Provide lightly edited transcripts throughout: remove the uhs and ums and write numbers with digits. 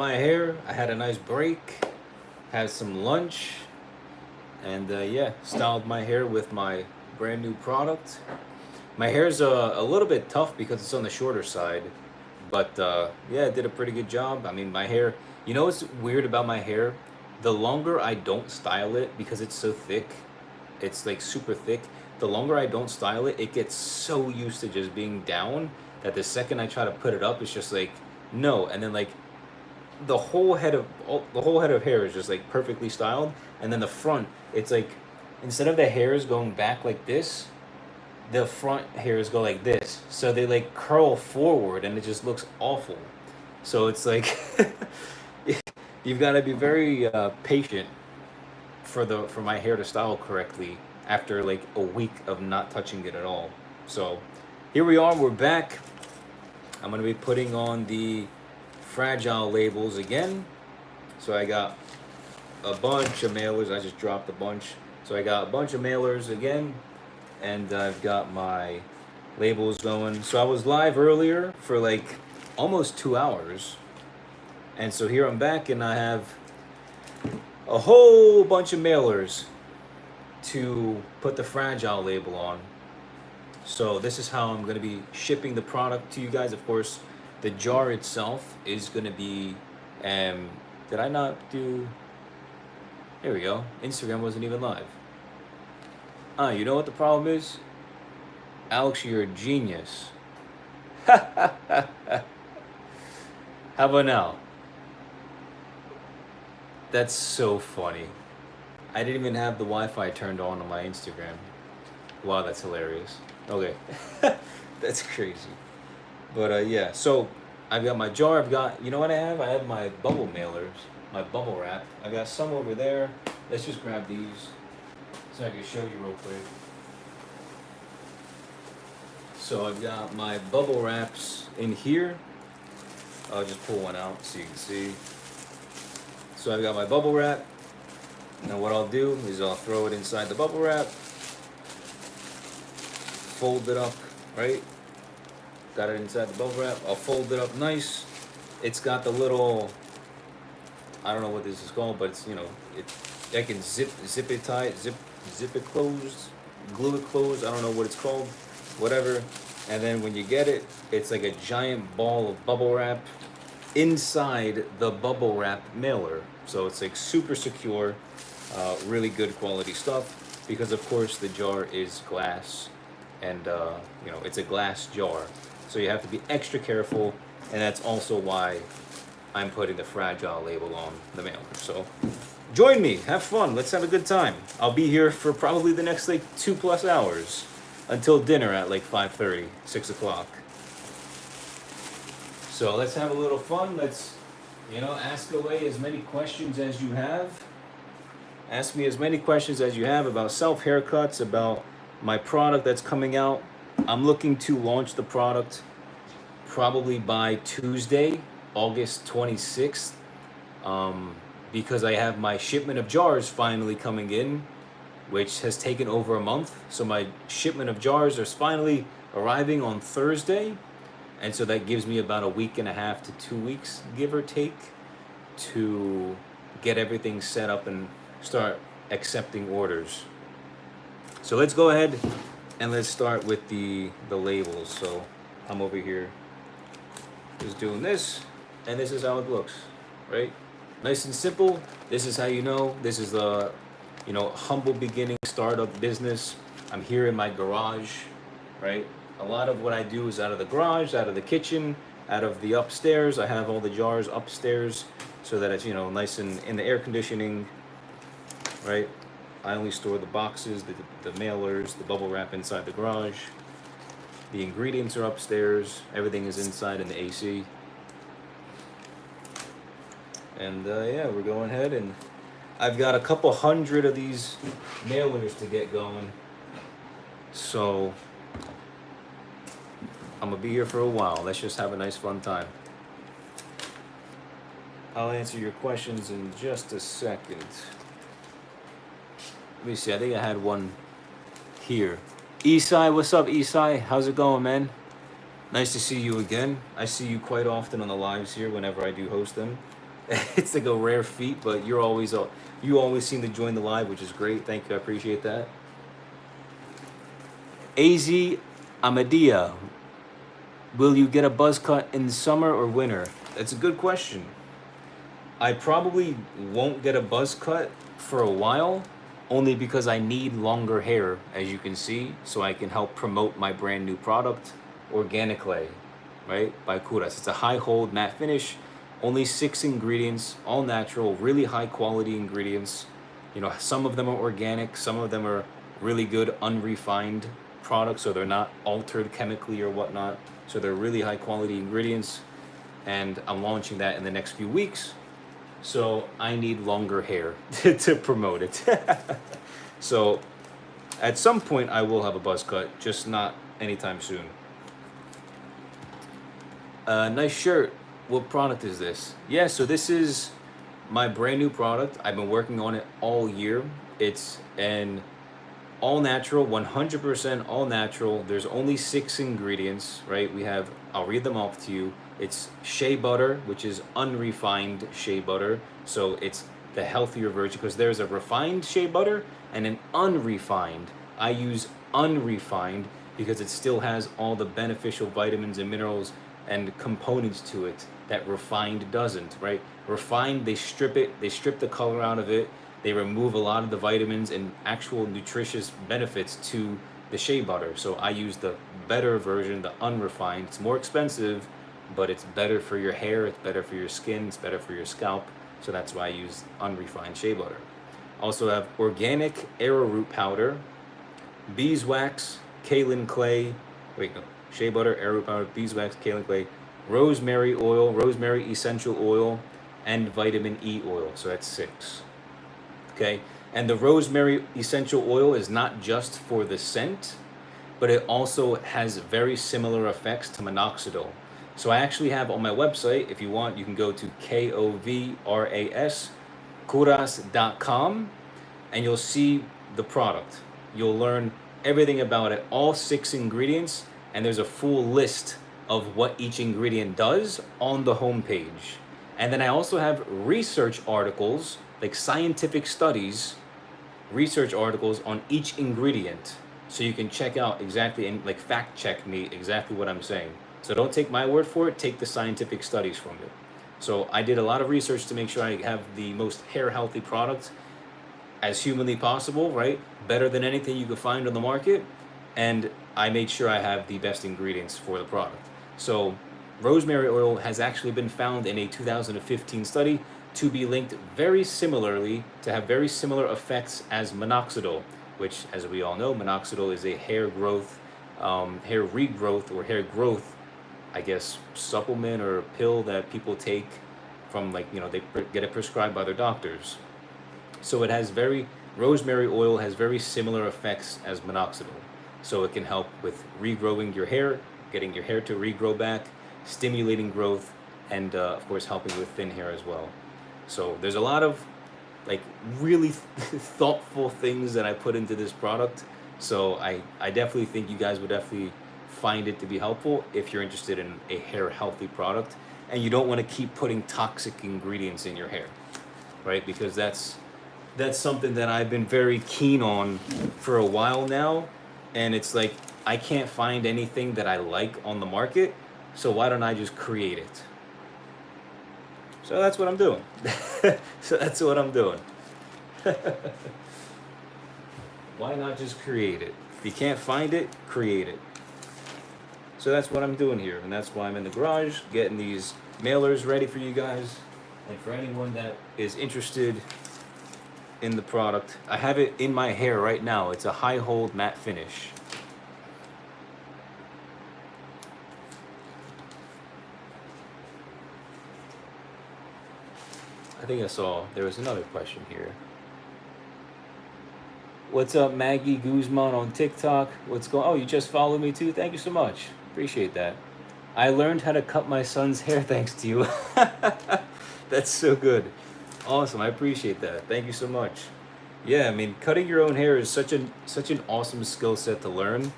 my hair. I had a nice break, had some lunch, and yeah, styled my hair with my brand new product. My hair's a little bit tough because it's on the shorter side, but yeah, I did a pretty good job. I mean, my hair, you know what's weird about my hair? The longer I don't style it because it's so thick, it's like super thick. The longer I don't style it, it gets so used to just being down that the second I try to put it up, it's just like no. And then like the whole head of hair is just like perfectly styled, and then the front, it's like instead of the hairs going back like this, the front hairs go like this, so they like curl forward, and it just looks awful. So it's like you've got to be very patient for my hair to style correctly after like a week of not touching it at all. So here we are, we're back. I'm gonna be putting on the fragile labels again. So I got a bunch of mailers. I just dropped a bunch. So I got a bunch of mailers again, and I've got my labels going. So I was live earlier for like almost 2 hours, and so here I'm back, and I have a whole bunch of mailers to put the fragile label on. So this is how I'm going to be shipping the product to you guys. Of course, the jar itself is going to be, did I not do, there we go, Instagram wasn't even live. You know what the problem is? Alex, you're a genius. How about now? That's so funny. I didn't even have the Wi-Fi turned on my Instagram. Wow, that's hilarious. Okay, that's crazy. But yeah, so I've got my jar. I've got, you know what I have? I have my bubble mailers, my bubble wrap. I got some over there. Let's just grab these so I can show you real quick. So I've got my bubble wraps in here. I'll just pull one out so you can see. So I've got my bubble wrap. Now what I'll do is I'll throw it inside the bubble wrap, fold it up, right? Got it inside the bubble wrap. I'll fold it up nice. It's got the little, I don't know what this is called, but it's, you know, I can zip it tight, zip it closed, glue it closed. I don't know what it's called, whatever. And then when you get it, it's like a giant ball of bubble wrap inside the bubble wrap mailer. So it's like super secure, really good quality stuff, because of course the jar is glass, and you know, it's a glass jar. So you have to be extra careful, and that's also why I'm putting the fragile label on the mailer. So join me, have fun, let's have a good time. I'll be here for probably the next like 2+ hours until dinner at like 5:30, 6 o'clock. So let's have a little fun. Let's, you know, ask away as many questions as you have. Ask me as many questions as you have about self haircuts, about my product that's coming out. I'm looking to launch the product probably by Tuesday, August 26th, because I have my shipment of jars finally coming in, which has taken over a month. So my shipment of jars is finally arriving on Thursday. And so that gives me about a week and a half to 2 weeks, give or take, to get everything set up and start accepting orders. So let's go ahead and let's start with the labels. So I'm over here just doing this, and this is how it looks, right? Nice and simple. This is how you know this is the, you know, humble beginning startup business. I'm here in my garage, right? A lot of what I do is out of the garage, out of the kitchen, out of the upstairs. I have all the jars upstairs so that it's, you know, nice and in the air conditioning, right? I only store the boxes, the mailers, the bubble wrap inside the garage. The ingredients are upstairs. Everything is inside in the AC. And yeah, we're going ahead, and I've got a couple hundred of these mailers to get going. So I'm gonna be here for a while. Let's just have a nice fun time. I'll answer your questions in just a second. Let me see, I think I had one here. Esai, what's up, Esai? How's it going, man? Nice to see you again. I see you quite often on the lives here whenever I do host them. It's like a rare feat, but you always seem to join the live, which is great. Thank you, I appreciate that. Az Amadea, will you get a buzz cut in summer or winter? That's a good question. I probably won't get a buzz cut for a while, only because I need longer hair, as you can see, so I can help promote my brand new product, Organic Clay, right, by Kouras. It's a high hold matte finish, only 6 ingredients, all natural, really high quality ingredients. You know, some of them are organic, some of them are really good unrefined products, so they're not altered chemically or whatnot. So they're really high quality ingredients, and I'm launching that in the next few weeks. So I need longer hair to promote it. So at some point I will have a buzz cut, just not anytime soon. Nice shirt. What product is this? Yeah, so this is my brand new product. I've been working on it all year. It's an all natural, 100% all natural. There's only 6 ingredients, right? I'll read them off to you. It's shea butter, which is unrefined shea butter. So it's the healthier version, because there's a refined shea butter and an unrefined. I use unrefined because it still has all the beneficial vitamins and minerals and components to it that refined doesn't, right? Refined, they strip the color out of it. They remove a lot of the vitamins and actual nutritious benefits to the shea butter. So I use the better version, the unrefined. It's more expensive, but it's better for your hair, it's better for your skin, it's better for your scalp. So that's why I use unrefined shea butter. Also have organic arrowroot powder, beeswax, kaolin clay, shea butter, arrowroot powder, beeswax, kaolin clay, rosemary oil, rosemary essential oil, and vitamin E oil. So that's 6. Okay, and the rosemary essential oil is not just for the scent, but it also has very similar effects to minoxidil. So I actually have on my website, if you want, you can go to KOVRAS, Kouras.com, and you'll see the product. You'll learn everything about it, all 6 ingredients, and there's a full list of what each ingredient does on the homepage. And then I also have research articles, like scientific studies, research articles on each ingredient. So you can check out exactly and like fact check me exactly what I'm saying. So don't take my word for it, take the scientific studies from it. So I did a lot of research to make sure I have the most hair healthy product as humanly possible, right? Better than anything you could find on the market. And I made sure I have the best ingredients for the product. So rosemary oil has actually been found in a 2015 study to be linked very similarly, to have very similar effects as minoxidil, which, as we all know, minoxidil is a hair growth, hair regrowth, or hair growth, I guess, supplement or pill that people take from, like, they get it prescribed by their doctors. So rosemary oil has very similar effects as minoxidil. So it can help with regrowing your hair, getting your hair to regrow back, stimulating growth, and of course helping with thin hair as well. So there's a lot of really thoughtful things that I put into this product. So I definitely think you guys would definitely find it to be helpful if you're interested in a hair healthy product and you don't want to keep putting toxic ingredients in your hair, right? Because that's something that I've been very keen on for a while now, and it's like I can't find anything that I like on the market, so why don't I just create it? So that's what I'm doing. Why not just create it? If you can't find it, create it. So that's what I'm doing here, and that's why I'm in the garage getting these mailers ready for you guys. And for anyone that is interested in the product, I have it in my hair right now. It's a high hold matte finish. I think I saw there was another question here. What's up, Maggie Guzman on TikTok? What's going? Oh, you just followed me too. Thank you so much. Appreciate that. I learned how to cut my son's hair thanks to you. That's so good. Awesome. I appreciate that. Thank you so much. Yeah, I mean, cutting your own hair is such an awesome skill set to learn,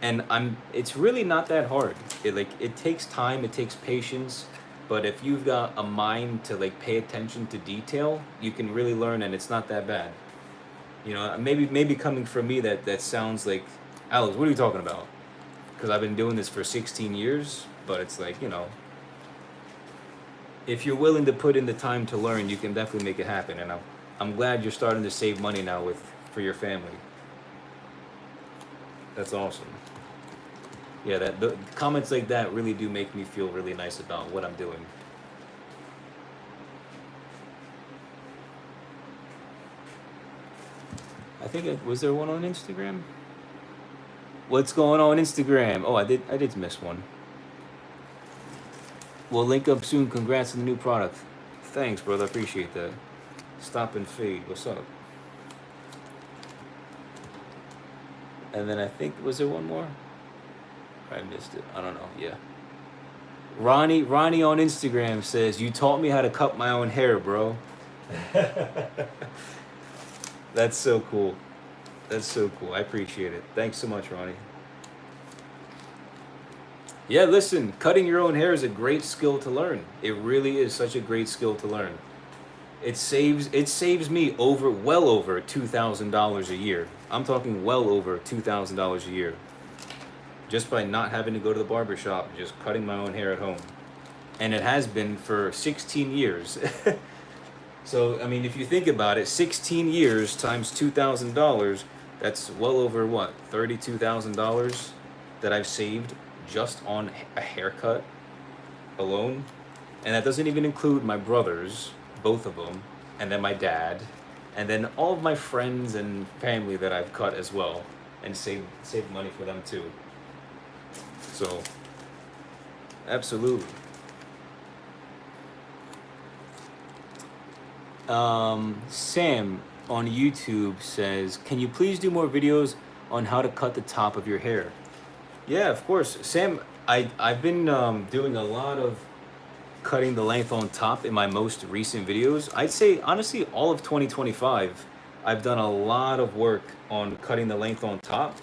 and it's really not that hard. It takes time. It takes patience. but if you've got a mind to like pay attention to detail, you can really learn, and it's not that bad. You know, maybe coming from me that sounds like, Alex, what are you talking about? Because I've been doing this for 16 years, but it's like, you know, if you're willing to put in the time to learn, you can definitely make it happen. And I'm glad you're starting to save money now for your family. That's awesome. Yeah, the comments like that really do make me feel really nice about what I'm doing. I think was there one on Instagram? What's going on Instagram? Oh, I did miss one. We'll link up soon. Congrats on the new product. Thanks, brother. I appreciate that. Stop and fade. What's up? And then I think, was there one more? I missed it. I don't know. Yeah. Ronnie on Instagram says, "You taught me how to cut my own hair, bro." That's so cool. That's so cool. I appreciate it. Thanks so much, Ronnie. Yeah, listen, cutting your own hair is a great skill to learn. It really is such a great skill to learn. It saves me well over $2,000 a year. I'm talking well over $2,000 a year. Just by not having to go to the barber shop, just cutting my own hair at home. And it has been for 16 years. So, I mean, if you think about it, 16 years times $2,000, that's well over what, $32,000 that I've saved just on a haircut alone. And that doesn't even include my brothers, both of them, and then my dad, and then all of my friends and family that I've cut as well, and saved money for them too. So, absolutely. Sam on YouTube says, "Can you please do more videos on how to cut the top of your hair?" Yeah, of course. Sam, I've been doing a lot of cutting the length on top in my most recent videos. I'd say, honestly, all of 2025, I've done a lot of work on cutting the length on top.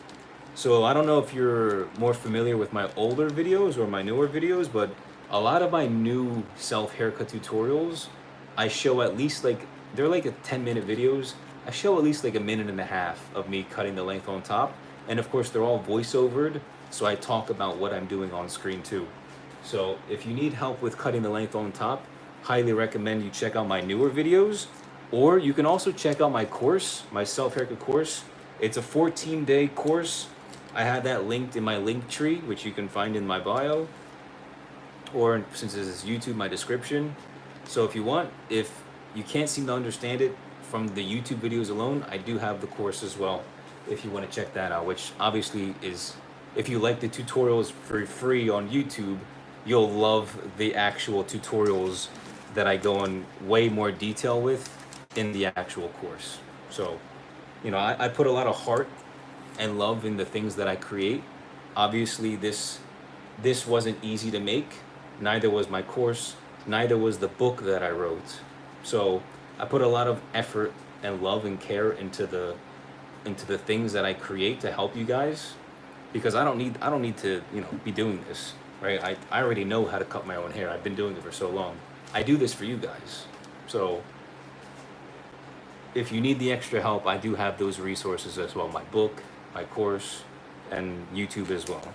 So I don't know if you're more familiar with my older videos or my newer videos, but a lot of my new self haircut tutorials, I show at least they're like a 10-minute videos. I show at least like a minute and a half of me cutting the length on top. And of course, they're all voiceovered, so I talk about what I'm doing on screen too. So if you need help with cutting the length on top, highly recommend you check out my newer videos, or you can also check out my course, my self-haircut course. It's a 14-day course. I have that linked in my link tree, which you can find in my bio, or since this is YouTube, my description. So if you want, if you can't seem to understand it from the YouTube videos alone, I do have the course as well, if you want to check that out, which obviously is, if you like the tutorials for free on YouTube, you'll love the actual tutorials that I go in way more detail with in the actual course. So, you know, I put a lot of heart and love in the things that I create. Obviously, this wasn't easy to make. Neither was my course. Neither was the book that I wrote. So I put a lot of effort and love and care into the things that I create to help you guys, because I don't need to, you know, be doing this, right? I already know how to cut my own hair. I've been doing it for so long. I do this for you guys. So if you need the extra help, I do have those resources as well. My book, my course, and YouTube as well.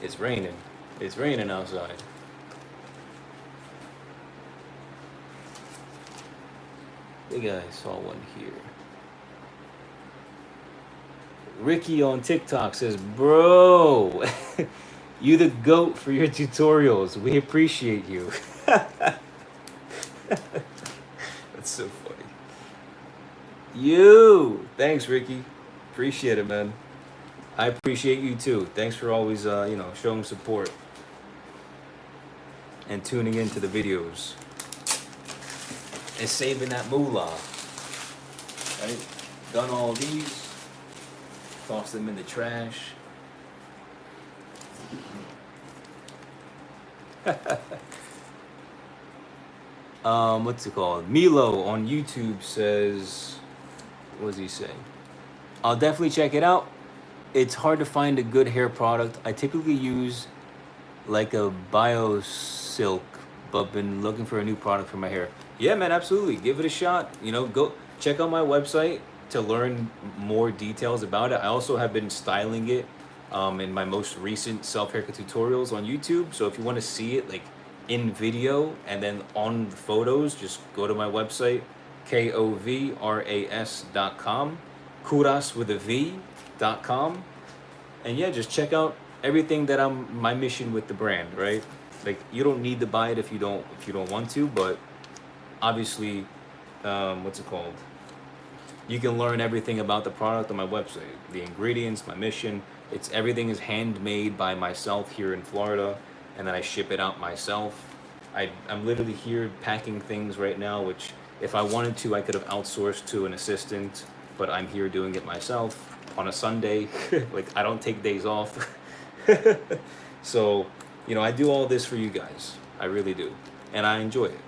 It's raining. It's raining outside. I think I saw one here. Ricky on TikTok says, "Bro, you the GOAT for your tutorials. We appreciate you." That's so funny. Thanks, Ricky. Appreciate it, man. I appreciate you too. Thanks for always, showing support and tuning into the videos and saving that moolah. Right? Done all these. Toss them in the trash. What's it called? Milo on YouTube says, what does he say? "I'll definitely check it out. it's hard to find a good hair product. I typically use like a bio silk, but been looking for a new product for my hair. Yeah, man, absolutely. Give it a shot. You know, go check out my website to learn more details about it. I also have been styling it in my most recent self haircut tutorials on YouTube. So if you want to see it like in video and then on the photos, just go to my website, KOVRAS.com, Kouras with a V.com. And yeah, just check out everything that my mission with the brand, right? Like you don't need to buy it if you don't want to, but obviously, what's it called? You can learn everything about the product on my website, the ingredients, my mission. It's everything is handmade by myself here in Florida, and then I ship it out myself. I'm literally here packing things right now, which if I wanted to, I could have outsourced to an assistant, but I'm here doing it myself on a Sunday. Like I don't take days off. So, you know, I do all this for you guys. I really do. And I enjoy it.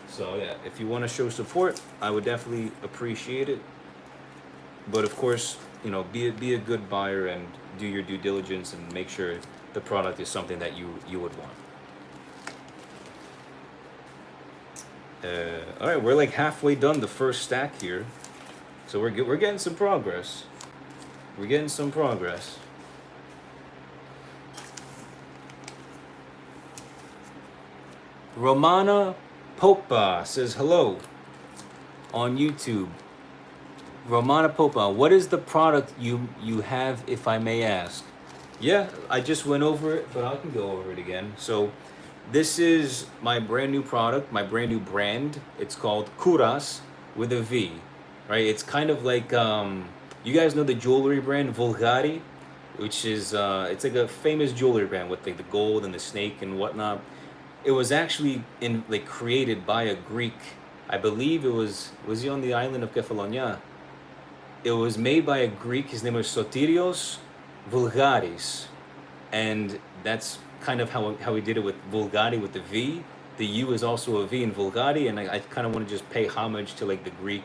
So yeah, if you want to show support, I would definitely appreciate it. But of course, you know, be a good buyer and do your due diligence and make sure the product is something that you would want. All right, we're like halfway done the first stack here, so we're getting some progress. We're getting some progress. Romana Popa says hello on YouTube. Romana Popa, what is the product you have, if I may ask? Yeah, I just went over it, but I can go over it again. So this is my brand new product, my brand new brand. It's called Kouras with a V, right? It's kind of like, you guys know the jewelry brand Vulgari, which is, it's like a famous jewelry brand with like the gold and the snake and whatnot. It was actually created by a Greek. I believe was he on the island of Kefalonia? It was made by a Greek. His name was Sotirios Vulgaris, and that's kind of how he did it with Vulgari with the V. The U is also a V in Vulgari, and I kind of want to just pay homage to like the Greek,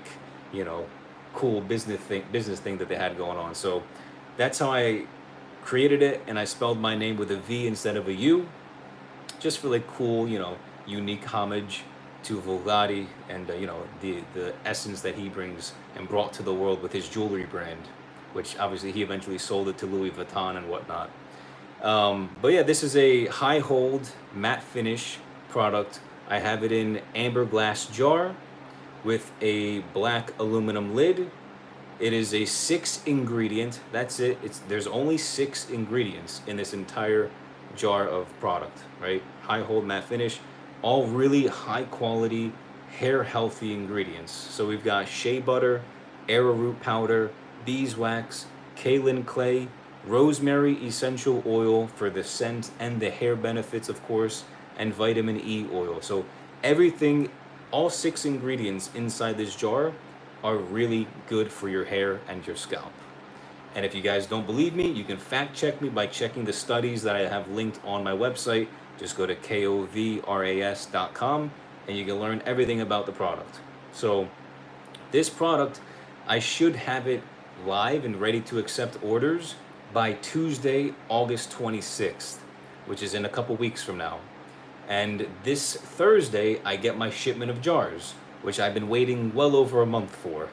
you know, cool business thing that they had going on. So that's how I created it, and I spelled my name with a V instead of a U, just for like cool, you know, unique homage to Vulgari and you know, the essence that he brings and brought to the world with his jewelry brand, which obviously he eventually sold it to Louis Vuitton and whatnot. But yeah, this is a high hold matte finish product. I have it in amber glass jar with a black aluminum lid. It is a 6 ingredient. That's it. There's only 6 ingredients in this entire jar of product, right? High hold matte finish, all really high quality hair healthy ingredients. So we've got shea butter, arrowroot powder, beeswax, kaolin clay, rosemary essential oil for the scent and the hair benefits, of course, and vitamin E oil. So everything, all 6 ingredients inside this jar are really good for your hair and your scalp. And if you guys don't believe me, you can fact check me by checking the studies that I have linked on my website. Just go to KOVRAS.com and you can learn everything about the product. So this product, I should have it live and ready to accept orders by Tuesday, August 26th, which is in a couple weeks from now. And this Thursday, I get my shipment of jars, which I've been waiting well over a month for.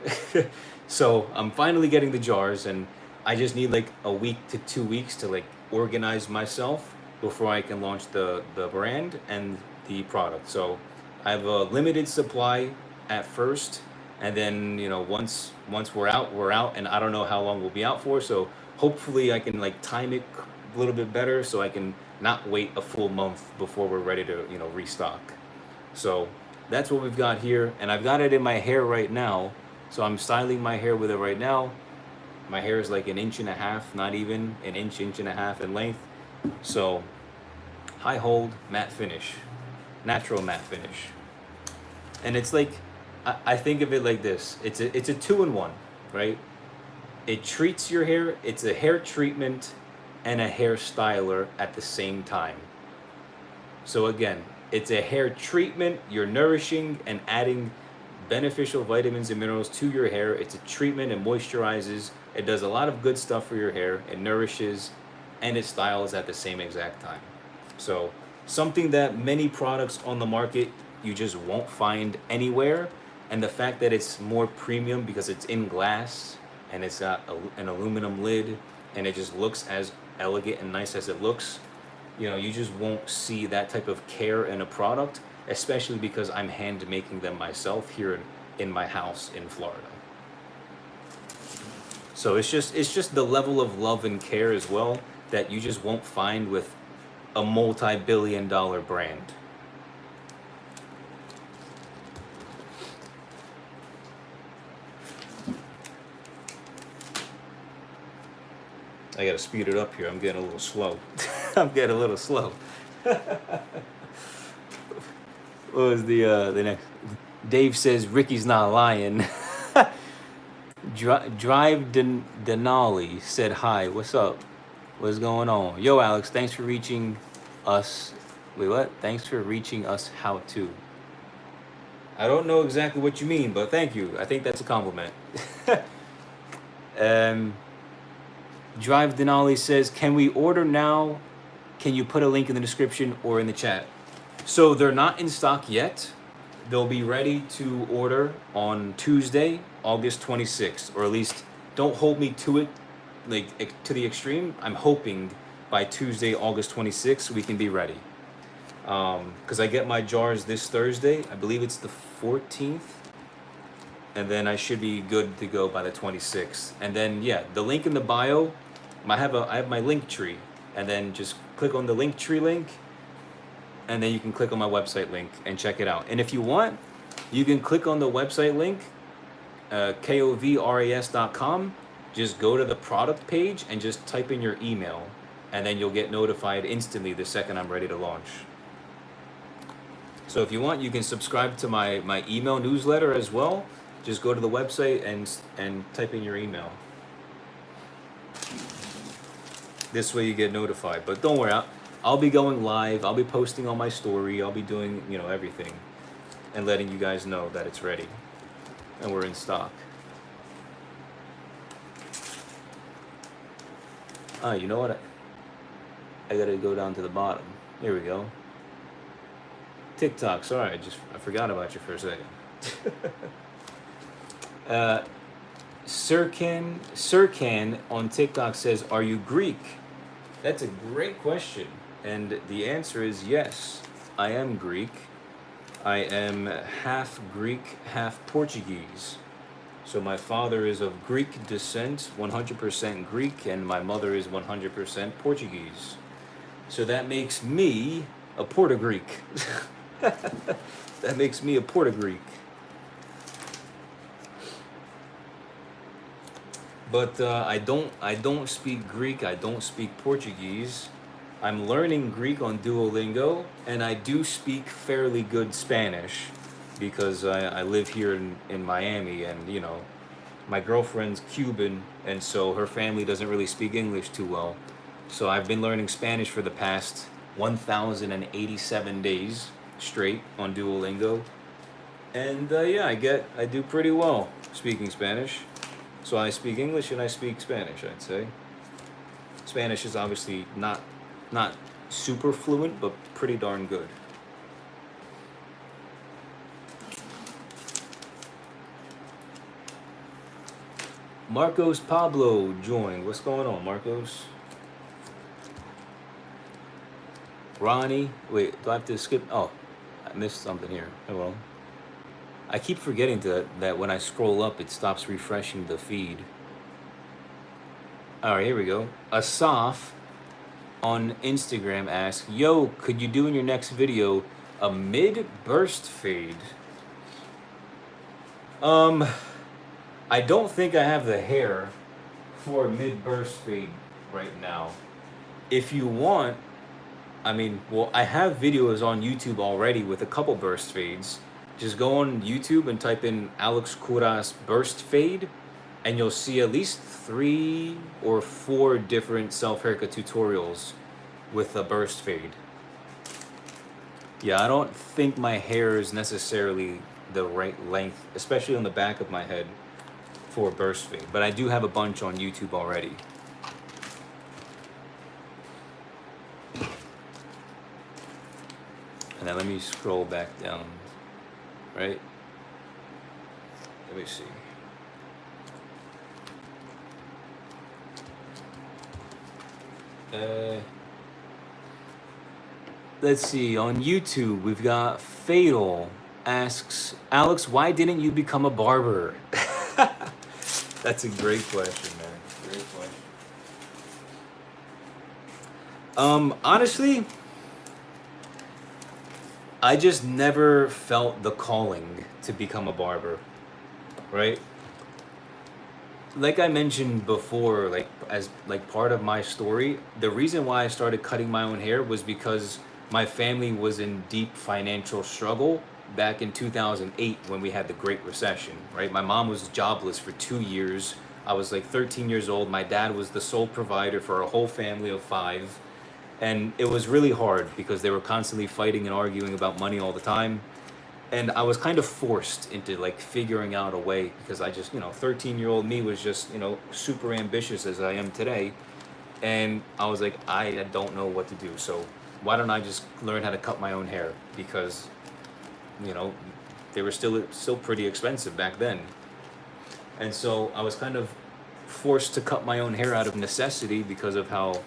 So I'm finally getting the jars, and I just need like a week to 2 weeks to like organize myself before I can launch the brand and the product. So I have a limited supply at first, and then, you know, once we're out, and I don't know how long we'll be out for. So hopefully I can like time it a little bit better so I can not wait a full month before we're ready to, you know, restock. So that's what we've got here, and I've got it in my hair right now. So I'm styling my hair with it right now. My hair is like 1.5 inches, not even an inch and a half in length. So high hold matte finish, natural matte finish. And it's like, I think of it like this. It's a 2-in-1, right? It treats your hair. It's a hair treatment and a hair styler at the same time. So again, it's a hair treatment. You're nourishing and adding beneficial vitamins and minerals to your hair. It's a treatment. It moisturizes, It does a lot of good stuff for your hair. It nourishes and it styles at the same exact time. So something that many products on the market you just won't find anywhere. And the fact that it's more premium because it's in glass and it's got an aluminum lid and it just looks as elegant and nice as it looks, you know, you just won't see that type of care in a product, especially because I'm hand making them myself here in my house in Florida. So it's just the level of love and care as well that you just won't find with a multi-billion-dollar brand. I gotta speed it up here. I'm getting a little slow. I'm getting a little slow. What was the next? Dave says Ricky's not lying. Drive Denali said hi. What's up? What's going on? Yo, Alex, thanks for reaching us. Wait, what? Thanks for reaching us. How to? I don't know exactly what you mean, but thank you. I think that's a compliment. Drive Denali says, can we order now? Can you put a link in the description or in the chat? So they're not in stock yet. They'll be ready to order on Tuesday, August 26th, or at least don't hold me to it, like to the extreme. I'm hoping by Tuesday, August 26th, we can be ready. Because I get my jars this Thursday. I believe it's the 14th. And then I should be good to go by the 26th. And then, yeah, the link in the bio, I have my link tree. And then just click on the link tree link. And then you can click on my website link and check it out. And if you want, you can click on the website link, KOVRAS.com. Just go to the product page and just type in your email. And then you'll get notified instantly the second I'm ready to launch. So if you want, you can subscribe to my email newsletter as well. Just go to the website and type in your email. This way you get notified. But don't worry, I'll be going live. I'll be posting on my story. I'll be doing, you know, everything and letting you guys know that it's ready and we're in stock. You know what? I gotta go down to the bottom. Here we go. TikTok. Sorry, I forgot about you for a second. Sirkan on TikTok says, are you Greek? That's a great question. And the answer is yes, I am Greek. I am half Greek, half Portuguese. So my father is of Greek descent, 100% Greek, and my mother is 100% Portuguese. So that makes me a Porto-Greek. That makes me a Porto-Greek. But I don't speak Greek. I don't speak Portuguese. I'm learning Greek on Duolingo, and I do speak fairly good Spanish because I live here in Miami, and you know, my girlfriend's Cuban, and so her family doesn't really speak English too well. So I've been learning Spanish for the past 1,087 days straight on Duolingo, and yeah, I do pretty well speaking Spanish. So I speak English and I speak Spanish, I'd say. Spanish is obviously not super fluent, but pretty darn good. Marcos Pablo joined. What's going on, Marcos? Ronnie, wait, do I have to skip? Oh, I missed something here. Hello. I keep forgetting that when I scroll up, it stops refreshing the feed. All right, here we go. Asaf on Instagram asks, yo, could you do in your next video a mid-burst fade? I don't think I have the hair for a mid-burst fade right now. If you want, I mean, well, I have videos on YouTube already with a couple burst fades. Just go on YouTube and type in Alex Kouras burst fade, and you'll see at least 3 or 4 different self-haircut tutorials with a burst fade. Yeah, I don't think my hair is necessarily the right length, especially on the back of my head. for burst fade, but I do have a bunch on YouTube already. And then let me scroll back down, right? Let me see. Let's see, on YouTube, we've got Fatal asks, Alex, why didn't you become a barber? That's a great question, man. Great question. Honestly, I just never felt the calling to become a barber, right? Like I mentioned before, like as like part of my story, the reason why I started cutting my own hair was because my family was in deep financial struggle back in 2008 when we had the Great Recession, right? My mom was jobless for 2 years. I was like 13 years old. My dad was the sole provider for a whole family of 5. And it was really hard because they were constantly fighting and arguing about money all the time. And I was kind of forced into like figuring out a way because I just, 13-year-old me was just, super ambitious as I am today. And I was like, I don't know what to do. So why don't I just learn how to cut my own hair? Because, they were still pretty expensive back then. And so I was kind of forced to cut my own hair out of necessity because of how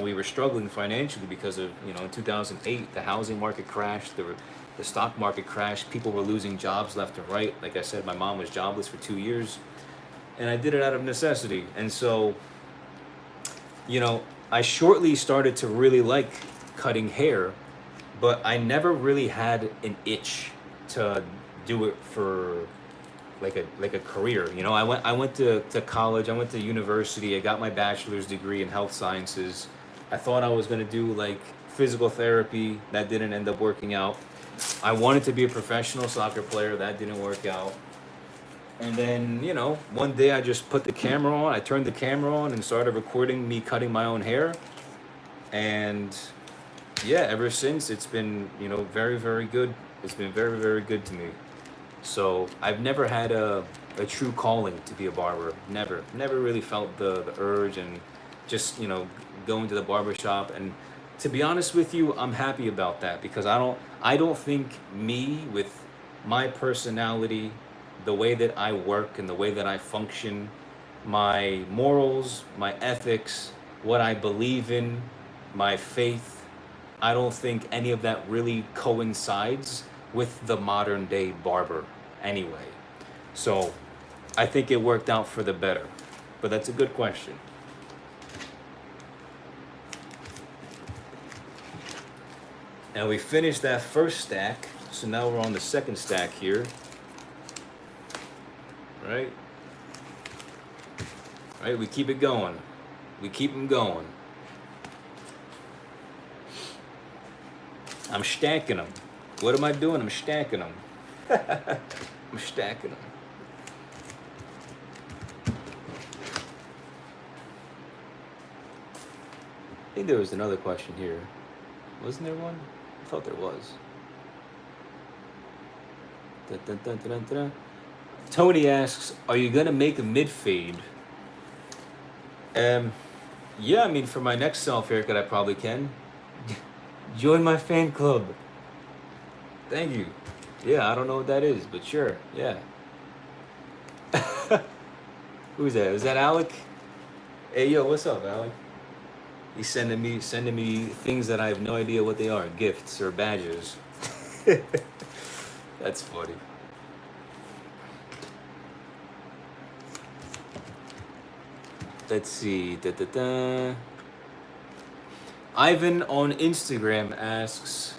we were struggling financially because of, in 2008, the housing market crashed, the stock market crashed, people were losing jobs left and right. Like I said, my mom was jobless for 2 years, and I did it out of necessity. And so, I shortly started to really like cutting hair, but I never really had an itch to do it for like a career. I went to college, I went to university, I got my bachelor's degree in health sciences. I thought I was gonna do like physical therapy. That didn't end up working out. I wanted to be a professional soccer player. That didn't work out. And then, one day I just put the camera on. I turned the camera on and started recording me cutting my own hair. And yeah, ever since it's been, very, very good. It's been very, very good to me. So I've never had a true calling to be a barber. Never really felt the urge and just, going to the barber shop. And to be honest with you, I'm happy about that because I don't think me with my personality, the way that I work and the way that I function, my morals, my ethics, what I believe in, my faith, I don't think any of that really coincides with the modern day barber anyway. So I think it worked out for the better. But that's a good question. And we finished that first stack, so now we're on the second stack here. Right? Right, we keep it going. We keep them going. I'm stacking them. What am I doing? I'm stacking them. I'm stacking them. I think there was another question here. Wasn't there one? I thought there was. Dun, dun, dun, dun, dun, dun. Tony asks, are you gonna make a mid fade? Yeah, I mean, for my next self haircut, I probably can. Join my fan club. Thank you. Yeah, I don't know what that is, but sure, yeah. Who's that? Is that Alec? Hey, yo, what's up, Alec? He's sending me things that I have no idea what they are, gifts or badges. That's funny. Let's see. Ivan on Instagram asks,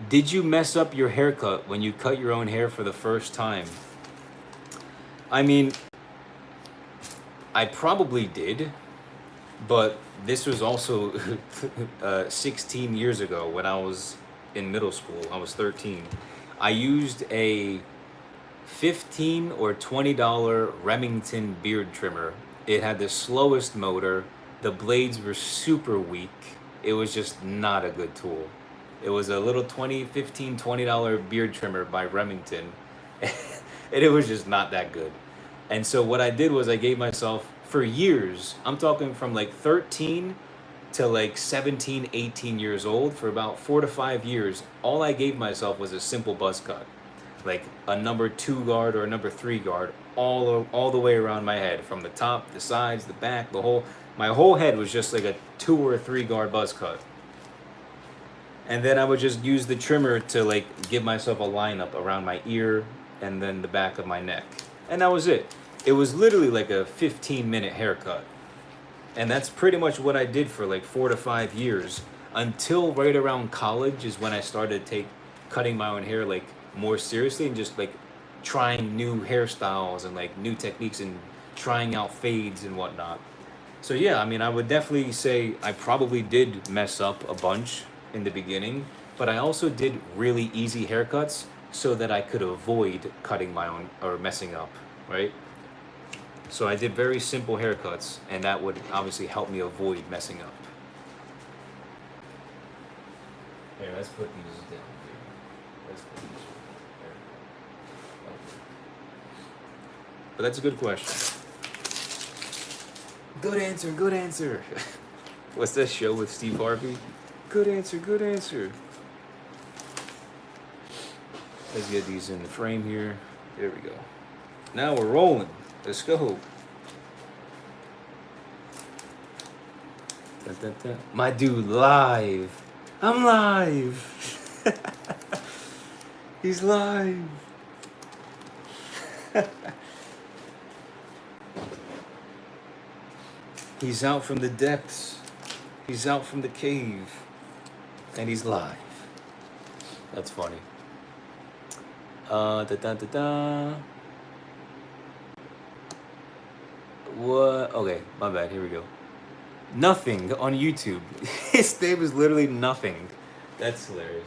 did you mess up your haircut when you cut your own hair for the first time? I mean, I probably did, but this was also 16 years ago when I was in middle school. I was 13. I used a $15 or $20 Remington beard trimmer. It had the slowest motor. The blades were super weak. It was just not a good tool. It was a little $15, $20 beard trimmer by Remington. and it was just not that good. And so what I did was I gave myself, for years, I'm talking from like 13 to like 17, 18 years old, for about 4 to 5 years, all I gave myself was a simple buzz cut, like a number 2 guard or a number 3 guard, all the way around my head, from the top, the sides, the back, my whole head was just like a 2 or 3 guard buzz cut. And then I would just use the trimmer to like give myself a lineup around my ear and then the back of my neck. And that was it. It was literally like a 15-minute haircut. And that's pretty much what I did for like 4 to 5 years, until right around college is when I started cutting my own hair like more seriously, and just like trying new hairstyles and like new techniques and trying out fades and whatnot. So yeah, I mean, I would definitely say I probably did mess up a bunch in the beginning, but I also did really easy haircuts so that I could avoid cutting my own or messing up, right? So I did very simple haircuts, and that would obviously help me avoid messing up. Here, let's put these down here. Let's put these there. Okay. But that's a good question. Good answer, good answer. What's that show with Steve Harvey? Good answer, good answer. Let's get these in the frame here. There we go. Now we're rolling. Let's go. Dun, dun, dun. My dude, live. I'm live. He's live. He's out from the depths. He's out from the cave. And he's live. That's funny. Da, da, da, da. What? Okay, my bad. Here we go. Nothing on YouTube. His name is literally Nothing. That's hilarious.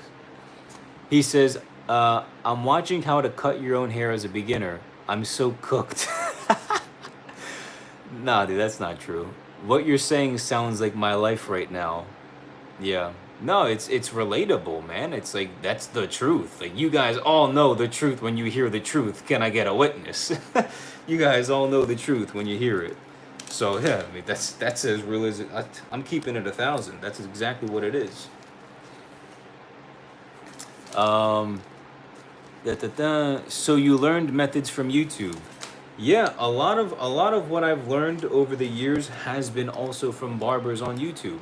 He says, I'm watching how to cut your own hair as a beginner. I'm so cooked. Nah, dude, that's not true. What you're saying sounds like my life right now. Yeah. No, it's relatable, man. It's like, that's the truth. Like, you guys all know the truth when you hear the truth. Can I get a witness? You guys all know the truth when you hear it. So yeah, I mean, that's as real as it, I'm keeping it 1,000. That's exactly what it is. So you learned methods from YouTube. Yeah, a lot of what I've learned over the years has been also from barbers on YouTube,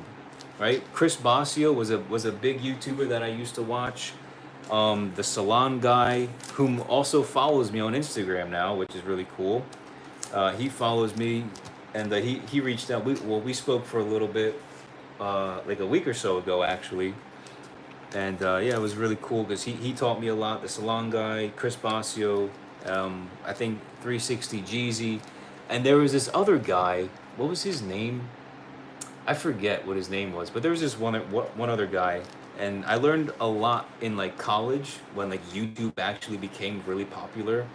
right? Chris Basio was a big YouTuber that I used to watch. The salon guy, whom also follows me on Instagram now, which is really cool. He follows me, and he reached out. We spoke for a little bit, like a week or so ago, actually. And yeah, it was really cool because he taught me a lot. The salon guy, Chris Basio, I think 360 Jeezy, and there was this other guy. What was his name? I forget what his name was, but there was this one other guy, and I learned a lot in like college when like YouTube actually became really popular.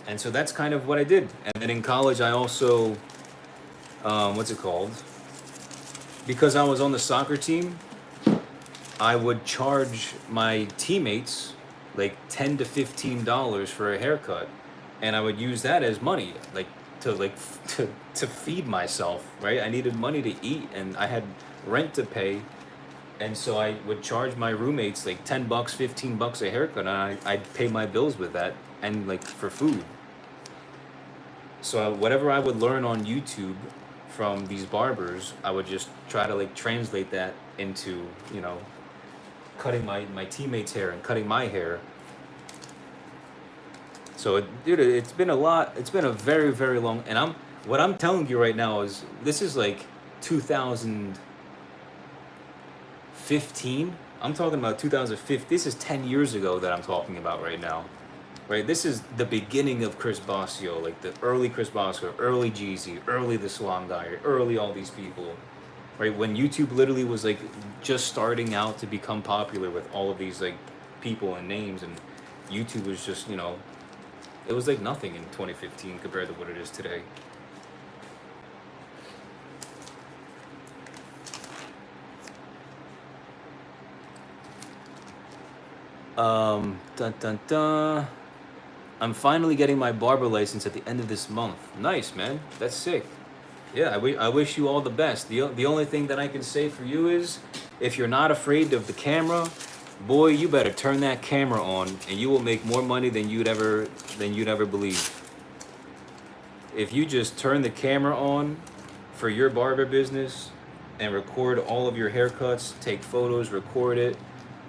And so that's kind of what I did. And then in college, I also, what's it called? Because I was on the soccer team, I would charge my teammates like $10 to $15 for a haircut, and I would use that as money, like to feed myself, right? I needed money to eat, and I had rent to pay, and so I would charge my roommates like $10, $15 a haircut, and I'd pay my bills with that, and like for food. So whatever I would learn on YouTube from these barbers, I would just try to like translate that into, you know, cutting my teammates' hair and cutting my hair. So dude, it's been a lot. It's been a very, very long, and what I'm telling you right now is this is like 2015. I'm talking about 2015. This is 10 years ago that I'm talking about right now. Right, this is the beginning of Chris Basio, like the early Chris Basio, early Jeezy, early the Salon Guy, early all these people, right? When YouTube literally was like just starting out to become popular with all of these like people and names, and YouTube was just, you know, it was like nothing in 2015 compared to what it is today. Dun dun dun. I'm finally getting my barber license at the end of this month. Nice, man. That's sick. Yeah, I wish you all the best. The only thing that I can say for you is, if you're not afraid of the camera, boy, you better turn that camera on, and you will make more money than you'd ever believe. If you just turn the camera on for your barber business and record all of your haircuts, take photos, record it,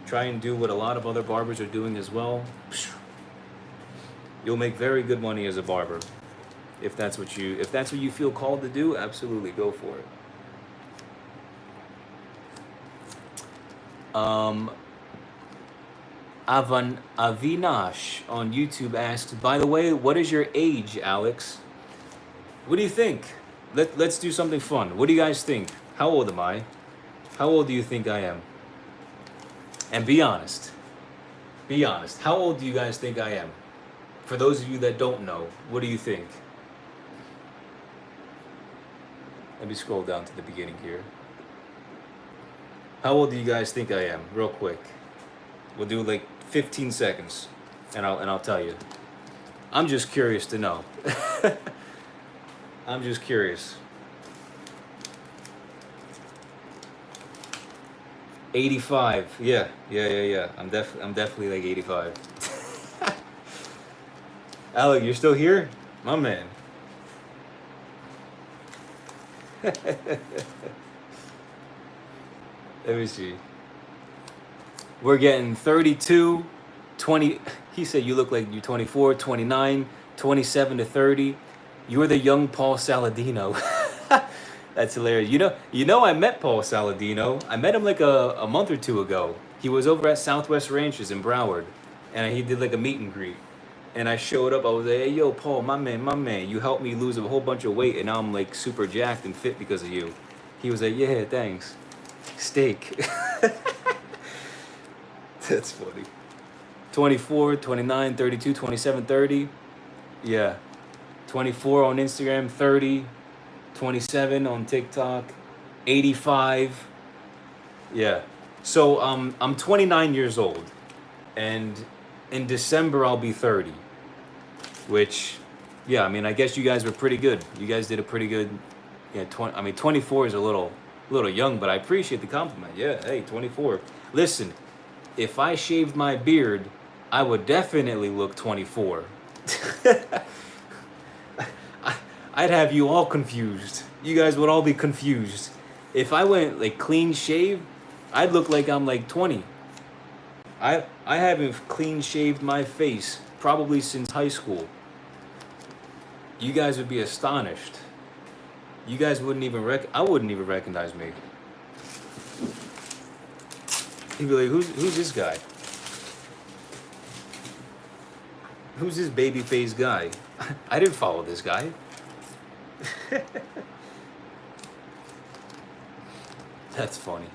try and do what a lot of other barbers are doing as well, you'll make very good money as a barber. If that's what you feel called to do, absolutely go for it. Avinash on YouTube asks, by the way, what is your age, Alex? What do you think? Let's do something fun. What do you guys think? How old am I? How old do you think I am? And be honest. Be honest. How old do you guys think I am? For those of you that don't know, what do you think? Let me scroll down to the beginning here. How old do you guys think I am? Real quick. We'll do like 15 seconds, and I'll tell you. I'm just curious to know. I'm just curious. 85. Yeah. I'm definitely like 85. Alec, you're still here? My man. Let me see. We're getting 32, 20. He said you look like you're 24, 29, 27 to 30. You're the young Paul Saladino. That's hilarious. You know, I met Paul Saladino. I met him like a month or two ago. He was over at Southwest Ranches in Broward, and he did like a meet and greet. And I showed up. I was like, hey, yo, Paul, my man. You helped me lose a whole bunch of weight, and now I'm like super jacked and fit because of you. He was like, yeah, thanks. Steak. That's funny. 24, 29, 32, 27, 30. Yeah. 24 on Instagram, 30, 27 on TikTok, 85. Yeah. So I'm 29 years old, and in December I'll be 30. Which, yeah, I mean, I guess you guys were pretty good. You guys did a pretty good. Yeah, 24 is a little young, but I appreciate the compliment. Yeah, hey, 24. Listen, if I shaved my beard, I would definitely look 24. I'd have you all confused. You guys would all be confused. If I went like clean shave, I'd look like I'm like 20. I haven't clean shaved my face probably since high school. You guys would be astonished. You guys wouldn't even I wouldn't even recognize me. He'd be like, who's this guy? Who's this baby face guy? I didn't follow this guy. That's funny.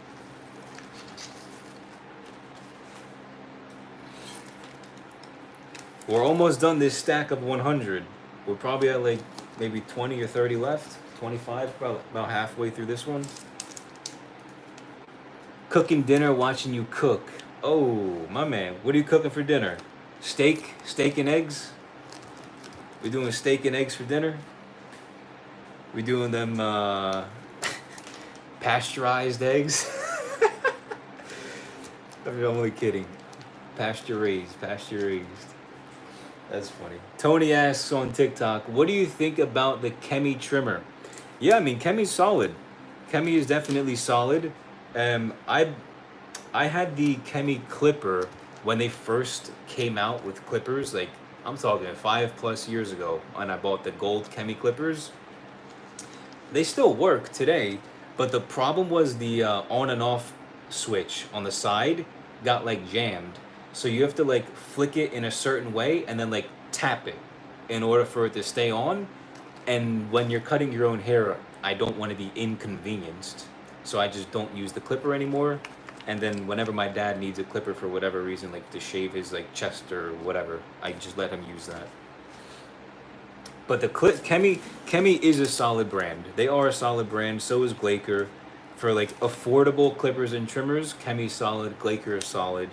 We're almost done this stack of 100. We're probably at like maybe 20 or 30 left. 25, probably about halfway through this one. Cooking dinner, watching you cook. Oh, my man. What are you cooking for dinner? Steak and eggs? We doing steak and eggs for dinner? We doing them pasteurized eggs? I'm only kidding. Pasture raised. That's funny. Tony asks on TikTok, what do you think about the Kemi trimmer? Yeah, I mean, Kemi's solid. Kemi is definitely solid. I had the Kemi clipper when they first came out with clippers, like I'm talking 5+ years ago, and I bought the gold Kemi clippers. They still work today, but the problem was the on and off switch on the side got like jammed. So you have to like flick it in a certain way and then like tap it in order for it to stay on. And when you're cutting your own hair, I don't want to be inconvenienced. So I just don't use the clipper anymore. And then whenever my dad needs a clipper for whatever reason, like to shave his like chest or whatever, I just let him use that. But the Kemi is a solid brand. They are a solid brand. So is Glaker. For like affordable clippers and trimmers, Kemi's solid. Glaker is solid.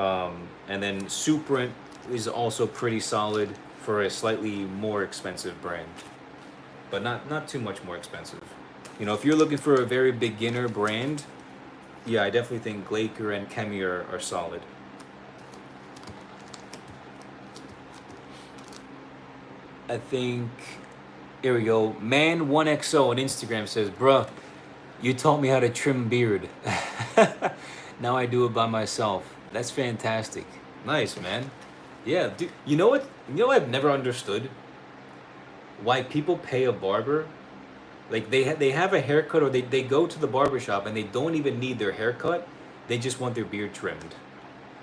And then Suprint is also pretty solid for a slightly more expensive brand, but not too much more expensive. You know, if you're looking for a very beginner brand, yeah, I definitely think Glaker and Chemi are solid. I think, here we go. Man1XO on Instagram says, bruh, you taught me how to trim beard. Now I do it by myself. That's fantastic. Nice, man. Yeah, dude, you know what? You know what I've never understood? Why people pay a barber. Like they have a haircut, or they go to the barber shop and they don't even need their haircut. They just want their beard trimmed.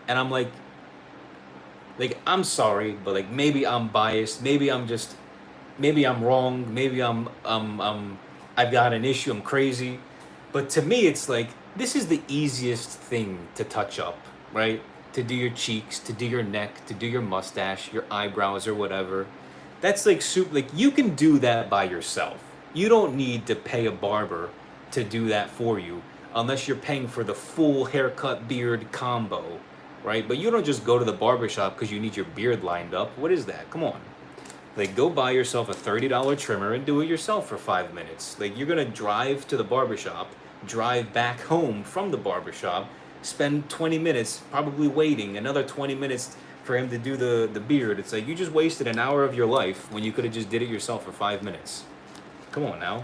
And I'm like I'm sorry, but like maybe I'm biased. Maybe I'm wrong. Maybe I've got an issue. I'm crazy. But to me, it's like this is the easiest thing to touch up, right? To do your cheeks, to do your neck, to do your mustache, your eyebrows, or whatever. That's like soup. Like you can do that by yourself. You don't need to pay a barber to do that for you, unless you're paying for the full haircut beard combo, right? But you don't just go to the barber shop because you need your beard lined up. What is that? Come on. Like, go buy yourself a $30 trimmer and do it yourself for 5 minutes. Like, you're gonna drive to the barbershop, drive back home from the barbershop, spend 20 minutes probably waiting, another 20 minutes for him to do the beard. It's like you just wasted an hour of your life when you could have just did it yourself for 5 minutes. Come on now.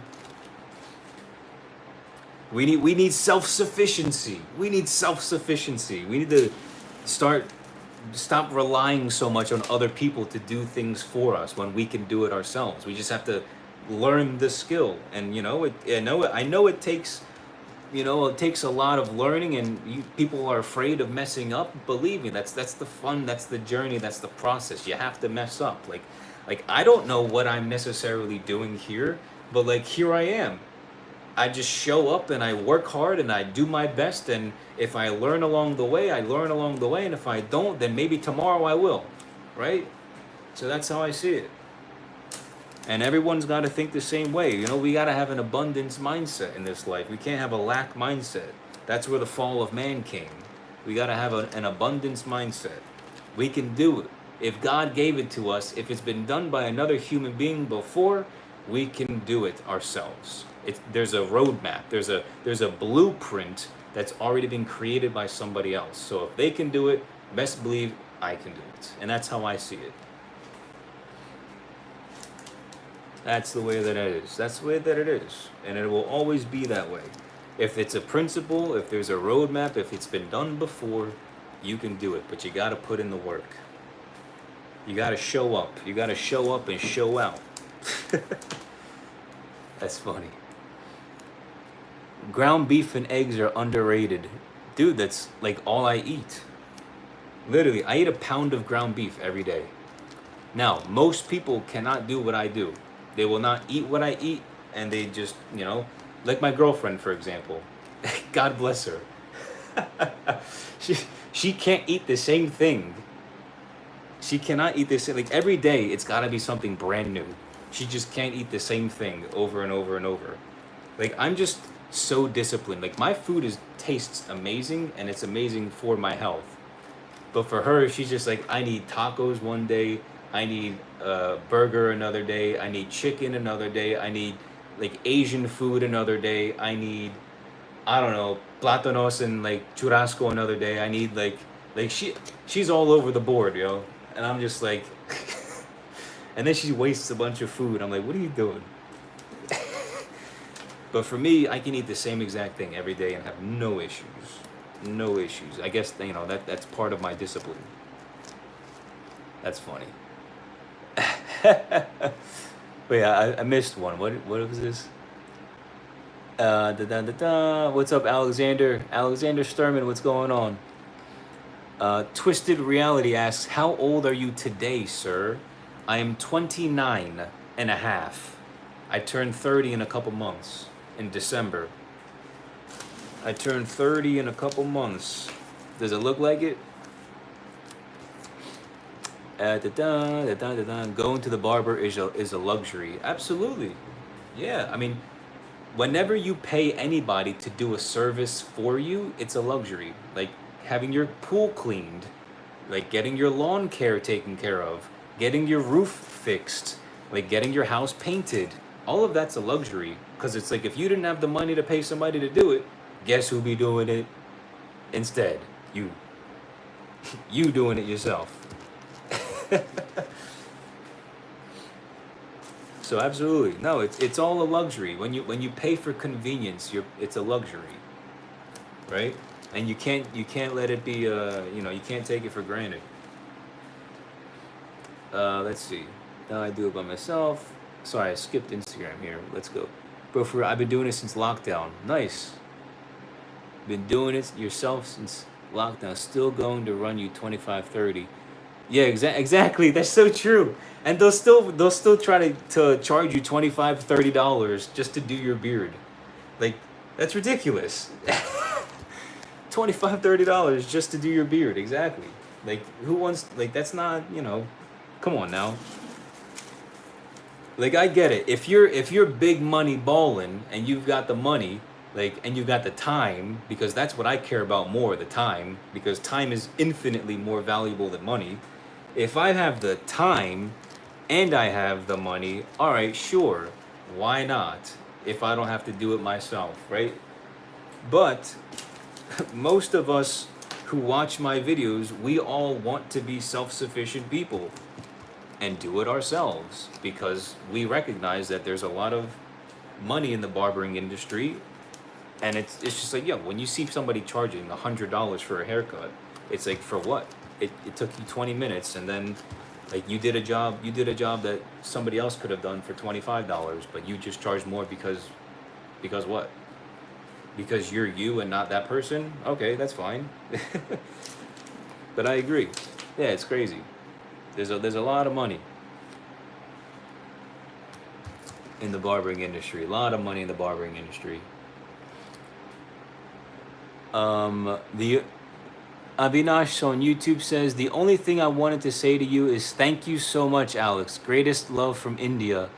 We need self-sufficiency. We need self-sufficiency. We need to stop relying so much on other people to do things for us when we can do it ourselves. We just have to learn the skill. And I know it takes it takes a lot of learning, and people are afraid of messing up. Believe me, that's the fun, that's the journey, that's the process. You have to mess up. Like I don't know what I'm necessarily doing here, but like here I am. I just show up and I work hard and I do my best, and if I learn along the way, I learn along the way, and if I don't, then maybe tomorrow I will, right? So that's how I see it. And everyone's got to think the same way. We got to have an abundance mindset in this life. We can't have a lack mindset. That's where the fall of man came. We got to have an abundance mindset. We can do it. If God gave it to us, if it's been done by another human being before, we can do it ourselves. There's a roadmap. There's a blueprint that's already been created by somebody else. So if they can do it, best believe I can do it. And that's how I see it. That's the way that it is. That's the way that it is. And it will always be that way. If it's a principle, if there's a roadmap, if it's been done before, you can do it. But you got to put in the work. You got to show up. You got to show up and show out. That's funny. Ground beef and eggs are underrated. Dude, that's like all I eat. Literally, I eat a pound of ground beef every day. Now, most people cannot do what I do. They will not eat what I eat, and they just, like my girlfriend, for example. God bless her. She can't eat the same thing. She cannot eat this. Like every day, it's got to be something brand new. She just can't eat the same thing over and over and over. Like I'm just so disciplined. Like my food tastes amazing, and it's amazing for my health. But for her, she's just like, I need tacos one day. I need burger another day. I need chicken another day. I need like Asian food another day. I need, I don't know, plátanos and like churrasco another day. I need like she's all over the board, yo. And I'm just like, and then she wastes a bunch of food. I'm like, what are you doing? But for me, I can eat the same exact thing every day and have no issues. No issues. I guess, that's part of my discipline. That's funny. But yeah, I missed one. What was this? What's up, Alexander? Alexander Sturman, what's going on? Twisted Reality asks, how old are you today, sir? I am 29 and a half. I turned 30 in a couple months. In December. I turned 30 in a couple months. Does it look like it? Going to the barber is a luxury. Absolutely. Yeah, I mean, whenever you pay anybody to do a service for you, it's a luxury. Like, having your pool cleaned, like getting your lawn care taken care of, getting your roof fixed, like getting your house painted. All of that's a luxury, because it's like if you didn't have the money to pay somebody to do it, guess who'd be doing it instead? You. You doing it yourself. So absolutely, no, it's all a luxury. When you pay for convenience, it's a luxury, right? And you can't let it be you can't take it for granted. Let's see. Now I do it by myself. Sorry, I skipped Instagram here. Let's go. Bro, I've been doing it since lockdown. Nice. Been doing it yourself since lockdown. Still going to run you 25-30. Yeah, exactly. That's so true. And they'll still try to charge you $25-$30 just to do your beard. Like, that's ridiculous. $25-$30 just to do your beard. Exactly. Like, who wants, like, that's not, come on now. Like, I get it. If you're big money balling and you've got the money, like, and you've got the time, because that's what I care about more, the time, because time is infinitely more valuable than money. If I have the time and I have the money, all right, sure, why not? If I don't have to do it myself, right? But most of us who watch my videos, we all want to be self-sufficient people and do it ourselves, because we recognize that there's a lot of money in the barbering industry, and it's just like, when you see somebody charging $100 for a haircut, it's like, for what? It took you 20 minutes, and then like you did a job that somebody else could have done for $25, but you just charge more because what? Because you're you and not that person? Okay, that's fine. But I agree. Yeah, it's crazy. There's a lot of money in the barbering industry. A lot of money in the barbering industry. The Avinash on YouTube says, the only thing I wanted to say to you is thank you so much, Alex. Greatest love from India.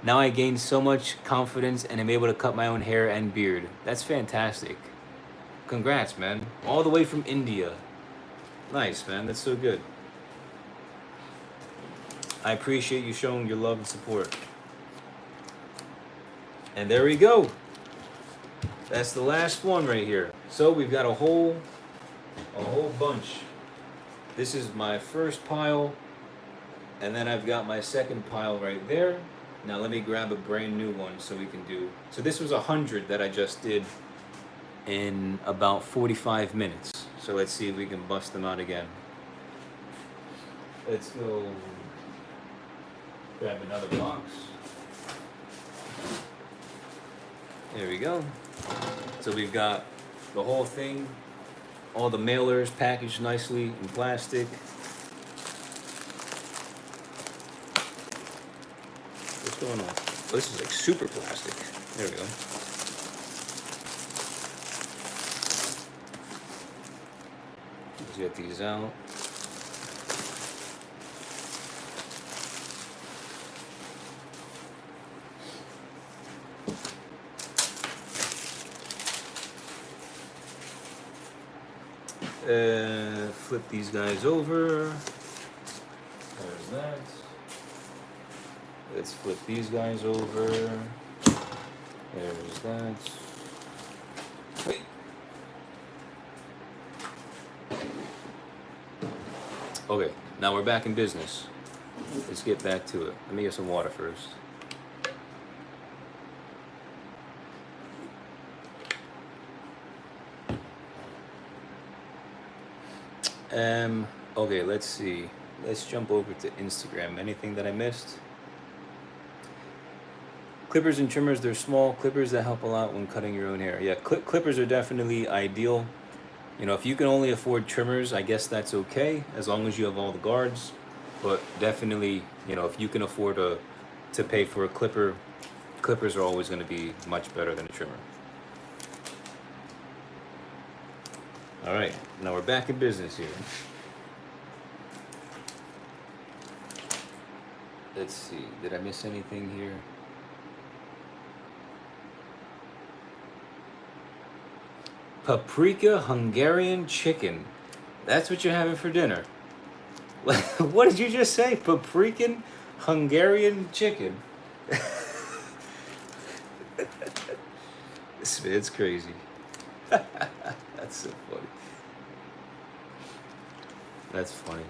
Now I gained so much confidence and am able to cut my own hair and beard. That's fantastic. Congrats, man. All the way from India. Nice, man. That's so good. I appreciate you showing your love and support. And there we go. That's the last one right here. So we've got a whole bunch. This is my first pile, and then I've got my second pile right there. Now let me grab a brand new one so we can do. So this was 100 that I just did in about 45 minutes. So let's see if we can bust them out again. Let's go grab another box. There we go. So we've got the whole thing, all the mailers packaged nicely in plastic. What's going on? Oh, this is like super plastic. There we go. Let's get these out. Flip these guys over. There's that. Let's flip these guys over. There's that. Wait. Okay, now we're back in business. Let's get back to it. Let me get some water first. Okay, let's see. Let's jump over to Instagram. Anything that I missed? Clippers and trimmers, they're small clippers that help a lot when cutting your own hair. Yeah, clippers are definitely ideal. If you can only afford trimmers, I guess that's okay, as long as you have all the guards. But definitely, if you can afford to pay for a clipper, clippers are always going to be much better than a trimmer. All right, now we're back in business here. Let's see, did I miss anything here? Paprika Hungarian chicken. That's what you're having for dinner. What did you just say? Paprika Hungarian chicken. It's crazy. That's so funny. That's funny.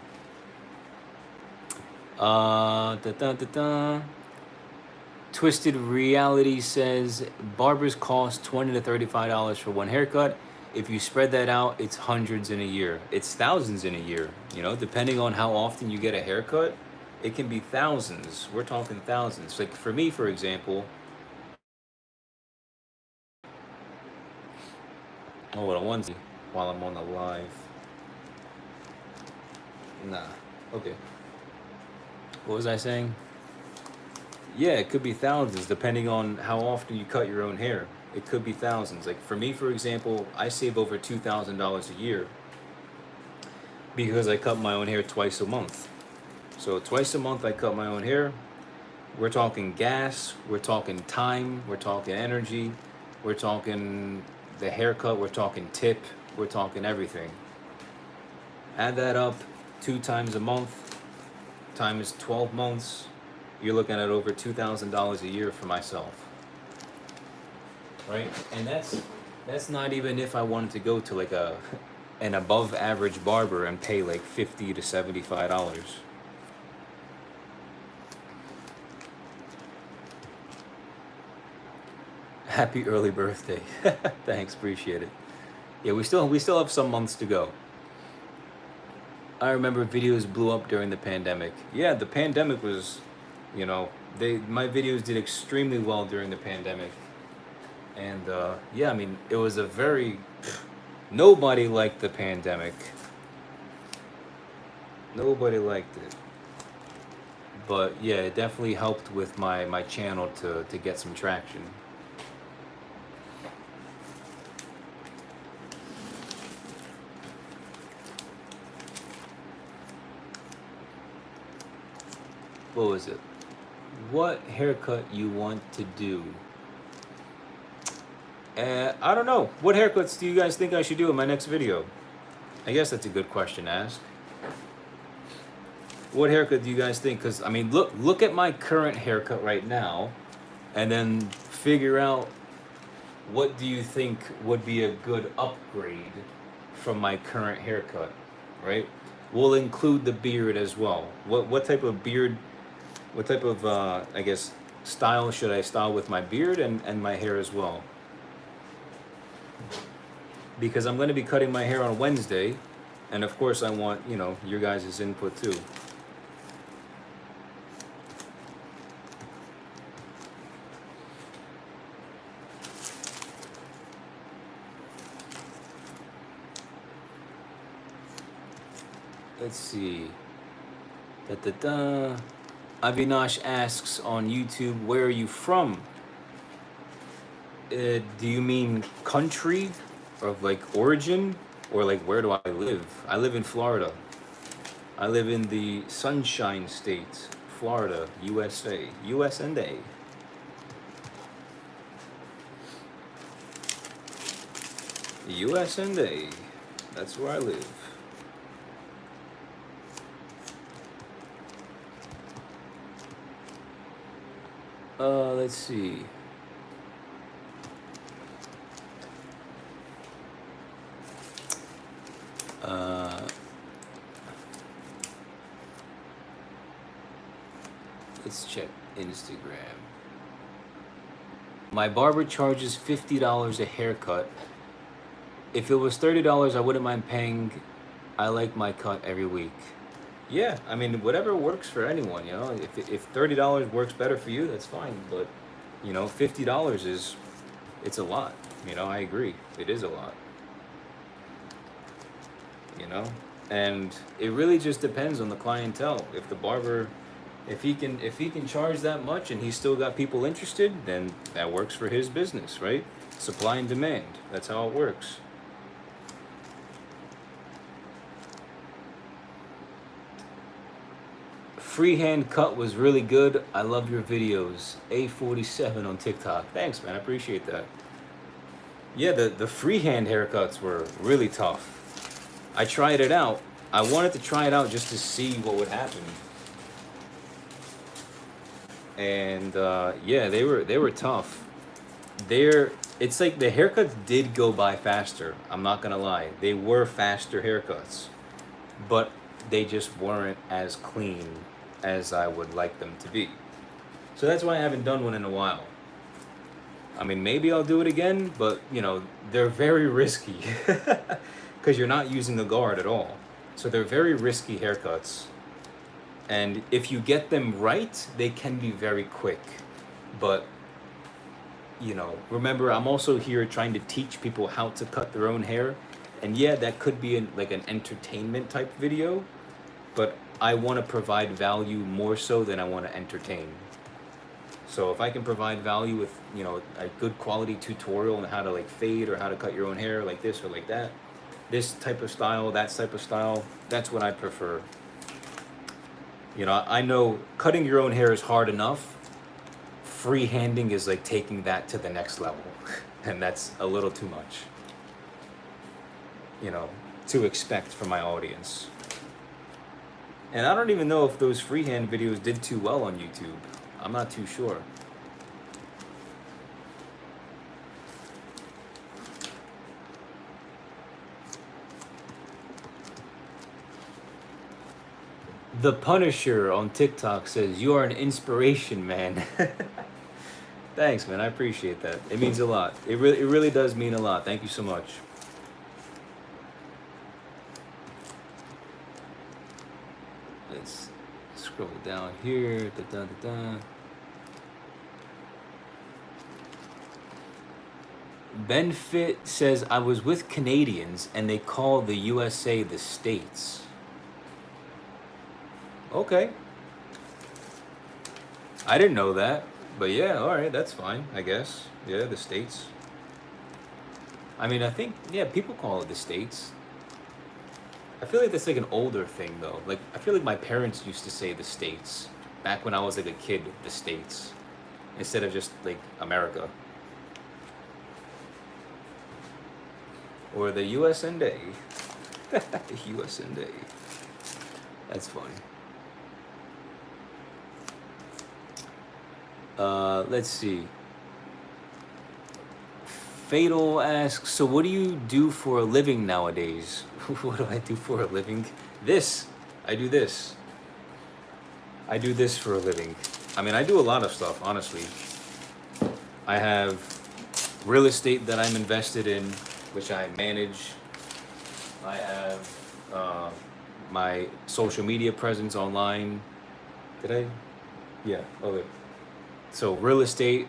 Twisted Reality says barbers cost $20 to $35 for one haircut. If you spread that out, it's hundreds in a year. It's thousands in a year. You know, depending on how often you get a haircut, it can be thousands. We're talking thousands. Like for me, for example. Hold on one second while I'm on the live. Nah. Okay. What was I saying? Yeah, it could be thousands depending on how often you cut your own hair. It could be thousands. Like for me, for example, I save over $2,000 a year because I cut my own hair twice a month. So twice a month I cut my own hair. We're talking gas, we're talking time, we're talking energy, we're talking the haircut, we're talking tip, we're talking everything. Add that up 2 times a month times 12 months. You're looking at over $2,000 a year for myself, right? And that's not even if I wanted to go to like an above average barber and pay like $50 to $75. Happy early birthday. Thanks, appreciate it. Yeah, we still have some months to go. I remember videos blew up during the pandemic. Yeah, the pandemic was, you know, my videos did extremely well during the pandemic. And yeah, I mean, it was nobody liked the pandemic. Nobody liked it. But yeah, it definitely helped with my channel to get some traction. What was it? What haircut you want to do? I don't know. What haircuts do you guys think I should do in my next video? I guess that's a good question to ask. What haircut do you guys think? Because I mean, look at my current haircut right now, and then figure out what do you think would be a good upgrade from my current haircut, right? We'll include the beard as well. What type of beard? What type of I guess style should I style with my beard and my hair as well? Because I'm going to be cutting my hair on Wednesday, and of course I want, you know, your guys' input too. Let's see. Avinash asks on YouTube, where are you from? Do you mean country, or like origin, or like where do I live? I live in Florida. I live in the Sunshine State, Florida, USA, US&A. US&A. That's where I live. Let's see. Let's check Instagram. My barber charges $50 a haircut. If it was $30, I wouldn't mind paying. I like my cut every week. Yeah, I mean, whatever works for anyone, you know. If $30 works better for you, that's fine. But, you know, $50 it's a lot. You know, I agree. It is a lot. You know? And it really just depends on the clientele. If the barber, if he can charge that much and he's still got people interested, then that works for his business, right? Supply and demand. That's how it works. Freehand cut was really good. I love your videos. A47 on TikTok. Thanks, man. I appreciate that. Yeah, the freehand haircuts were really tough. I tried it out. I wanted to try it out just to see what would happen. And yeah, they were tough. They're it's like the haircuts did go by faster. I'm not gonna lie. They were faster haircuts, but they just weren't as clean as I would like them to be. So that's why I haven't done one in a while. I mean, maybe I'll do it again, but they're very risky because you're not using the guard at all. So they're very risky haircuts. And if you get them right, they can be very quick. But, remember, I'm also here trying to teach people how to cut their own hair. And yeah, that could be like an entertainment type video, but I want to provide value more so than I want to entertain. So if I can provide value with, a good quality tutorial on how to like fade or how to cut your own hair like this or like that, this type of style, that type of style, that's what I prefer. I know cutting your own hair is hard enough. Freehanding is like taking that to the next level. And that's a little too much, to expect from my audience. And I don't even know if those freehand videos did too well on YouTube. I'm not too sure. The Punisher on TikTok says, "You are an inspiration, man." Thanks, man. I appreciate that. It means a lot. It really does mean a lot. Thank you so much. Let's scroll down here. Da, da, da, da. Benfit says, "I was with Canadians and they call the USA the States." Okay. I didn't know that, but yeah, all right, that's fine, I guess. Yeah, the States. I mean, I think, yeah, people call it the States. I feel like that's like an older thing, though. Like, I feel like my parents used to say the States back when I was like a kid, the States, instead of just like America. Or the US and A. US and A. That's funny. Let's see. Fatal asks, "So what do you do for a living nowadays?" What do I do for a living? This. I do this. I do this for a living. I mean, I do a lot of stuff, honestly. I have real estate that I'm invested in, which I manage. I have my social media presence online. Did I? Yeah. Okay. So real estate,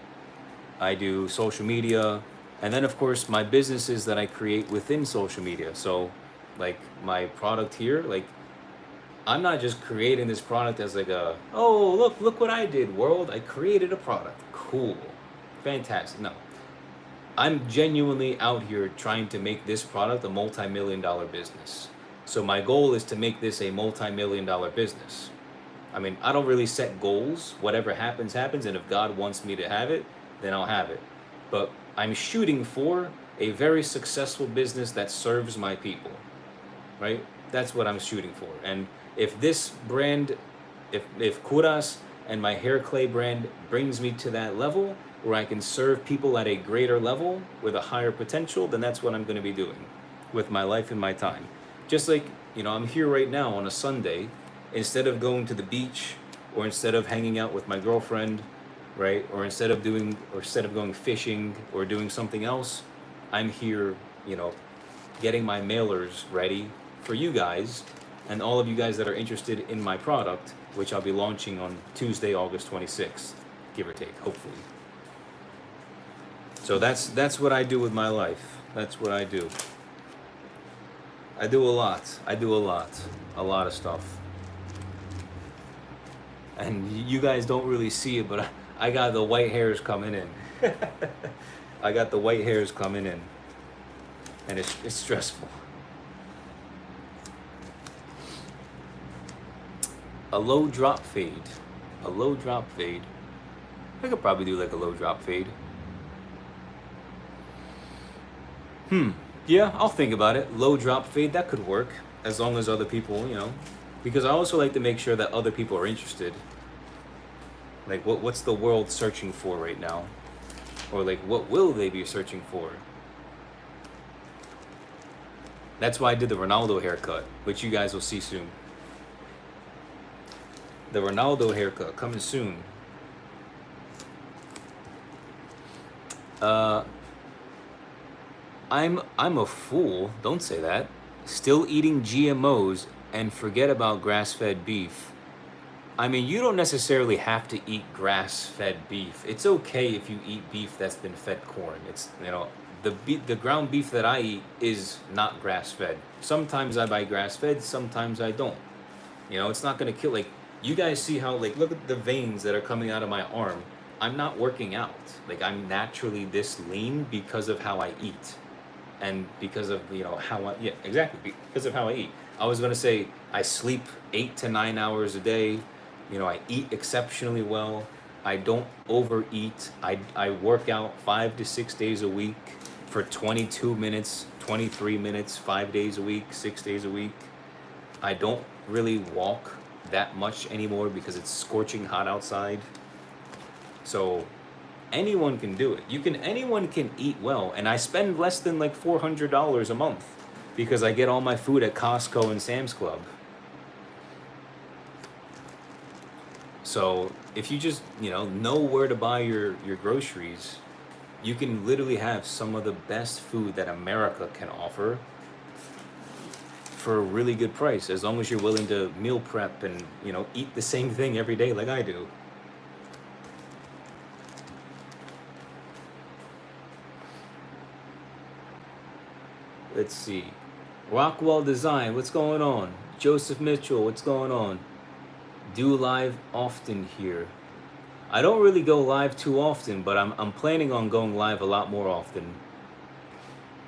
I do social media, and then of course my businesses that I create within social media. So like my product here, like I'm not just creating this product as like a, oh, look what I did, world. I created a product. Cool. Fantastic. No. I'm genuinely out here trying to make this product a multi-million-dollar business. So my goal is to make this a multi-million-dollar business. I mean, I don't really set goals. Whatever happens, happens. And if God wants me to have it, then I'll have it. But I'm shooting for a very successful business that serves my people, right? That's what I'm shooting for. And if this brand, if Kouras and my hair clay brand brings me to that level where I can serve people at a greater level with a higher potential, then that's what I'm going to be doing with my life and my time. Just like, I'm here right now on a Sunday. Instead of going to the beach, or instead of hanging out with my girlfriend, right? Or instead of going fishing or doing something else, I'm here, getting my mailers ready for you guys and all of you guys that are interested in my product, which I'll be launching on Tuesday, August 26th, give or take, hopefully. So that's what I do with my life. That's what I do. I do a lot. A lot of stuff. And you guys don't really see it, but I got the white hairs coming in. I got the white hairs coming in. And it's stressful. A low drop fade. A low drop fade. I could probably do like a low drop fade. Yeah, I'll think about it. Low drop fade, that could work. As long as other people, because I also like to make sure that other people are interested. Like, what's the world searching for right now? Or, like, what will they be searching for? That's why I did the Ronaldo haircut, which you guys will see soon. The Ronaldo haircut coming soon. I'm a fool. Don't say that. Still eating GMOs and forget about grass-fed beef. I mean, you don't necessarily have to eat grass-fed beef. It's okay if you eat beef that's been fed corn. It's, the ground beef that I eat is not grass-fed. Sometimes I buy grass-fed, sometimes I don't. It's not gonna kill. Like, you guys see how, like, look at the veins that are coming out of my arm. I'm not working out. Like, I'm naturally this lean because of how I eat. And because of, yeah, exactly, because of how I eat. I was gonna say, I sleep 8 to 9 hours a day. I eat exceptionally well. I don't overeat. I work out 5 to 6 days a week for 22 minutes, 23 minutes, 5 days a week, 6 days a week. I don't really walk that much anymore because it's scorching hot outside. So anyone can do it. Anyone can eat well, and I spend less than like $400 a month because I get all my food at Costco and Sam's Club. So if you just know where to buy your groceries, you can literally have some of the best food that America can offer for a really good price, as long as you're willing to meal prep and eat the same thing every day like I do. Let's see. Rockwell Design, what's going on? Joseph Mitchell, what's going on? Do live often here. I don't really go live too often, but I'm planning on going live a lot more often.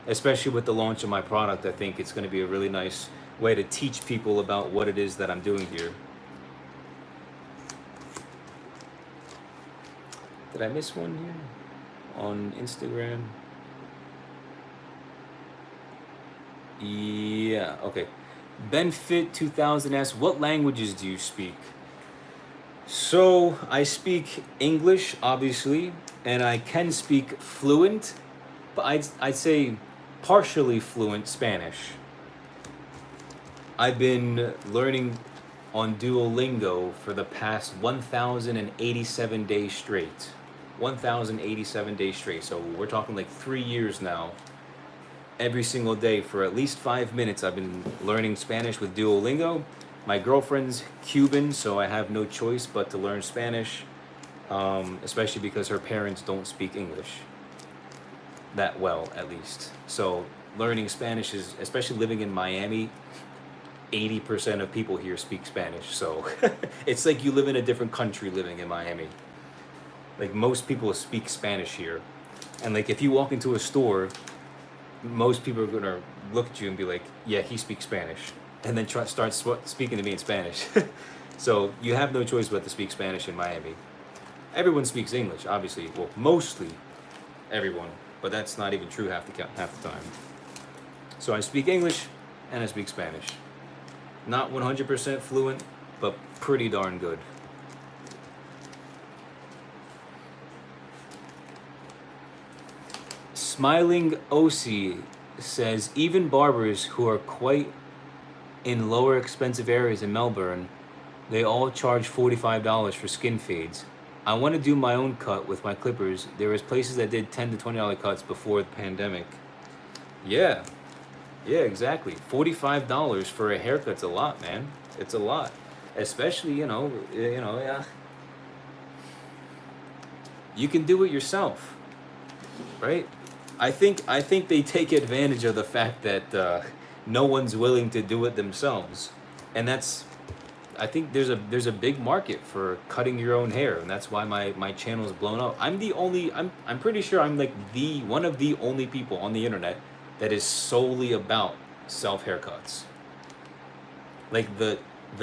Especially with the launch of my product, I think it's going to be a really nice way to teach people about what it is that I'm doing here. Did I miss one here? On Instagram? Yeah, okay. Benfit2000 asks, what languages do you speak? So I speak English, obviously, and I can speak fluent, but I'd say partially fluent Spanish. I've been learning on Duolingo for the past 1,087 days straight. 1,087 days straight. So we're talking like 3 years now. Every single day for at least 5 minutes, I've been learning Spanish with Duolingo. My girlfriend's Cuban, so I have no choice but to learn Spanish, especially because her parents don't speak English that well, at least. So learning Spanish is, especially living in Miami, 80% of people here speak Spanish. So it's like you live in a different country living in Miami. Like, most people speak Spanish here. And like, if you walk into a store, most people are gonna look at you and be like, yeah, he speaks Spanish. And then start speaking to me in Spanish. So you have no choice but to speak Spanish in Miami. Everyone speaks English, obviously. Well, mostly everyone, but that's not even true half the time. So I speak English and I speak Spanish. Not 100% fluent, but pretty darn good. Smiling OC says, even barbers who are quite in lower expensive areas in Melbourne, they all charge $45 for skin fades. I want to do my own cut with my clippers. There was places that did $10 to $20 cuts before the pandemic. Yeah, exactly. $45 for a haircut's a lot, man. It's a lot, especially yeah. You can do it yourself, right? I think they take advantage of the fact that no one's willing to do it themselves, and I think there's a big market for cutting your own hair, and that's why my channel is blown up. I'm pretty sure I'm like one of the only people on the internet that is solely about self haircuts. Like, the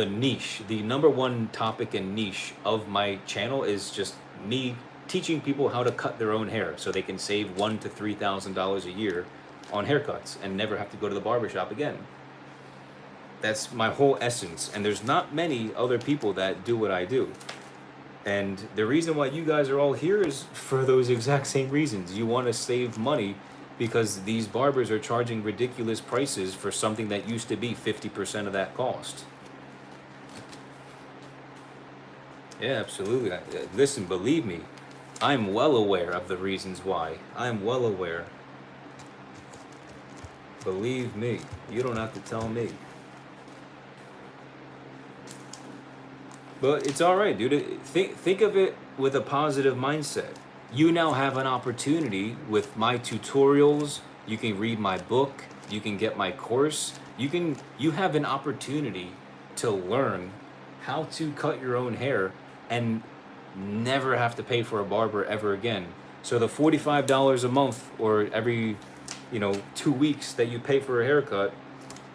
niche, the number one topic and niche of my channel is just me teaching people how to cut their own hair so they can save $1,000 to $3,000 a year on haircuts and never have to go to the barbershop again. That's my whole essence. And there's not many other people that do what I do. And the reason why you guys are all here is for those exact same reasons. You want to save money because these barbers are charging ridiculous prices for something that used to be 50% of that cost. Yeah, absolutely. Listen, believe me, I'm well aware of the reasons why. I'm well aware. Believe me, you don't have to tell me. But it's all right, dude. Think of it with a positive mindset. You now have an opportunity with my tutorials. You can read my book. You can get my course. You have an opportunity to learn how to cut your own hair and never have to pay for a barber ever again. So the $45 a month or every 2 weeks that you pay for a haircut,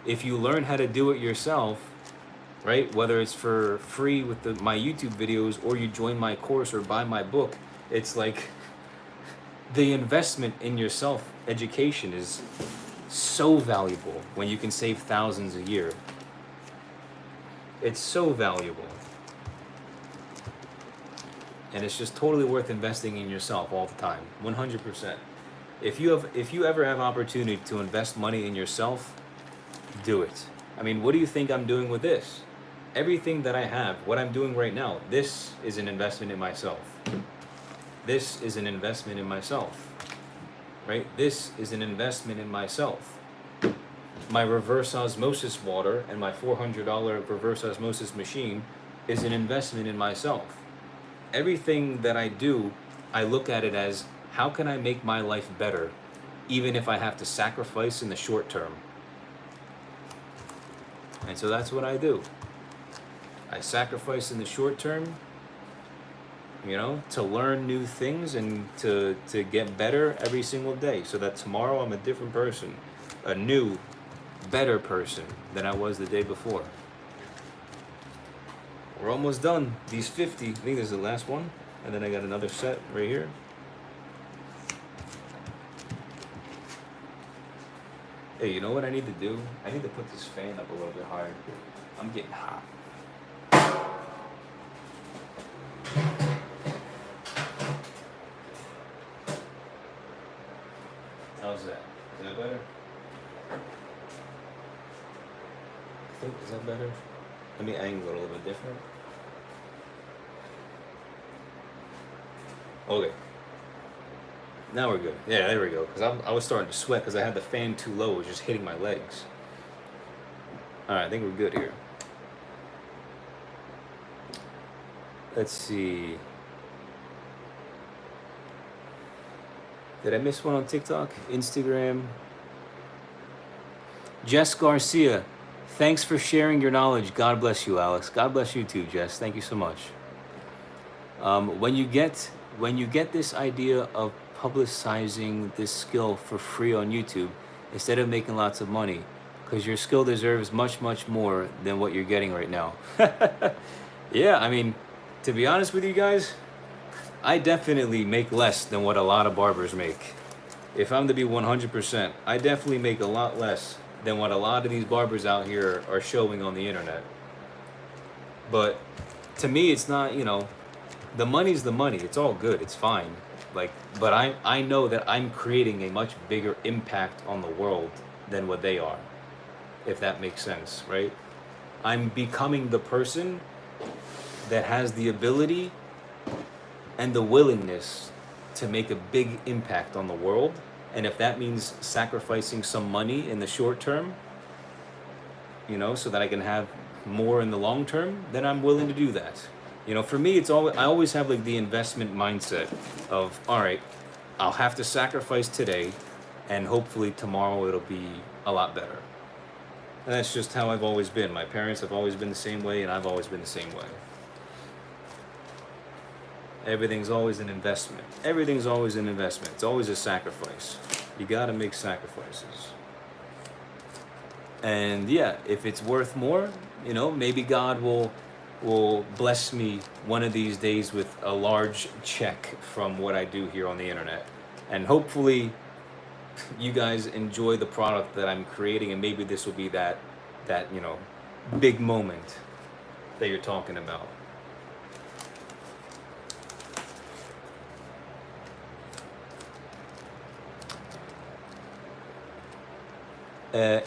if you learn how to do it yourself, right? Whether it's for free with my YouTube videos or you join my course or buy my book, it's like the investment in yourself education is so valuable when you can save thousands a year. It's so valuable. And it's just totally worth investing in yourself all the time, 100%. If you ever have opportunity to invest money in yourself, do it. I mean, what do you think I'm doing with this? Everything that I have, what I'm doing right now, this is an investment in myself. This is an investment in myself, right? This is an investment in myself. My reverse osmosis water and my $400 reverse osmosis machine is an investment in myself. Everything that I do, I look at it as, how can I make my life better, even if I have to sacrifice in the short term? And so that's what I do. I sacrifice in the short term, to learn new things and to get better every single day, so that tomorrow I'm a different person, a new, better person than I was the day before. We're almost done. These 50, I think this is the last one, and then I got another set right here. Hey, you know what I need to do? I need to put this fan up a little bit higher. I'm getting hot. How's that? Is that better? Is that better? Let me angle it a little bit different. Okay. Now we're good. Yeah, there we go. Because I was starting to sweat because I had the fan too low. It was just hitting my legs. All right, I think we're good here. Let's see. Did I miss one on TikTok? Instagram? Jess Garcia. Thanks for sharing your knowledge. God bless you, Alex. God bless you too, Jess. Thank you so much. When you get this idea of publicizing this skill for free on YouTube, instead of making lots of money, because your skill deserves much, much more than what you're getting right now. Yeah, I mean, to be honest with you guys, I definitely make less than what a lot of barbers make. If I'm to be 100%, I definitely make a lot less than what a lot of these barbers out here are showing on the internet. But to me, it's not, the money's the money. It's all good. It's fine. But I know that I'm creating a much bigger impact on the world than what they are, if that makes sense, right? I'm becoming the person that has the ability and the willingness to make a big impact on the world. And if that means sacrificing some money in the short term, so that I can have more in the long term, then I'm willing to do that. For me, I always have the investment mindset of, all right, I'll have to sacrifice today and hopefully tomorrow it'll be a lot better. And that's just how I've always been. My parents have always been the same way, and I've always been the same way. Everything's always an investment. Everything's always an investment. It's always a sacrifice. You gotta make sacrifices. And yeah, if it's worth more, maybe God will bless me one of these days with a large check from what I do here on the internet. And hopefully you guys enjoy the product that I'm creating, and maybe this will be that you know, big moment that you're talking about.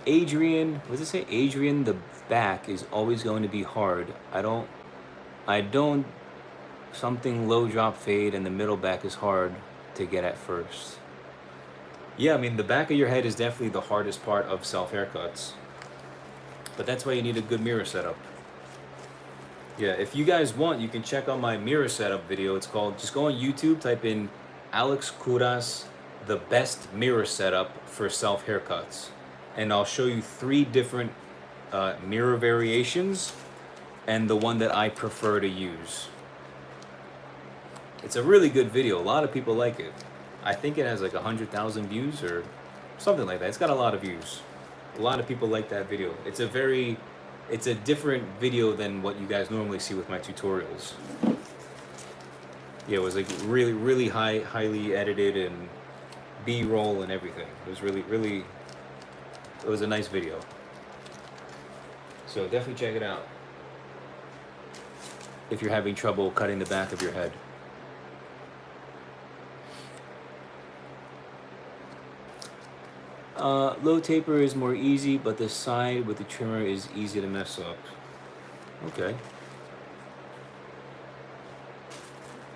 Adrian, what does it say? Adrian, the back is always going to be hard. I don't, something low drop fade and the middle back is hard to get at first. Yeah, I mean, the back of your head is definitely the hardest part of self haircuts. But that's why you need a good mirror setup. Yeah, if you guys want, you can check out my mirror setup video. It's called, just go on YouTube, type in Alex Kouras, the best mirror setup for self haircuts. And I'll show you 3 different mirror variations and the one that I prefer to use. It's a really good video. A lot of people like it. I think it has like 100,000 views or something like that. It's got a lot of views. A lot of people like that video. It's a different video than what you guys normally see with my tutorials. Yeah, it was like really highly edited and B-roll and everything. It was really, it was a nice video. So definitely check it out if you're having trouble cutting the back of your head. Low taper is more easy, but the side with the trimmer is easy to mess up. Okay.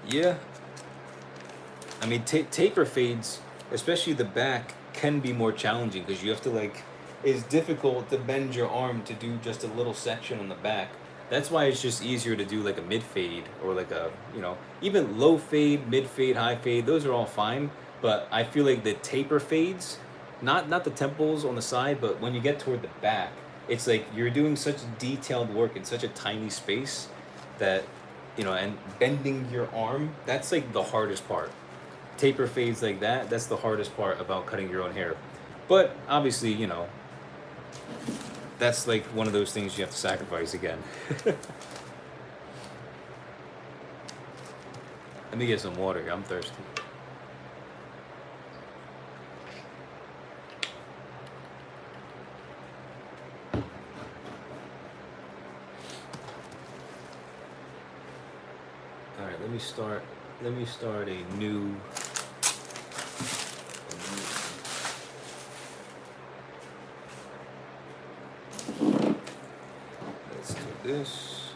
Yeah. I mean, taper fades, especially the back, can be more challenging because you have to like, it's difficult to bend your arm to do just a little section on the back. That's why it's just easier to do like a mid fade or like a, you know, even low fade, mid fade, high fade, those are all fine. But I feel like the taper fades, not the temples on the side, but when you get toward the back, it's like you're doing such detailed work in such a tiny space that, you know, and bending your arm, that's like the hardest part. Taper fades like that, that's the hardest part about cutting your own hair. But obviously, you know, that's like one of those things you have to sacrifice again. Let me get some water here, I'm thirsty. Alright, let me start a new let's do this.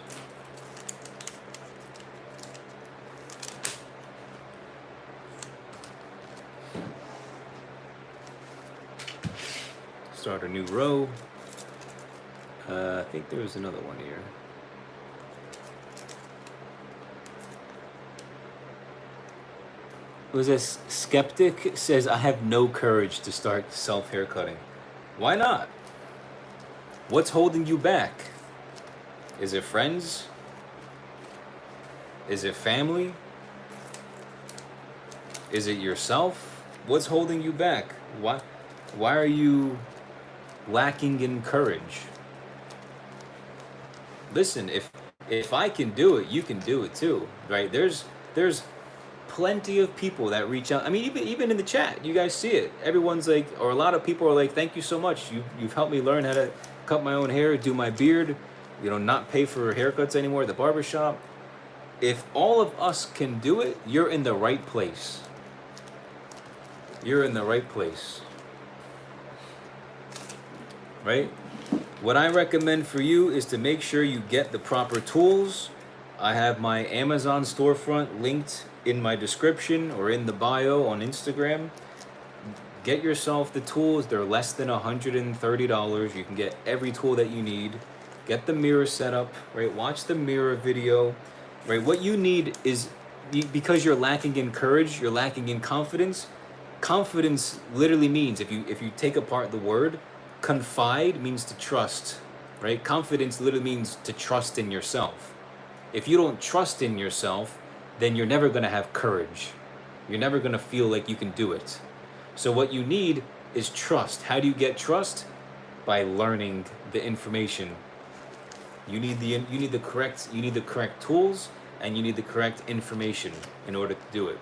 Start a new row. I think there was another one here. Was this skeptic says I have no courage to start self haircutting. Why not? What's holding you back? Is it friends? Is it family? Is it yourself? What's holding you back? Why are you lacking in courage? Listen, if I can do it, you can do it too, right? There's plenty of people that reach out. I mean, even in the chat, you guys see it. Everyone's like, or a lot of people are like, thank you so much. You've helped me learn how to cut my own hair, do my beard, you know, not pay for haircuts anymore at the barbershop. If all of us can do it, you're in the right place. You're in the right place. Right? What I recommend for you is to make sure you get the proper tools. I have my Amazon storefront linked in my description or in the bio on Instagram. Get yourself the tools. They're less than $130. You can get every tool that you need. Get the mirror set up, right? Watch the mirror video, right? What you need is, because you're lacking in courage, you're lacking in confidence. Confidence literally means, if you take apart the word, confide means to trust, right? Confidence literally means to trust in yourself. If you don't trust in yourself, then you're never going to have courage. You're never going to feel like you can do it. So what you need is trust. How do you get trust? By learning the information. You need the correct tools, and you need the correct information in order to do it.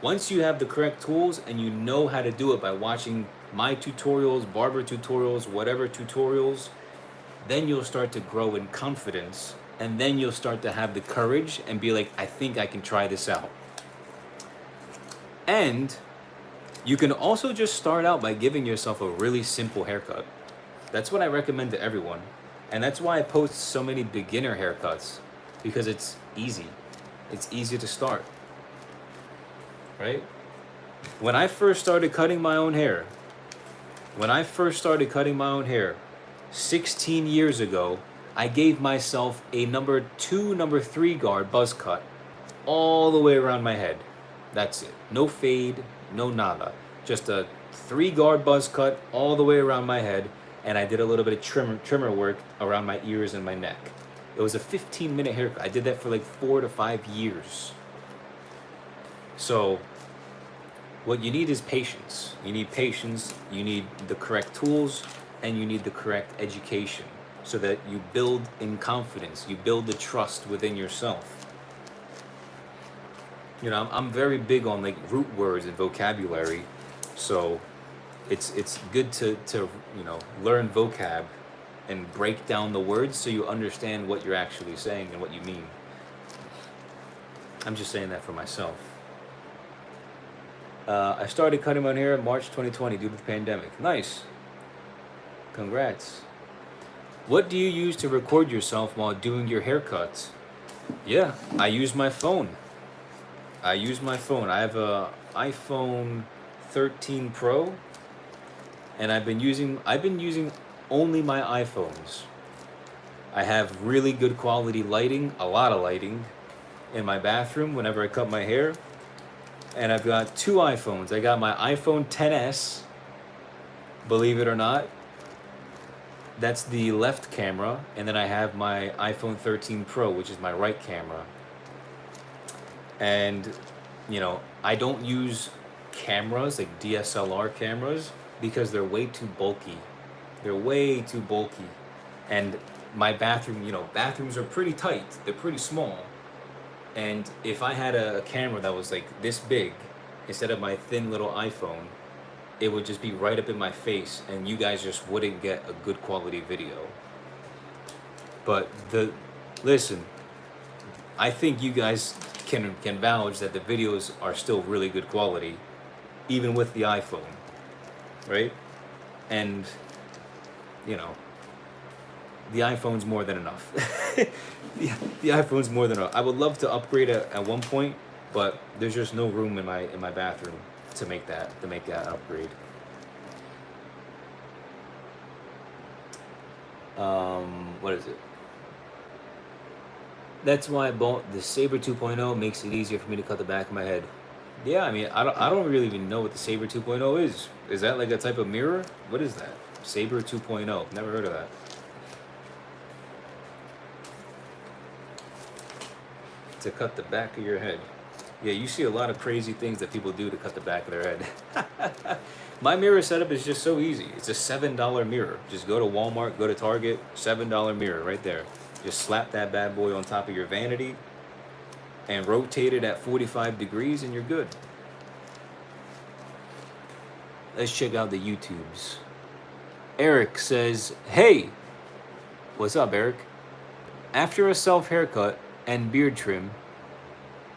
Once you have the correct tools and you know how to do it by watching my tutorials, barber tutorials, whatever tutorials, then you'll start to grow in confidence, and then you'll start to have the courage and be like, I think I can try this out. And you can also just start out by giving yourself a really simple haircut. That's what I recommend to everyone. And that's why I post so many beginner haircuts, because it's easy. It's easy to start, right? When I first started cutting my own hair, 16 years ago, I gave myself a number 2, number 3 guard buzz cut all the way around my head. That's it. No fade, no nada. Just a 3 guard buzz cut all the way around my head, and I did a little bit of trimmer work around my ears and my neck. It was a 15-minute haircut. I did that for like 4 to 5 years. So what you need is patience. You need patience, you need the correct tools, and you need the correct education so that you build in confidence, you build the trust within yourself. You know, I'm very big on like root words and vocabulary, so it's good to you know, learn vocab and break down the words so you understand what you're actually saying and what you mean. I'm just saying that for myself. I started cutting my hair in March 2020 due to the pandemic. Nice. Congrats. What do you use to record yourself while doing your haircuts? Yeah, I use my phone. I have a iPhone 13 Pro, and I've been using only my iPhones. I have really good quality lighting, a lot of lighting in my bathroom whenever I cut my hair. And I've got 2 iPhones. I got my iPhone XS, believe it or not. That's the left camera, and then I have my iPhone 13 Pro, which is my right camera. And, you know, I don't use cameras, like DSLR cameras, because they're way too bulky. They're way too bulky. And my bathroom, you know, bathrooms are pretty tight. They're pretty small. And if I had a camera that was like this big, instead of my thin little iPhone, it would just be right up in my face, and you guys just wouldn't get a good quality video. But listen, I think you guys can vouch that the videos are still really good quality, even with the iPhone, right? And, you know, the iPhone's more than enough. the iPhone's more than enough. I would love to upgrade at one point, but there's just no room in my bathroom to make that upgrade. What is it? That's why I bought the Saber 2.0. Makes it easier for me to cut the back of my head. Yeah, I mean, I don't really even know what the Saber 2.0 is. Is that like a type of mirror? What is that? Saber 2.0. Never heard of that. To cut the back of your head. Yeah, you see a lot of crazy things that people do to cut the back of their head. My mirror setup is just so easy. It's a $7 mirror. Just go to Walmart, go to Target, $7 mirror right there. Just slap that bad boy on top of your vanity and rotate it at 45 degrees and you're good. Let's check out the YouTubes. Eric says, hey, what's up, Eric? After a self haircut and beard trim,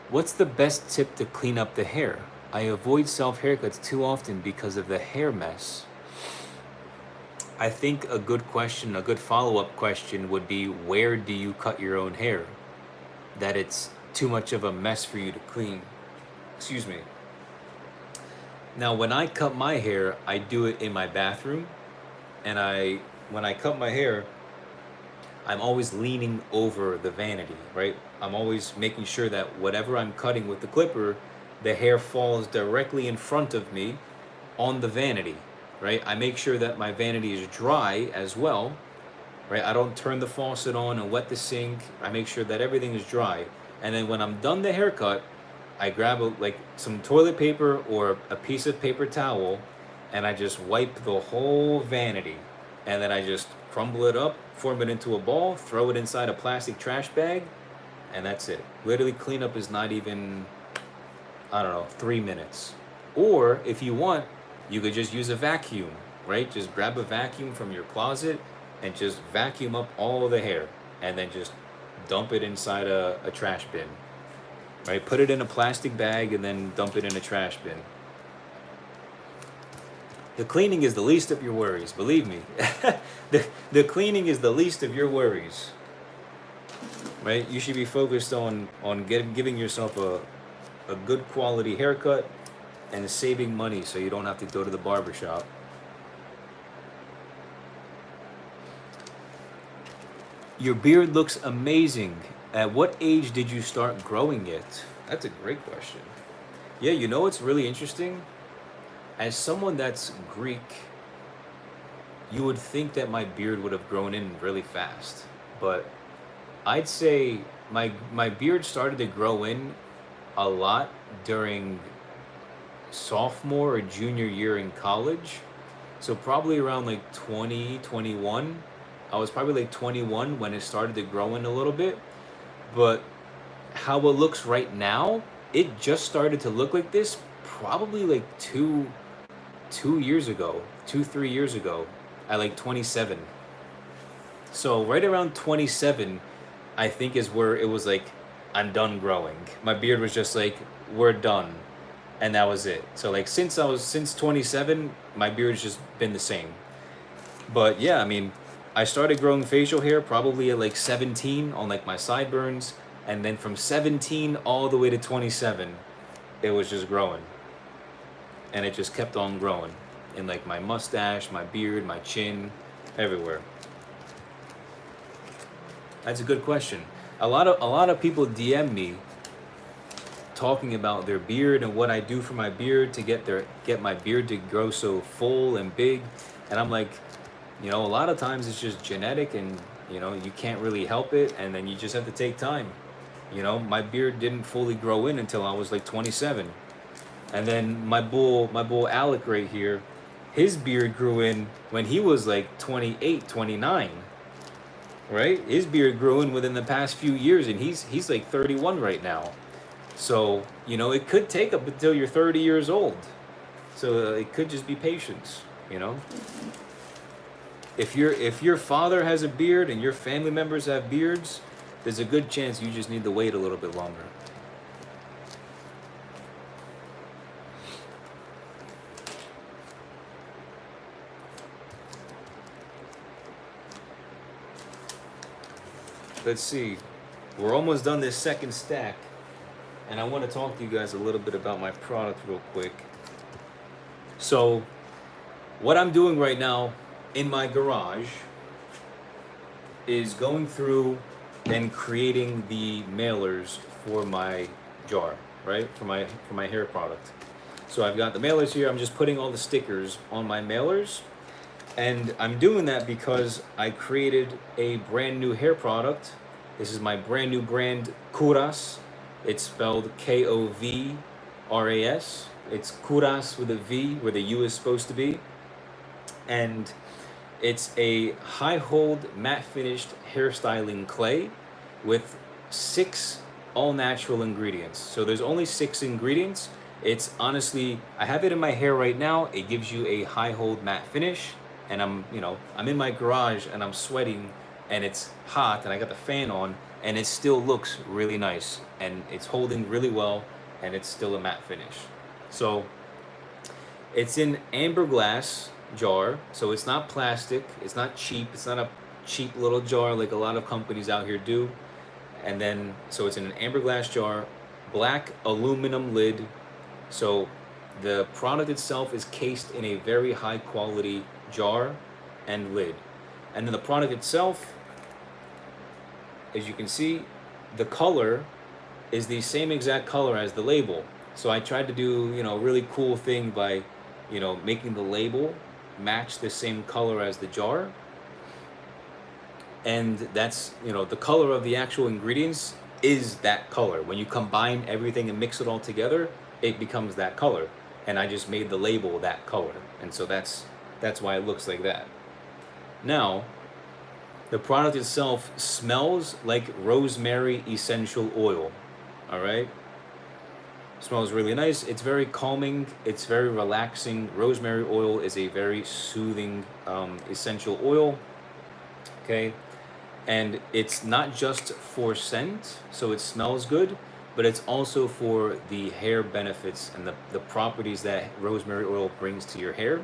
what's the best tip to clean up the hair? I avoid self haircuts too often because of the hair mess. I think a good question, a good follow-up question would be, where do you cut your own hair? That it's too much of a mess for you to clean. Excuse me. Now, when I cut my hair, I do it in my bathroom. And when I cut my hair, I'm always leaning over the vanity, right? I'm always making sure that whatever I'm cutting with the clipper, the hair falls directly in front of me on the vanity, right? I make sure that my vanity is dry as well, right? I don't turn the faucet on and wet the sink. I make sure that everything is dry. And then when I'm done the haircut, I grab some toilet paper or a piece of paper towel, and I just wipe the whole vanity. And then I just crumble it up, form it into a ball, throw it inside a plastic trash bag, and that's it. Literally, cleanup is not even I don't know, 3 minutes. Or if you want, you could just use a vacuum, right? Just grab a vacuum from your closet and just vacuum up all the hair and then just dump it inside a trash bin, right? Put it in a plastic bag and then dump it in a trash bin. The cleaning is the least of your worries, believe me. the cleaning is the least of your worries, right? You should be focused on giving yourself a good quality haircut and saving money so you don't have to go to the barber shop. Your beard looks amazing. At what age did you start growing it? That's a great question. Yeah, you know what's really interesting? As someone that's Greek, you would think that my beard would have grown in really fast. But I'd say my beard started to grow in a lot during sophomore or junior year in college. So probably around like 20, 21. I was probably like 21 when it started to grow in a little bit. But how it looks right now, it just started to look like this probably like 3 years ago at like 27. So right around 27, I think is where it was like, I'm done growing. My beard was just like, we're done. And that was it. So like since 27, my beard's just been the same. But yeah, I mean, I started growing facial hair probably at like 17 on like my sideburns. And then from 17 all the way to 27, it was just growing. And it just kept on growing in like my mustache, my beard, my chin, everywhere. That's a good question. A lot of people DM me talking about their beard and what I do for my beard to get my beard to grow so full and big. And I'm like, a lot of times it's just genetic and you can't really help it, and then you just have to take time. My beard didn't fully grow in until I was like 27. And then my bull Alec right here, his beard grew in when he was like 28, 29. Right? His beard grew in within the past few years, and he's like 31 right now. So, it could take up until you're 30 years old. So it could just be patience, If your father has a beard and your family members have beards, there's a good chance you just need to wait a little bit longer. Let's see. We're almost done this second stack. And I want to talk to you guys a little bit about my product real quick. So, what I'm doing right now in my garage is going through and creating the mailers for my jar, right? For my hair product. So I've got the mailers here. I'm just putting all the stickers on my mailers. And I'm doing that because I created a brand new hair product. This is my brand new brand, Kouras. It's spelled K-O-V-R-A-S. It's Kouras with a V where the U is supposed to be. And it's a high hold matte finished hairstyling clay with 6 all natural ingredients. So there's only 6 ingredients. It's honestly, I have it in my hair right now. It gives you a high hold matte finish. And I'm in my garage and I'm sweating and it's hot and I got the fan on and it still looks really nice and it's holding really well and it's still a matte finish. So it's in amber glass jar, so it's not plastic, it's not cheap, it's not a cheap little jar like a lot of companies out here do. And then, so it's in an amber glass jar, black aluminum lid. So the product itself is cased in a very high quality jar and lid. And then the product itself, as you can see, the color is the same exact color as the label. So I tried to do, a really cool thing by, making the label match the same color as the jar. And that's, the color of the actual ingredients is that color. When you combine everything and mix it all together, it becomes that color. And I just made the label that color. And so that's why it looks like that. Now, the product itself smells like rosemary essential oil. All right? Smells really nice. It's very calming. It's very relaxing. Rosemary oil is a very soothing essential oil. Okay, and it's not just for scent, so it smells good, but it's also for the hair benefits and the properties that rosemary oil brings to your hair.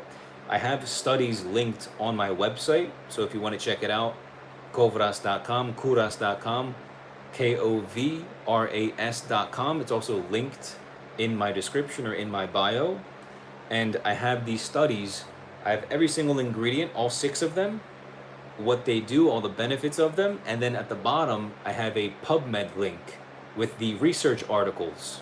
I have studies linked on my website, so if you want to check it out, kovras.com, kuras.com, KOVRAS.com. It's also linked in my description or in my bio. And I have these studies. I have every single ingredient, all 6 of them, what they do, all the benefits of them, and then at the bottom I have a PubMed link with the research articles.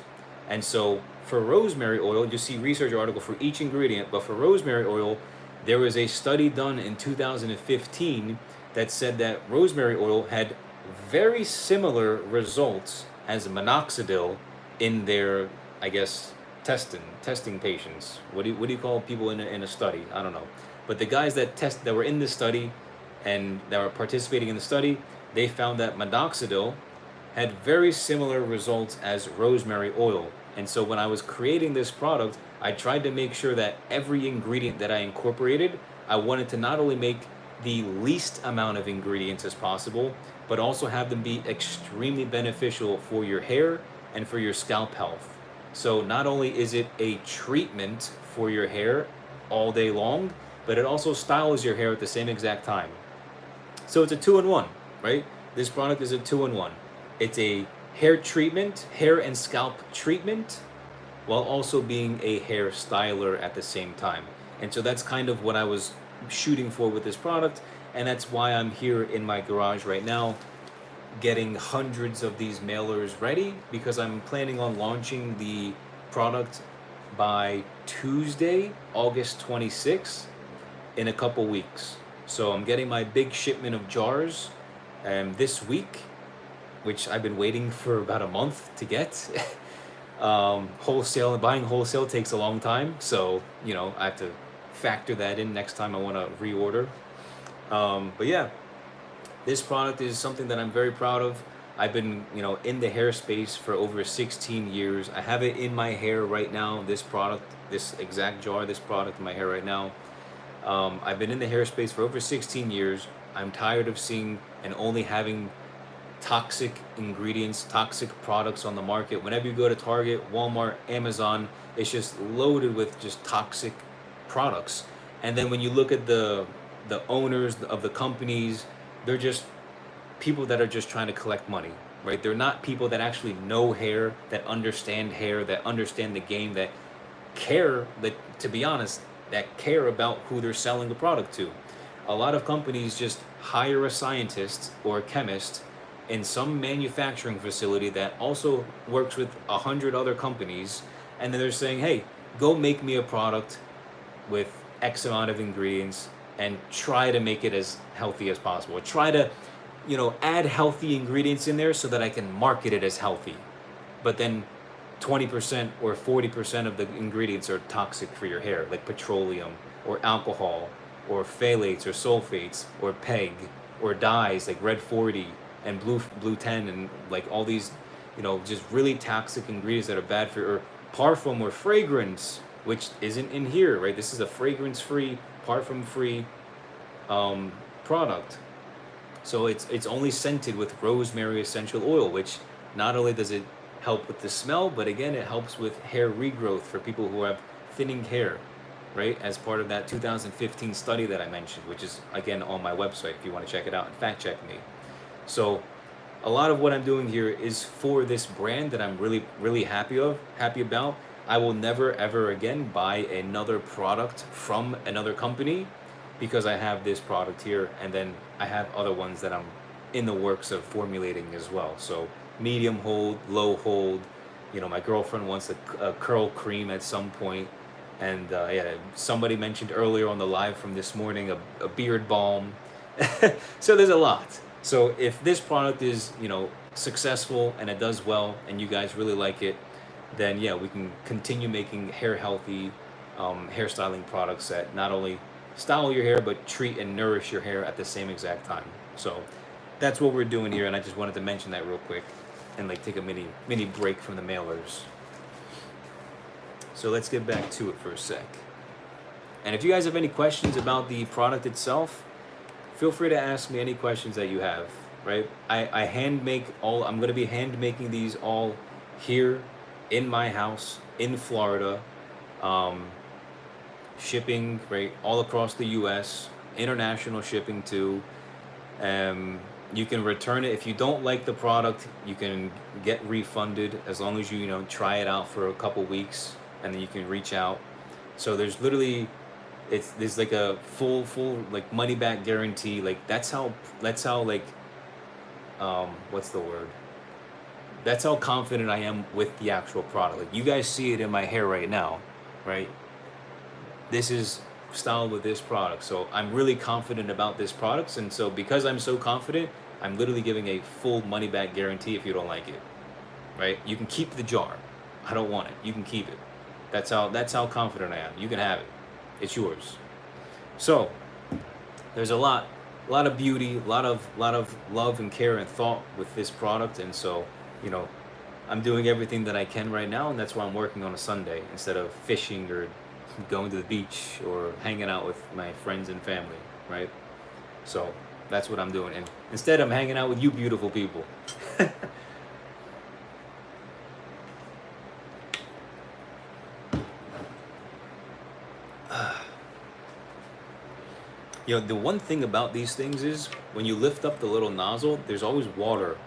And so for rosemary oil, you see research article for each ingredient, but for rosemary oil, there was a study done in 2015 that said that rosemary oil had very similar results as minoxidil in their, I guess, testing patients. What do you call people in a study? I don't know. But the guys that were in this study and that were participating in the study, they found that minoxidil had very similar results as rosemary oil. And so when I was creating this product, I tried to make sure that every ingredient that I incorporated, I wanted to not only make the least amount of ingredients as possible, but also have them be extremely beneficial for your hair and for your scalp health. So not only is it a treatment for your hair all day long, but it also styles your hair at the same exact time. So it's a 2-in-1, right? This product is a 2-in-1. It's a hair treatment, hair and scalp treatment, while also being a hair styler at the same time. And so that's kind of what I was shooting for with this product, and that's why I'm here in my garage right now getting hundreds of these mailers ready, because I'm planning on launching the product by Tuesday, August 26th, in a couple weeks. So I'm getting my big shipment of jars this week, which I've been waiting for about a month to get. Buying wholesale takes a long time, so I have to factor that in next time I want to reorder. But yeah, this product is something that I'm very proud of. I've been in the hair space for over 16 years. I have it in my hair right now, this product, this exact jar, this product in my hair right now. I've been in the hair space for over 16 years. I'm tired of seeing and only having toxic ingredients, toxic products on the market. Whenever you go to Target, Walmart, Amazon, it's just loaded with just toxic products. And then when you look at the owners of the companies, they're just people that are just trying to collect money, right? They're not people that actually know hair, that understand the game, that care, that, to be honest, that care about who they're selling the product to. A lot of companies just hire a scientist or a chemist in some manufacturing facility that also works with 100 other companies, and then they're saying, hey, go make me a product with X amount of ingredients and try to make it as healthy as possible. Or try to, add healthy ingredients in there so that I can market it as healthy. But then 20% or 40% of the ingredients are toxic for your hair, like petroleum or alcohol or phthalates or sulfates or PEG or dyes like red 40 and blue 10 and like all these, just really toxic ingredients that are bad for your, or parfum or fragrance, which isn't in here, right? This is a fragrance-free, parfum-free product. So it's only scented with rosemary essential oil, which not only does it help with the smell, but again, it helps with hair regrowth for people who have thinning hair, right? As part of that 2015 study that I mentioned, which is again on my website if you want to check it out and fact check me. So a lot of what I'm doing here is for this brand that I'm really, really happy about. I will never ever again buy another product from another company because I have this product here, and then I have other ones that I'm in the works of formulating as well. So medium hold, low hold. My girlfriend wants a curl cream at some point, and somebody mentioned earlier on the live from this morning a beard balm. So there's a lot. So if this product is successful and it does well and you guys really like it, then yeah, we can continue making hair healthy hairstyling products that not only style your hair but treat and nourish your hair at the same exact time. So that's what we're doing here, and I just wanted to mention that real quick and like take a mini break from the mailers. So let's get back to it for a sec. And if you guys have any questions about the product itself, feel free to ask me any questions that you have, right? I hand make all, I'm gonna be hand making these all here in my house in Florida. Shipping, right, all across the US, international shipping too. You can return it. If you don't like the product, you can get refunded as long as you know, try it out for a couple weeks and then you can reach out. So there's literally, there's like a full like money back guarantee. Like that's how like what's the word? That's how confident I am with the actual product. Like you guys see it in my hair right now, right? This is styled with this product. So I'm really confident about this product. And so because I'm so confident, I'm literally giving a full money back guarantee if you don't like it, right? You can keep the jar. I don't want it. You can keep it. That's how confident I am. You can have it. It's yours. So there's a lot of beauty, a lot of love and care and thought with this product. And so, you know, I'm doing everything that I can right now, and that's why I'm working on a Sunday instead of fishing or going to the beach or hanging out with my friends and family, right? So that's what I'm doing. And instead I'm hanging out with you beautiful people. You know, the one thing about these things is when you lift up the little nozzle, there's always water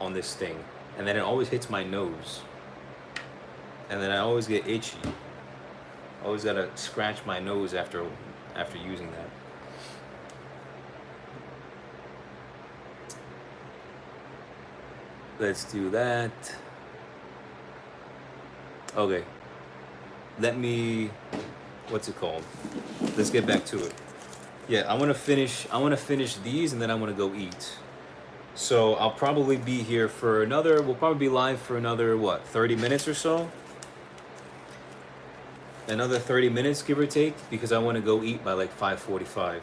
on this thing. And then it always hits my nose. And then I always get itchy. Always gotta scratch my nose after using that. Let's do that. Okay. What's it called? Let's get back to it. Yeah, I wanna finish these and then I wanna go eat. So I'll probably be here for we'll probably be live for another, what, 30 minutes or so? Another 30 minutes, give or take, because I want to go eat by like 5:45.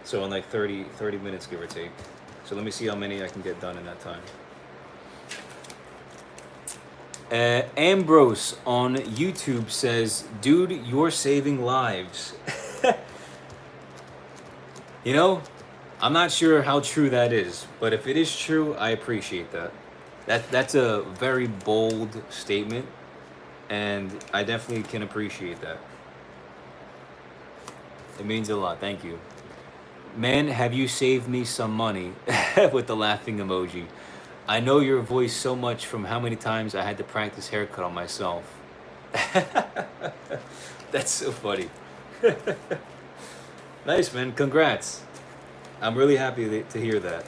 So in like 30 minutes, give or take. So let me see how many I can get done in that time. Ambrose on YouTube says, dude, you're saving lives. You know, I'm not sure how true that is, but if it is true, I appreciate that. That's a very bold statement, and I definitely can appreciate that. It means a lot. Thank you. Man, have you saved me some money with the laughing emoji. I know your voice so much from how many times I had to practice haircut on myself. That's so funny. Nice, man. Congrats. I'm really happy to hear that.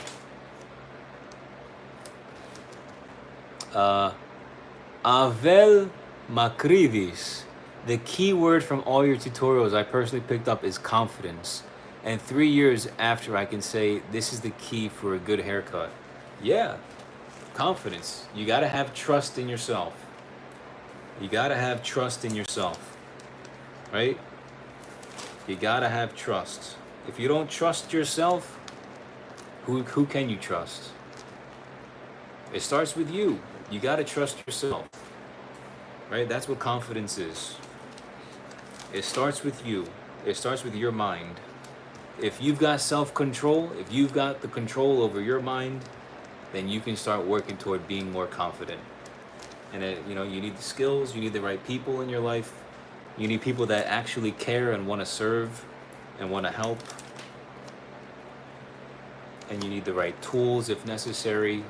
Avel Makridis. The key word from all your tutorials I personally picked up is confidence. And 3 years after, I can say this is the key for a good haircut. Yeah, confidence. You gotta have trust in yourself. You gotta have trust in yourself, right? You gotta have trust. If you don't trust yourself, who can you trust? It starts with you. You gotta trust yourself, right? That's what confidence is. It starts with you. It starts with your mind. If you've got self-control, if you've got the control over your mind, then you can start working toward being more confident. And you know, you need the skills, you need the right people in your life. You need people that actually care and want to serve and want to help. And you need the right tools if necessary,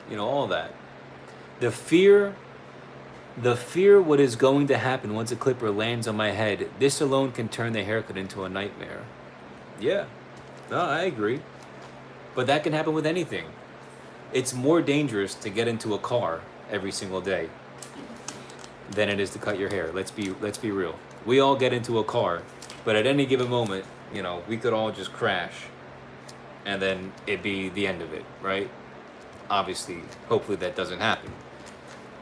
you know, all that. The fear what is going to happen once a clipper lands on my head, this alone can turn the haircut into a nightmare. Yeah, no, I agree. But that can happen with anything. It's more dangerous to get into a car every single day than it is to cut your hair. Let's be real. We all get into a car, but at any given moment, you know, we could all just crash and then it'd be the end of it, right? Obviously, hopefully that doesn't happen.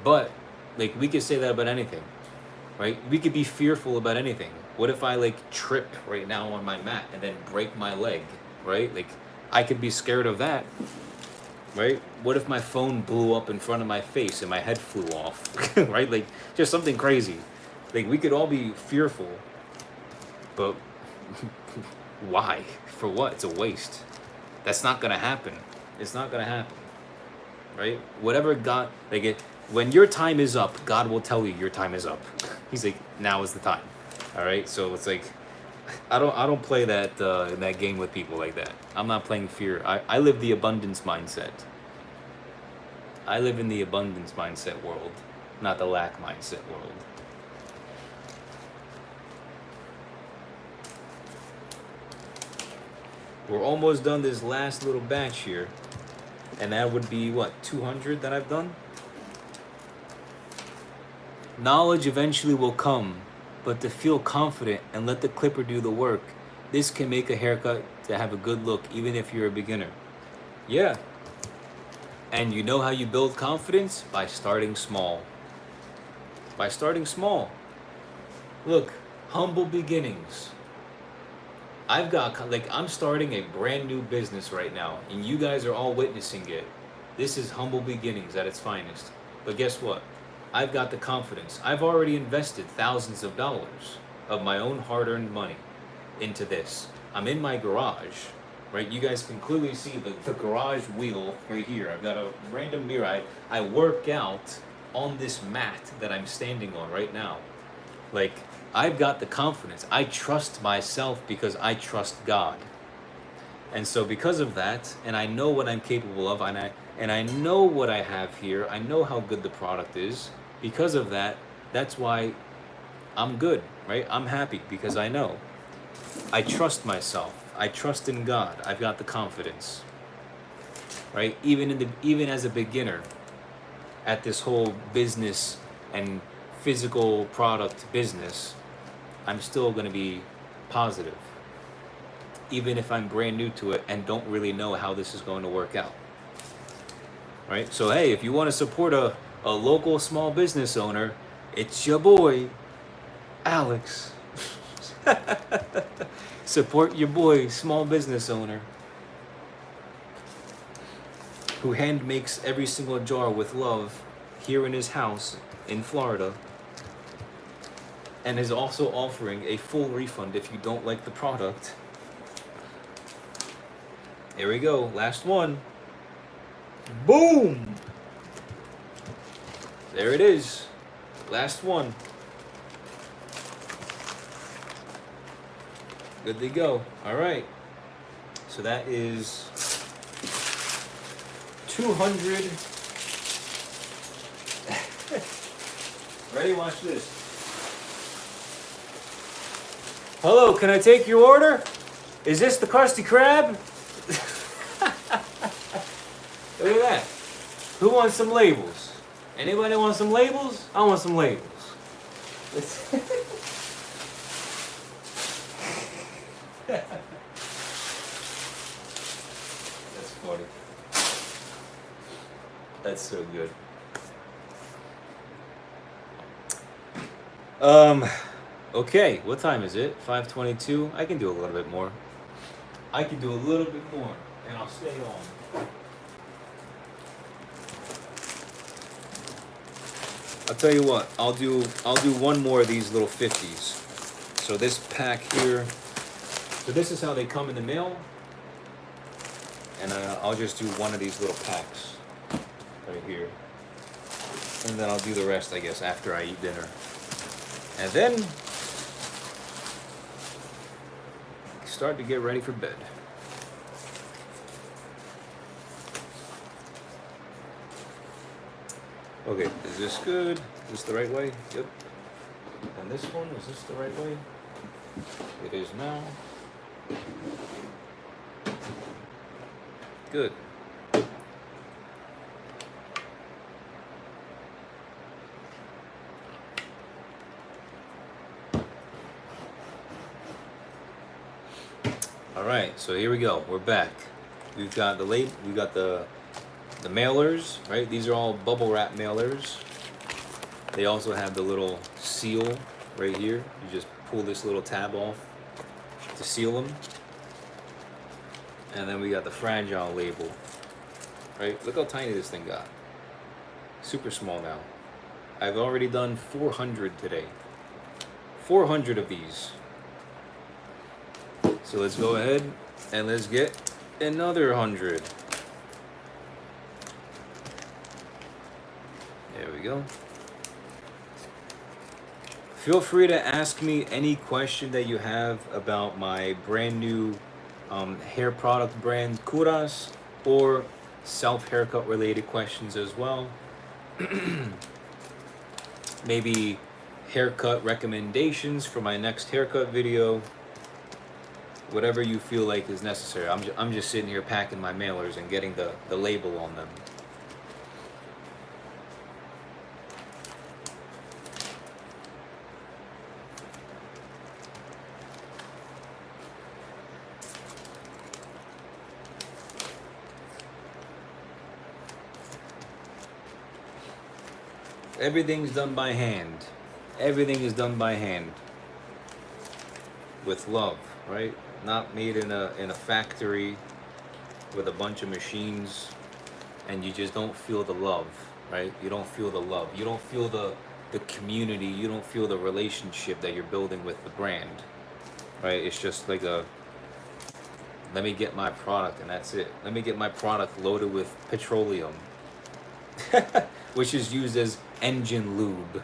But like, we could say that about anything, right? We could be fearful about anything. What if I like trip right now on my mat and then break my leg, right? Like, I could be scared of that. right? What if my phone blew up in front of my face and my head flew off, right? Like, just something crazy. Like, we could all be fearful, but why? For what? It's a waste. That's not gonna happen. It's not gonna happen, right? Whatever God, like it, when your time is up, God will tell you your time is up. He's like, now is the time. All right. So it's like, I don't play that game with people like that. I'm not playing fear. I live the abundance mindset. I live in the abundance mindset world, not the lack mindset world. We're almost done this last little batch here. And that would be what, 200 that I've done? Knowledge eventually will come, but to feel confident and let the clipper do the work, this can make a haircut to have a good look even if you're a beginner. Yeah. And you know how you build confidence? By starting small. By starting small. Look, humble beginnings. I've got, like, I'm starting a brand new business right now, and you guys are all witnessing it. This is humble beginnings at its finest. But guess what? I've got the confidence. I've already invested thousands of dollars of my own hard-earned money into this. I'm in my garage, right? You guys can clearly see the garage wheel right here. I've got a random mirror. I work out on this mat that I'm standing on right now. Like, I've got the confidence. I trust myself because I trust God. And so because of that, and I know what I'm capable of, and I know what I have here, I know how good the product is. Because of that, that's why I'm good, right? I'm happy because I know. I trust myself. I trust in God. I've got the confidence, right? Even as a beginner at this whole business and physical product business, I'm still going to be positive, even if I'm brand new to it and don't really know how this is going to work out, right? So, hey, if you want to support a local small business owner, it's your boy, Alex. Support your boy, small business owner, who hand makes every single jar with love here in his house in Florida, and is also offering a full refund if you don't like the product. Here we go, last one. Boom! There it is, last one. Good to go. All right. So that is 200. Ready? Watch this. Hello, can I take your order? Is this the Krusty Krab? Look at that. Who wants some labels? Anybody want some labels? I want some labels. That's funny. That's so good. Okay, what time is it? 5:22. I can do a little bit more. And I'll stay on. I'll tell you what. I'll do one more of these little 50s. So this pack here. So this is how they come in the mail. And I'll just do one of these little packs right here. And then I'll do the rest, I guess, after I eat dinner. And then start to get ready for bed. Okay, is this good? Is this the right way? Yep. And this one, is this the right way? It is now. Good. All right, so here we go. We're back. We've got the mailers, right? These are all bubble wrap mailers. They also have the little seal right here. You just pull this little tab off to seal them. And then we got the fragile label. right? Look how tiny this thing got. Super small now. I've already done 400 today. 400 of these. So let's go ahead and let's get another 100. There we go. Feel free to ask me any question that you have about my brand new hair product brand Kouras, or self haircut related questions as well. Maybe haircut recommendations for my next haircut video. Whatever you feel like is necessary. I'm just sitting here packing my mailers and getting the label on them. Everything's done by hand. Everything is done by hand. With love, right? Not made in a factory with a bunch of machines, and you just don't feel the love, right? You don't feel the love. You don't feel the community. You don't feel the relationship that you're building with the brand, right? It's just like a, let me get my product and that's it. Let me get my product loaded with petroleum, which is used as engine lube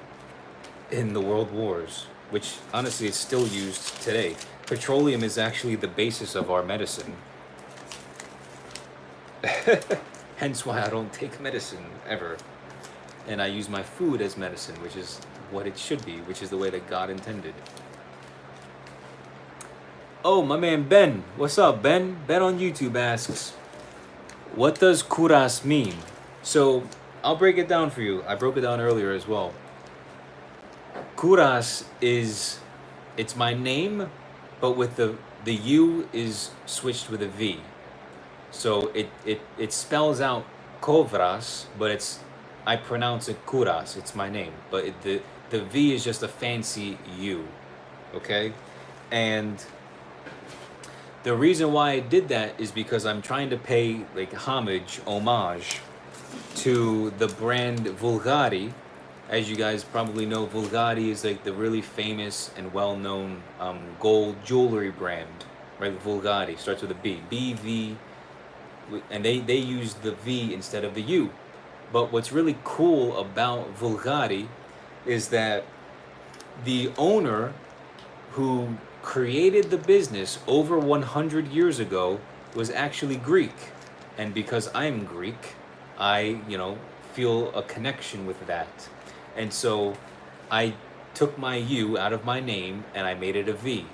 in the world wars, which honestly is still used today. Petroleum is actually the basis of our medicine. Hence why I don't take medicine ever. And I use my food as medicine, which is what it should be, which is the way that God intended. Oh, my man Ben. What's up, Ben? Ben on YouTube asks, what does Kouras mean? So I'll break it down for you. I broke it down earlier as well. Kouras is, it's my name, but with the U is switched with a V. So it spells out KOVRAS, but I pronounce it Kouras. It's my name, but the V is just a fancy U, okay? And the reason why I did that is because I'm trying to pay like homage to the brand Vulgari. As you guys probably know, Vulgari is like the really famous and well-known gold jewelry brand, right? Vulgari starts with a B, BV, and they use the V instead of the U. But what's really cool about Vulgari is that the owner who created the business over 100 years ago was actually Greek. And because I'm Greek, I, feel a connection with that. And so I took my U out of my name and I made it a V.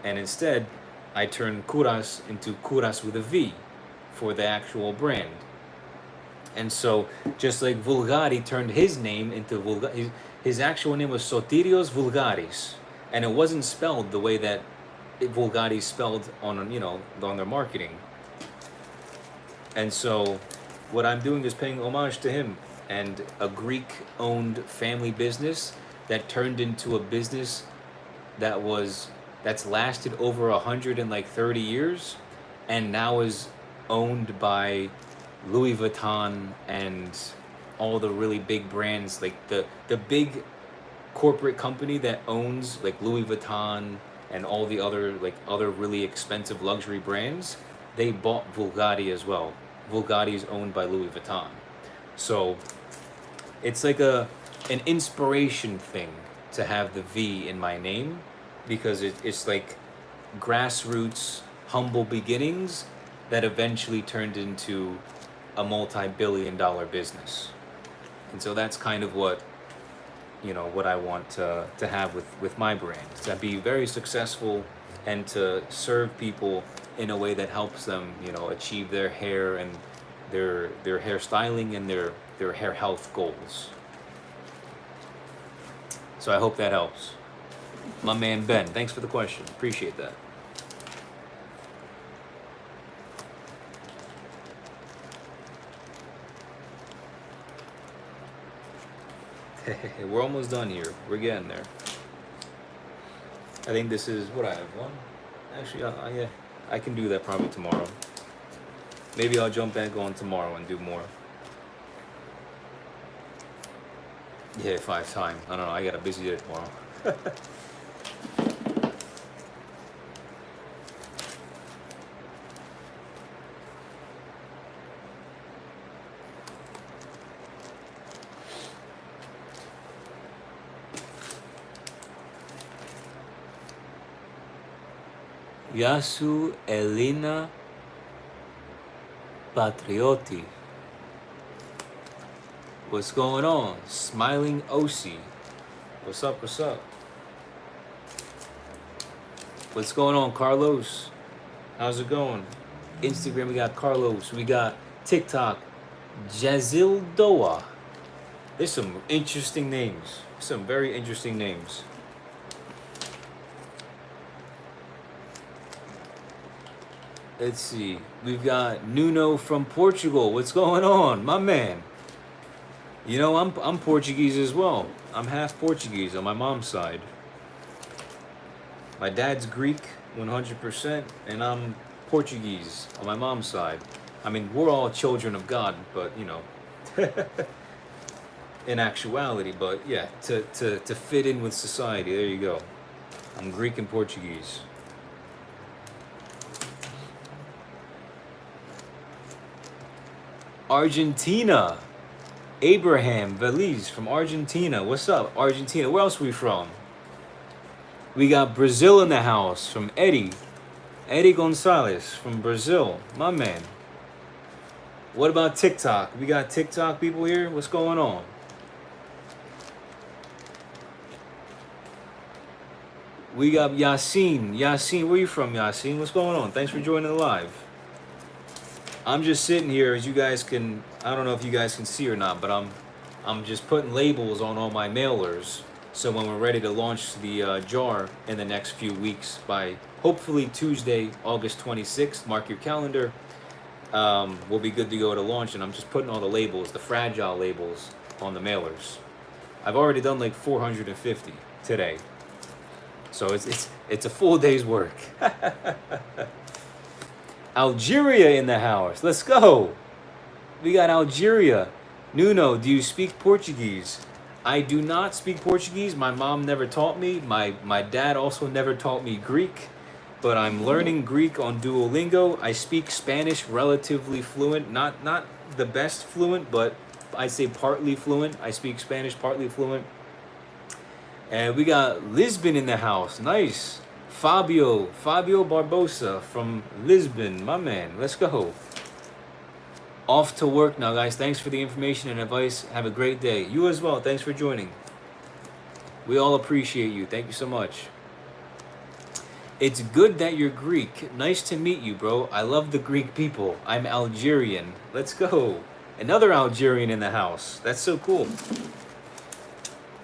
And instead, I turned Kouras into Kouras with a V for the actual brand. And so, just like Vulgari turned his name into Vulgari, his actual name was Sotirios Vulgaris. And it wasn't spelled the way that Vulgari spelled on, on their marketing. And so, what I'm doing is paying homage to him and a Greek-owned family business that turned into a business that's lasted over 130 years, and now is owned by Louis Vuitton and all the really big brands, like the big corporate company that owns like Louis Vuitton and all the other really expensive luxury brands. They bought Vulgari as well. Vulgari is owned by Louis Vuitton. So it's like an inspiration thing to have the V in my name, because it's like grassroots, humble beginnings that eventually turned into a multi-billion-dollar business. And so that's kind of what I want to have with my brand, to be very successful and to serve people in a way that helps them, achieve their hair and their hairstyling and their hair health goals. So I hope that helps. My man Ben, thanks for the question. Appreciate that. We're almost done here. We're getting there. I think this is what I have one. Actually, yeah, I can do that probably tomorrow. Maybe I'll jump back on tomorrow and do more. Yeah, 5 times. I don't know. I got a busy day tomorrow. Yasu Elena Patrioti. What's going on? Smiling Osi. What's up? What's up? What's going on, Carlos? How's it going? Instagram, we got Carlos. We got TikTok, Jazil Doa. There's some interesting names. Some very interesting names. Let's see. We've got Nuno from Portugal. What's going on, my man? You know, I'm Portuguese as well. I'm half Portuguese on my mom's side. My dad's Greek, 100%, and I'm Portuguese on my mom's side. I mean, we're all children of God, but you know, in actuality. But yeah, to fit in with society, there you go. I'm Greek and Portuguese. Argentina. Abraham Veliz from Argentina. What's up, Argentina? Where else are we from? We got Brazil in the house from Eddie. Eddie Gonzalez from Brazil. My man. What about TikTok? We got TikTok people here? What's going on? We got Yasin. Yasin, where you from, Yasin? What's going on? Thanks for joining the live. I'm just sitting here, as you guys can, I don't know if you guys can see or not, but I'm just putting labels on all my mailers. So when we're ready to launch the jar in the next few weeks by hopefully Tuesday, August 26th, mark your calendar, we'll be good to go to launch. And I'm just putting all the labels, the fragile labels on the mailers. I've already done like 450 today. So it's a full day's work. Algeria in the house. Let's go. We got Algeria. Nuno, do you speak Portuguese? I do not speak Portuguese. My mom never taught me. My dad also never taught me Greek. But I'm learning Greek on Duolingo. I speak Spanish relatively fluent. Not the best fluent, but I'd say partly fluent. I speak Spanish partly fluent. And we got Lisbon in the house. Nice. Fabio Barbosa from Lisbon, my man. Let's go. Off to work now, guys. Thanks for the information and advice. Have a great day. You as well. Thanks for joining. We all appreciate you. Thank you so much. It's good that you're Greek. Nice to meet you, bro. I love the Greek people. I'm Algerian. Let's go. Another Algerian in the house. That's so cool.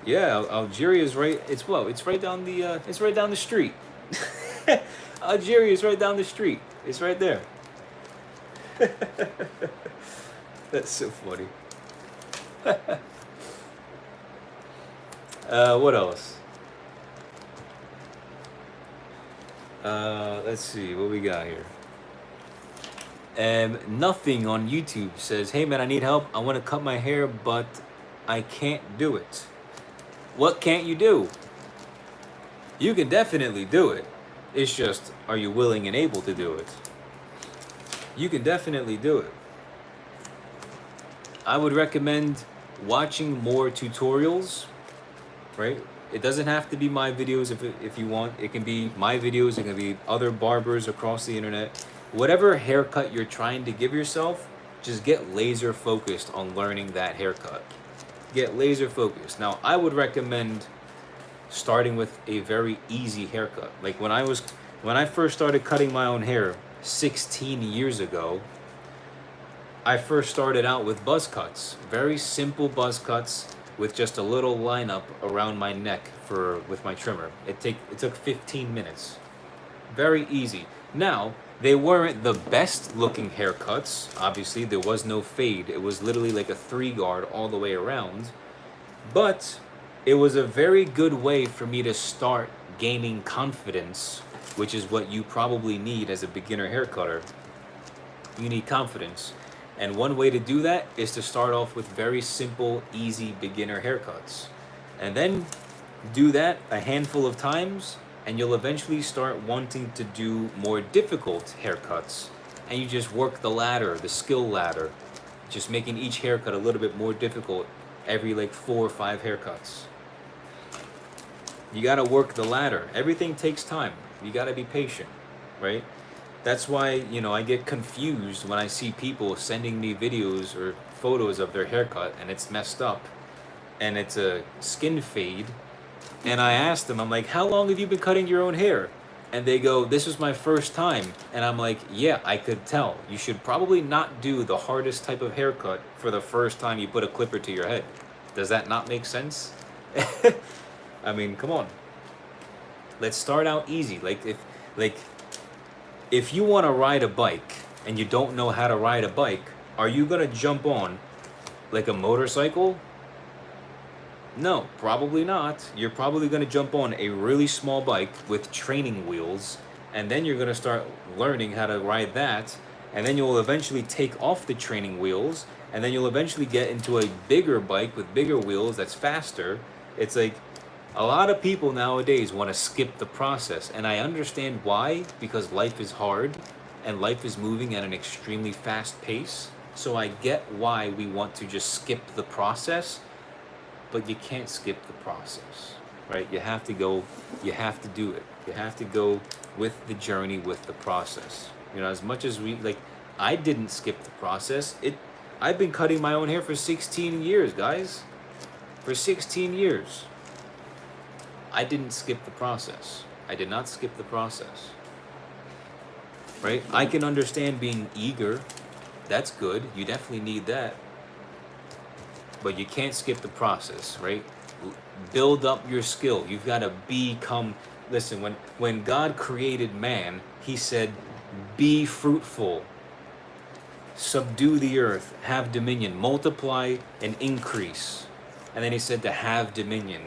Yeah, Algeria is right. It's right down the. It's right down the street. Algeria is right down the street. It's right there. That's so funny. What else? Let's see what we got here. Nothing on YouTube says, "Hey man, I need help. I want to cut my hair, but I can't do it." What can't you do? You can definitely do it. It's just, are you willing and able to do it? You can definitely do it. I would recommend watching more tutorials, right? It doesn't have to be my videos if you want. It can be my videos, it can be other barbers across the internet. Whatever haircut you're trying to give yourself, just get laser focused on learning that haircut. Get laser focused. Now, I would recommend starting with a very easy haircut. Like when I first started cutting my own hair 16 years ago, I first started out with buzz cuts. Very simple buzz cuts with just a little lineup around my neck with my trimmer. It took 15 minutes. Very easy. Now, they weren't the best looking haircuts. Obviously, there was no fade. It was literally like a 3-guard all the way around. But it was a very good way for me to start gaining confidence, which is what you probably need as a beginner hair cutter. You need confidence. And one way to do that is to start off with very simple, easy beginner haircuts. And then do that a handful of times, and you'll eventually start wanting to do more difficult haircuts. And you just work the ladder, the skill ladder, just making each haircut a little bit more difficult every like 4 or 5 haircuts. You gotta work the ladder. Everything takes time. You gotta be patient, right? That's why, I get confused when I see people sending me videos or photos of their haircut and it's messed up and it's a skin fade. And I ask them, I'm like, how long have you been cutting your own hair? And they go, this was my first time. And I'm like, yeah, I could tell. You should probably not do the hardest type of haircut for the first time you put a clipper to your head. Does that not make sense? I mean, come on. Let's start out easy. If you want to ride a bike and you don't know how to ride a bike, are you going to jump on like a motorcycle? No, probably not. You're probably going to jump on a really small bike with training wheels, and then you're going to start learning how to ride that, and then you'll eventually take off the training wheels, and then you'll eventually get into a bigger bike with bigger wheels that's faster. It's like a lot of people nowadays want to skip the process, and I understand why, because life is hard and life is moving at an extremely fast pace. So I get why we want to just skip the process, but you can't skip the process, right? You have to do it. You have to go with the journey, with the process. As much as I didn't skip the process. I've been cutting my own hair for 16 years, guys. For 16 years. I didn't skip the process. I did not skip the process. Right? I can understand being eager. That's good. You definitely need that. But you can't skip the process, right? Build up your skill. You've got to become... Listen, when God created man, he said, be fruitful. Subdue the earth. Have dominion. Multiply and increase. And then he said to have dominion.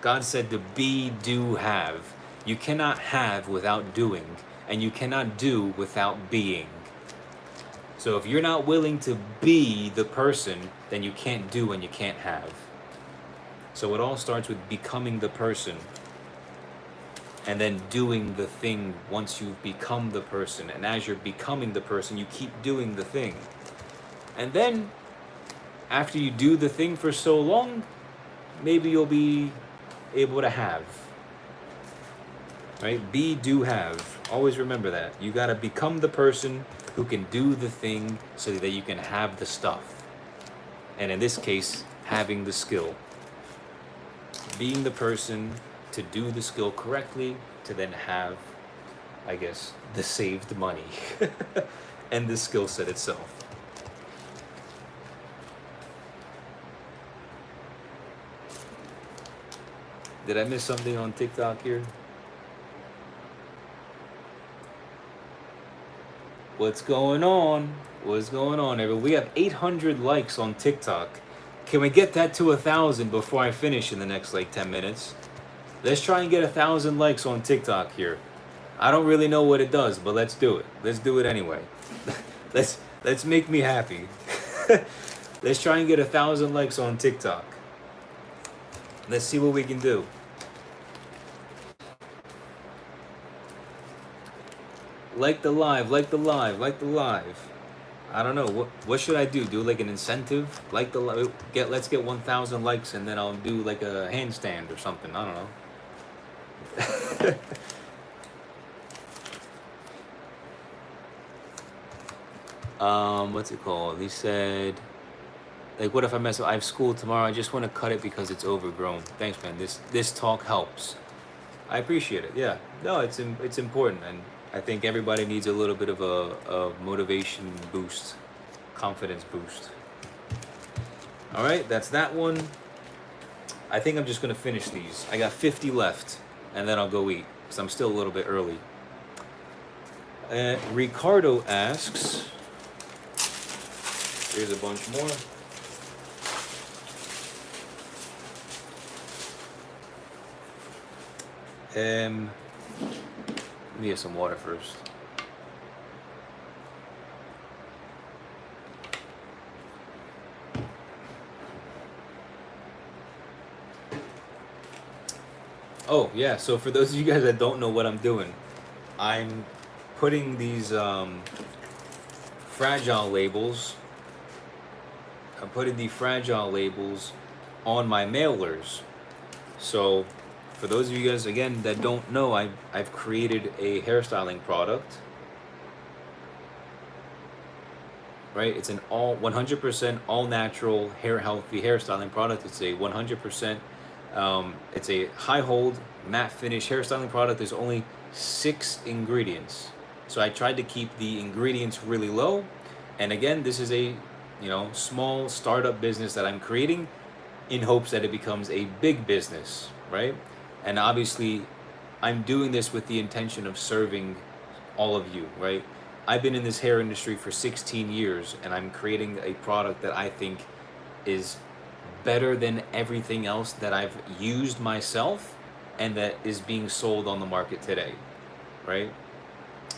God said to be, do, have. You cannot have without doing, and you cannot do without being. So if you're not willing to be the person, then you can't do and you can't have. So it all starts with becoming the person, and then doing the thing once you've become the person. And as you're becoming the person, you keep doing the thing. And then, after you do the thing for so long, maybe you'll be able to have, right? Be, do, have. Always remember that. You got to become the person who can do the thing so that you can have the stuff. And in this case, having the skill. Being the person to do the skill correctly, to then have, I guess, the saved money and the skill set itself. Did I miss something on TikTok here? What's going on? What's going on, everyone? We have 800 likes on TikTok. Can we get that to 1,000 before I finish in the next 10 minutes? Let's try and get 1,000 likes on TikTok here. I don't really know what it does, but let's do it. Let's do it anyway. Let's make me happy. Let's try and get 1,000 likes on TikTok. Let's see what we can do. Like the live, like the live, like the live. I don't know, what should I do? Do like an incentive? Like the live, let's get 1,000 likes, and then I'll do like a handstand or something. I don't know. What's it called? He said, what if I mess up? I have school tomorrow. I just want to cut it because it's overgrown. Thanks, man. This talk helps. I appreciate it. Yeah. No, it's important, and I think everybody needs a little bit of a motivation boost, confidence boost. All right, that's that one. I think I'm just gonna finish these. I got 50 left, and then I'll go eat because I'm still a little bit early. Ricardo asks, here's a bunch more. Let me get some water first. Oh yeah, so for those of you guys that don't know what I'm doing, I'm putting these fragile labels. I'm putting the fragile labels on my mailers. So for those of you guys again that don't know, I've created a hairstyling product. Right? It's an all 100% all natural hair healthy hairstyling product. It's a 100% it's a high hold matte finish hairstyling product. There's only 6 ingredients. So I tried to keep the ingredients really low. And again, this is a, small startup business that I'm creating in hopes that it becomes a big business, right? And obviously, I'm doing this with the intention of serving all of you, right? I've been in this hair industry for 16 years and I'm creating a product that I think is better than everything else that I've used myself and that is being sold on the market today, right?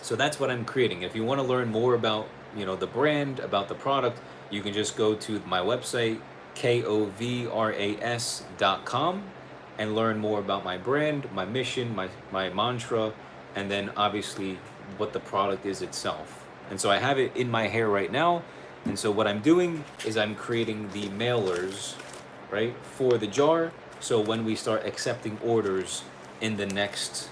So that's what I'm creating. If you want to learn more about, the brand, about the product, you can just go to my website, KOVRAS.com, and learn more about my brand, my mission, my mantra, and then obviously what the product is itself. And so I have it in my hair right now. And so what I'm doing is I'm creating the mailers, right, for the jar. So when we start accepting orders in the next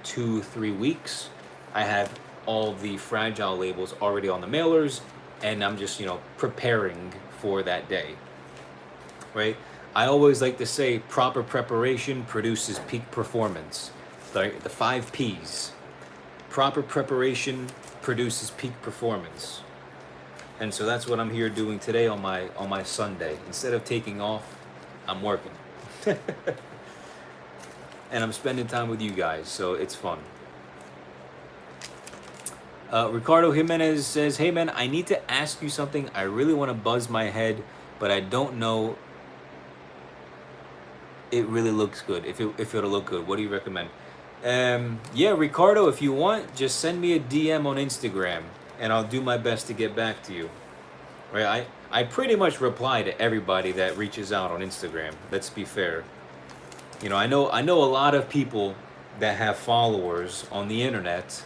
2-3 weeks, I have all the fragile labels already on the mailers, and I'm just, preparing for that day, right? I always like to say proper preparation produces peak performance. The 5 P's. Proper preparation produces peak performance. And so that's what I'm here doing today on my Sunday. Instead of taking off, I'm working. And I'm spending time with you guys, so it's fun. Ricardo Jimenez says, hey man, I need to ask you something. I really want to buzz my head, but I don't know it really looks good. If it'll look good. What do you recommend? Yeah, Ricardo, if you want, just send me a DM on Instagram and I'll do my best to get back to you. Right? I pretty much reply to everybody that reaches out on Instagram. Let's be fair. I know a lot of people that have followers on the internet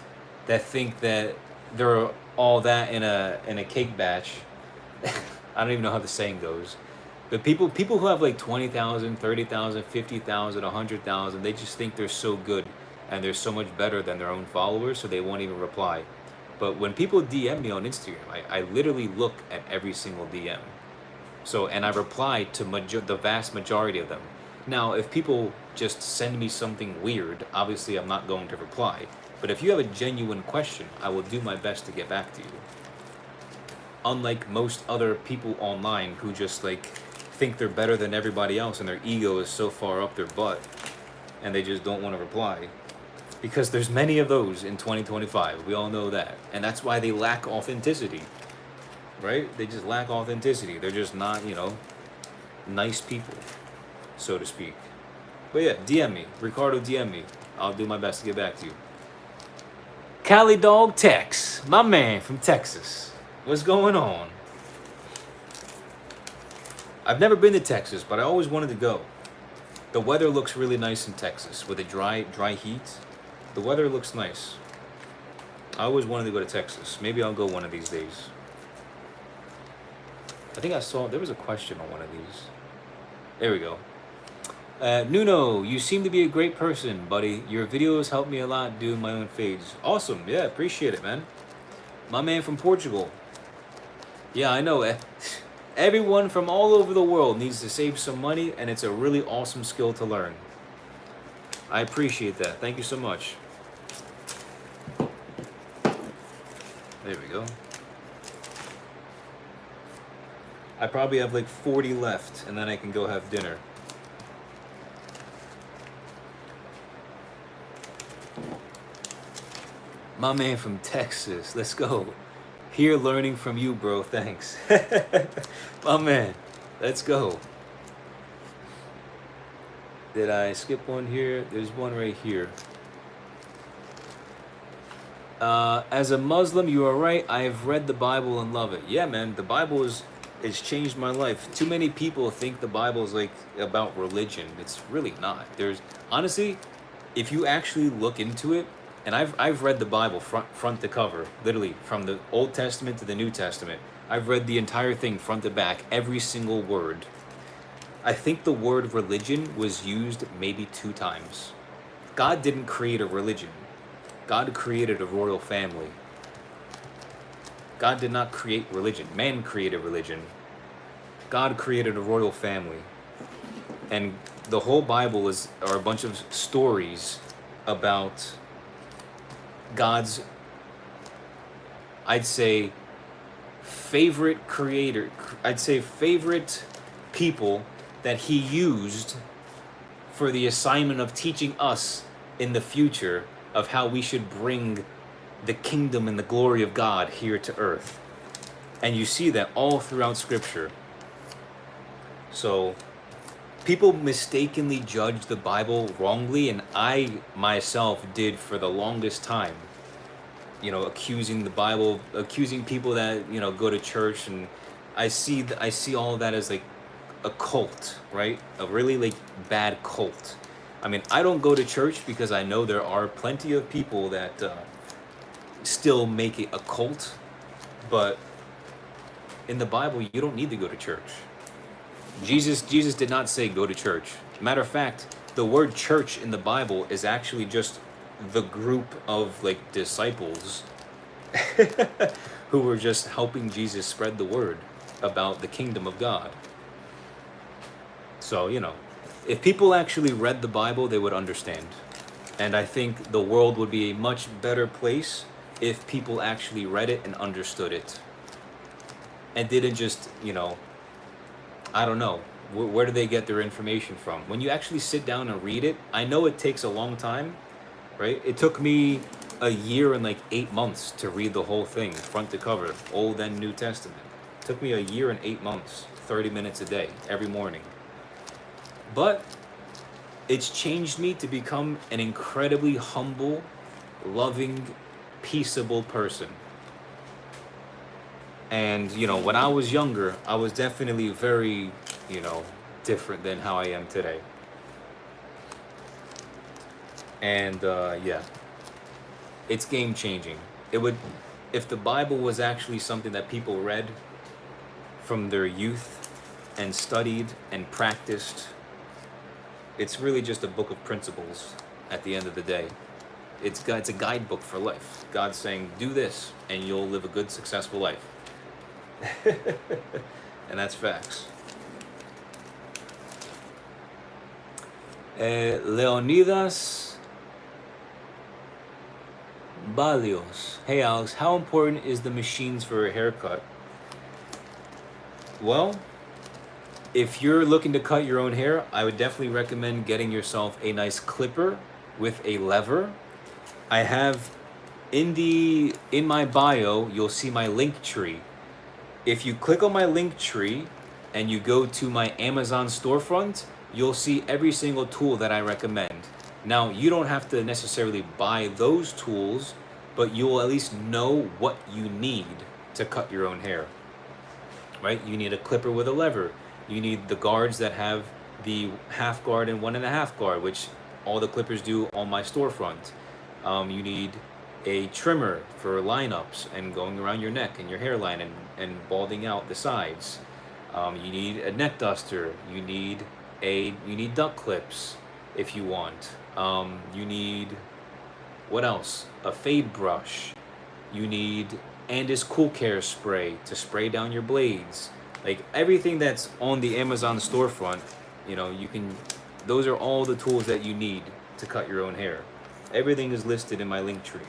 that think that they're all that in a cake batch. I don't even know how the saying goes. But people who have like 20,000, 30,000, 50,000, 100,000, they just think they're so good and they're so much better than their own followers, so they won't even reply. But when people DM me on Instagram, I literally look at every single DM. So, and I reply to the vast majority of them. Now, if people just send me something weird, obviously I'm not going to reply. But if you have a genuine question, I will do my best to get back to you. Unlike most other people online who just think they're better than everybody else and their ego is so far up their butt and they just don't want to reply. Because there's many of those in 2025. We all know that. And that's why they lack authenticity. Right? They just lack authenticity. They're just not, nice people, so to speak. But yeah, DM me. Ricardo, DM me. I'll do my best to get back to you. Cali Dog Tex, my man from Texas. What's going on? I've never been to Texas, but I always wanted to go. The weather looks really nice in Texas with a dry heat. The weather looks nice. I always wanted to go to Texas. Maybe I'll go one of these days. I think I saw, there was a question on one of these. There we go. Nuno, you seem to be a great person, buddy. Your videos help me a lot doing my own fades. Awesome. Yeah, appreciate it, man. My man from Portugal. Yeah, I know. Everyone from all over the world needs to save some money, and it's a really awesome skill to learn. I appreciate that. Thank you so much. There we go. I probably have like 40 left, and then I can go have dinner. My man from Texas. Let's go. Here learning from you, bro. Thanks. My man. Let's go. Did I skip one here? There's one right here. As a Muslim, you are right. I have read the Bible and love it. Yeah, man. The Bible is It's changed my life. Too many people think the Bible is like about religion. It's really not. There's honestly, if you actually look into it, and I've read the Bible front to cover, literally from the Old Testament to the New Testament. I've read the entire thing front to back, every single word. I think the word religion was used maybe 2 times. God didn't create a religion. God created a royal family. God did not create religion. Man created religion. God created a royal family. And the whole Bible are a bunch of stories about God's, I'd say, favorite creator, I'd say favorite people that he used for the assignment of teaching us in the future of how we should bring the kingdom and the glory of God here to earth. And you see that all throughout Scripture. So people mistakenly judge the Bible wrongly, and I myself did for the longest time. You know, accusing the Bible, accusing people that, you know, go to church, and I see all of that as like a cult, right? A really like bad cult. I mean, I don't go to church because I know there are plenty of people that still make it a cult, but in the Bible, you don't need to go to church. Jesus did not say go to church. Matter of fact, the word church in the Bible is actually just the group of like disciples who were just helping Jesus spread the word about the kingdom of God. So, you know, if people actually read the Bible, they would understand. And I think the world would be a much better place if people actually read it and understood it. And didn't just, you know, I don't know, where do they get their information from? When you actually sit down and read it, I know it takes a long time, right? It took me a year and like 8 months to read the whole thing, front to cover, Old and New Testament. It took me a year and 8 months, 30 minutes a day, every morning. But it's changed me to become an incredibly humble, loving, peaceable person. And, you know, when I was younger, I was definitely very, you know, different than how I am today. And, yeah, it's game changing. It would, if the Bible was actually something that people read from their youth and studied and practiced, it's really just a book of principles at the end of the day. It's a guidebook for life. God's saying, do this, and you'll live a good, successful life. And that's facts. Leonidas Balios. Hey Alex, how important is the machines for a haircut? Well, if you're looking to cut your own hair, I would definitely recommend getting yourself a nice clipper with a lever. I have in my bio, you'll see my link tree. If you click on my link tree and you go to my Amazon storefront, you'll see every single tool that I recommend. Now, you don't have to necessarily buy those tools, but you will at least know what you need to cut your own hair, right? You need a clipper with a lever. You need the guards that have the half guard and 1.5 guard, which all the clippers do on my storefront. You need a trimmer for lineups and going around your neck and your hairline and balding out the sides. You need a neck duster. You need duck clips if you want. You need, what else? A fade brush. You need Andis Cool Care spray to spray down your blades. Like everything that's on the Amazon storefront, you know, those are all the tools that you need to cut your own hair. Everything is listed in my link tree.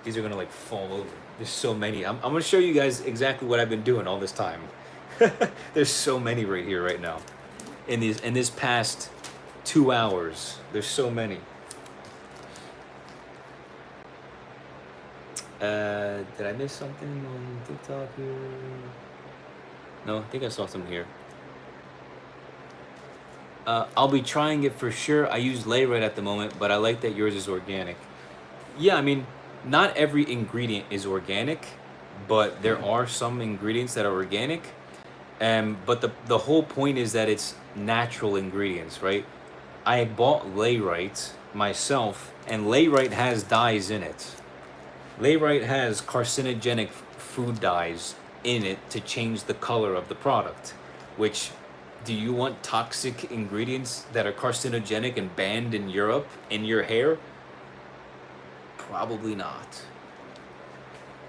These are gonna like fall over. There's so many. I'm gonna show you guys exactly what I've been doing all this time. There's so many right here, right now. In this past 2 hours, there's so many. Did I miss something on TikTok here? No, I think I saw something here. I'll be trying it for sure. I use Layrite at the moment, but I like that yours is organic. Yeah, I mean, not every ingredient is organic, but there are some ingredients that are organic. But the whole point is that it's natural ingredients, right? I bought layrite myself, and layrite has dyes in it. Layrite has carcinogenic food dyes in it to change the color of the product. Which, do you want toxic ingredients that are carcinogenic and banned in Europe in your hair? Probably not.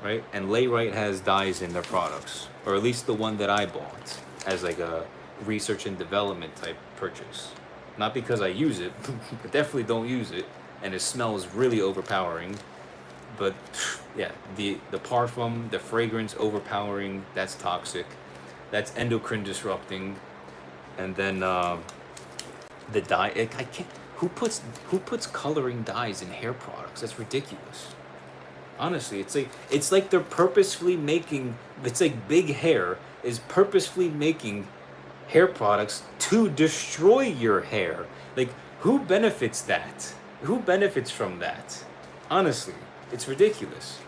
Right? And Layrite has dyes in their products, or at least the one that I bought as like a research and development type purchase. Not because I use it, but definitely don't use it, and it smells really overpowering. But yeah, the parfum, the fragrance overpowering, that's toxic. That's endocrine disrupting. And then the dye, I can't. Who puts coloring dyes in hair products? That's ridiculous. Honestly, it's like they're purposefully making. It's like big hair is purposefully making hair products to destroy your hair. Like, who benefits that? Who benefits from that? Honestly, it's ridiculous.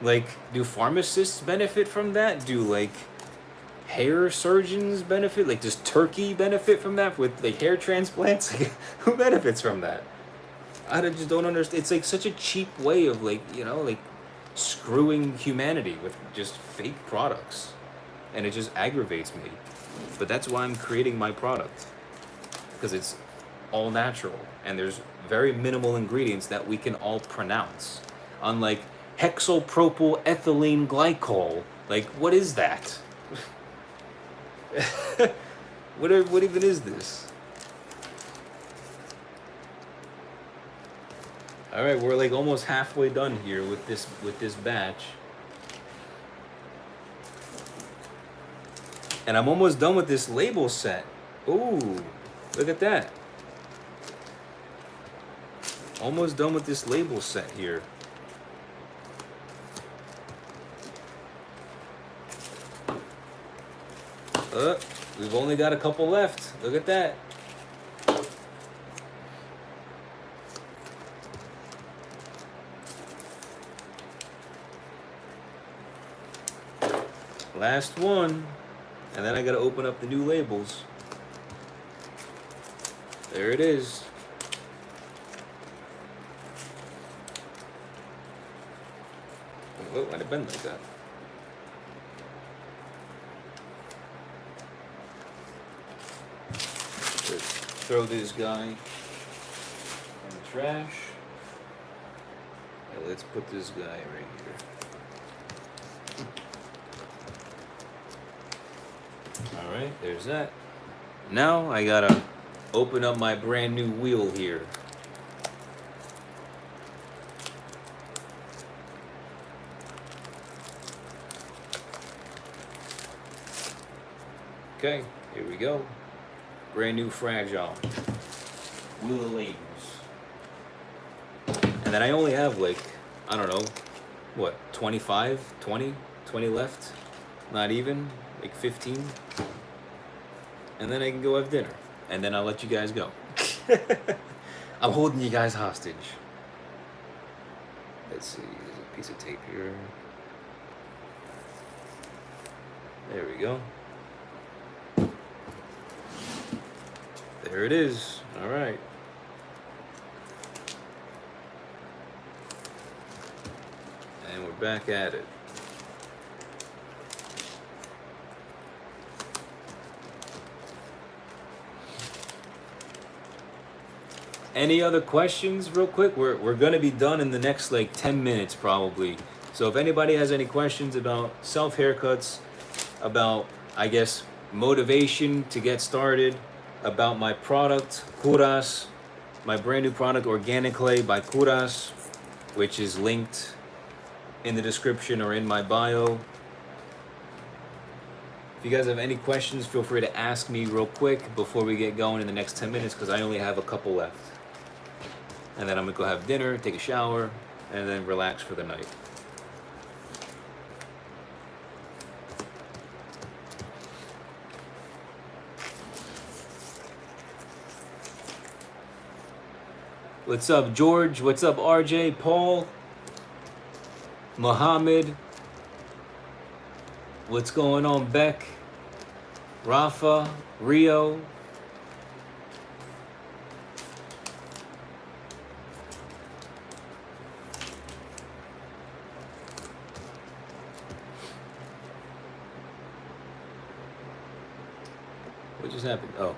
Like, do pharmacists benefit from that? Do like hair surgeons benefit? Like, does Turkey benefit from that with like hair transplants? Who benefits from that? I just don't understand. It's like such a cheap way of like, like screwing humanity with just fake products. And it just aggravates me. But that's why I'm creating my product. Because it's all natural. And there's very minimal ingredients that we can all pronounce. Unlike hexylpropyl ethylene glycol. Like, what is that? What even is this? All right, we're like almost halfway done here with this batch. And I'm almost done with this label set. Ooh, look at that. Almost done with this label set here. We've only got a couple left. Look at that. Last one. And then I gotta open up the new labels. There it is. Oh, why'd it bend like that? Let's throw this guy in the trash. And let's put this guy right here. Alright, there's that. Now I gotta open up my brand new wheel here. Okay, here we go. Brand new fragile wheel of labels. And then I only have like, I don't know, what, 25, 20 left? Not even, like 15. And then I can go have dinner. And then I'll let you guys go. I'm holding you guys hostage. Let's see, there's a piece of tape here. There we go. There it is. All right. And we're back at it. Any other questions real quick? We're going to be done in the next like 10 minutes probably. So if anybody has any questions about self haircuts, about, I guess, motivation to get started, about my product, Kouras, my brand new product, Organic Clay by Kouras, which is linked in the description or in my bio. If you guys have any questions, feel free to ask me real quick before we get going in the next 10 minutes, because I only have a couple left. And then I'm gonna go have dinner, take a shower, and then relax for the night. What's up, George? What's up, RJ? Paul? Muhammad, what's going on, Beck? Rafa, Rio. What just happened? Oh.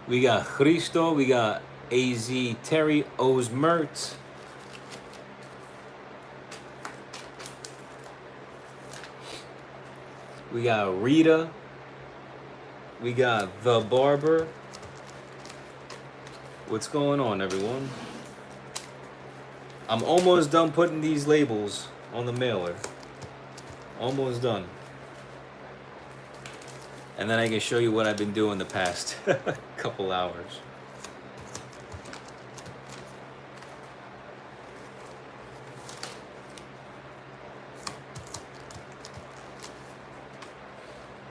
We got Christo, we got AZ Terry, O's Mert. We got Rita. We got The Barber. What's going on, everyone? I'm almost done putting these labels on the mailer. Almost done. And then I can show you what I've been doing the past couple hours.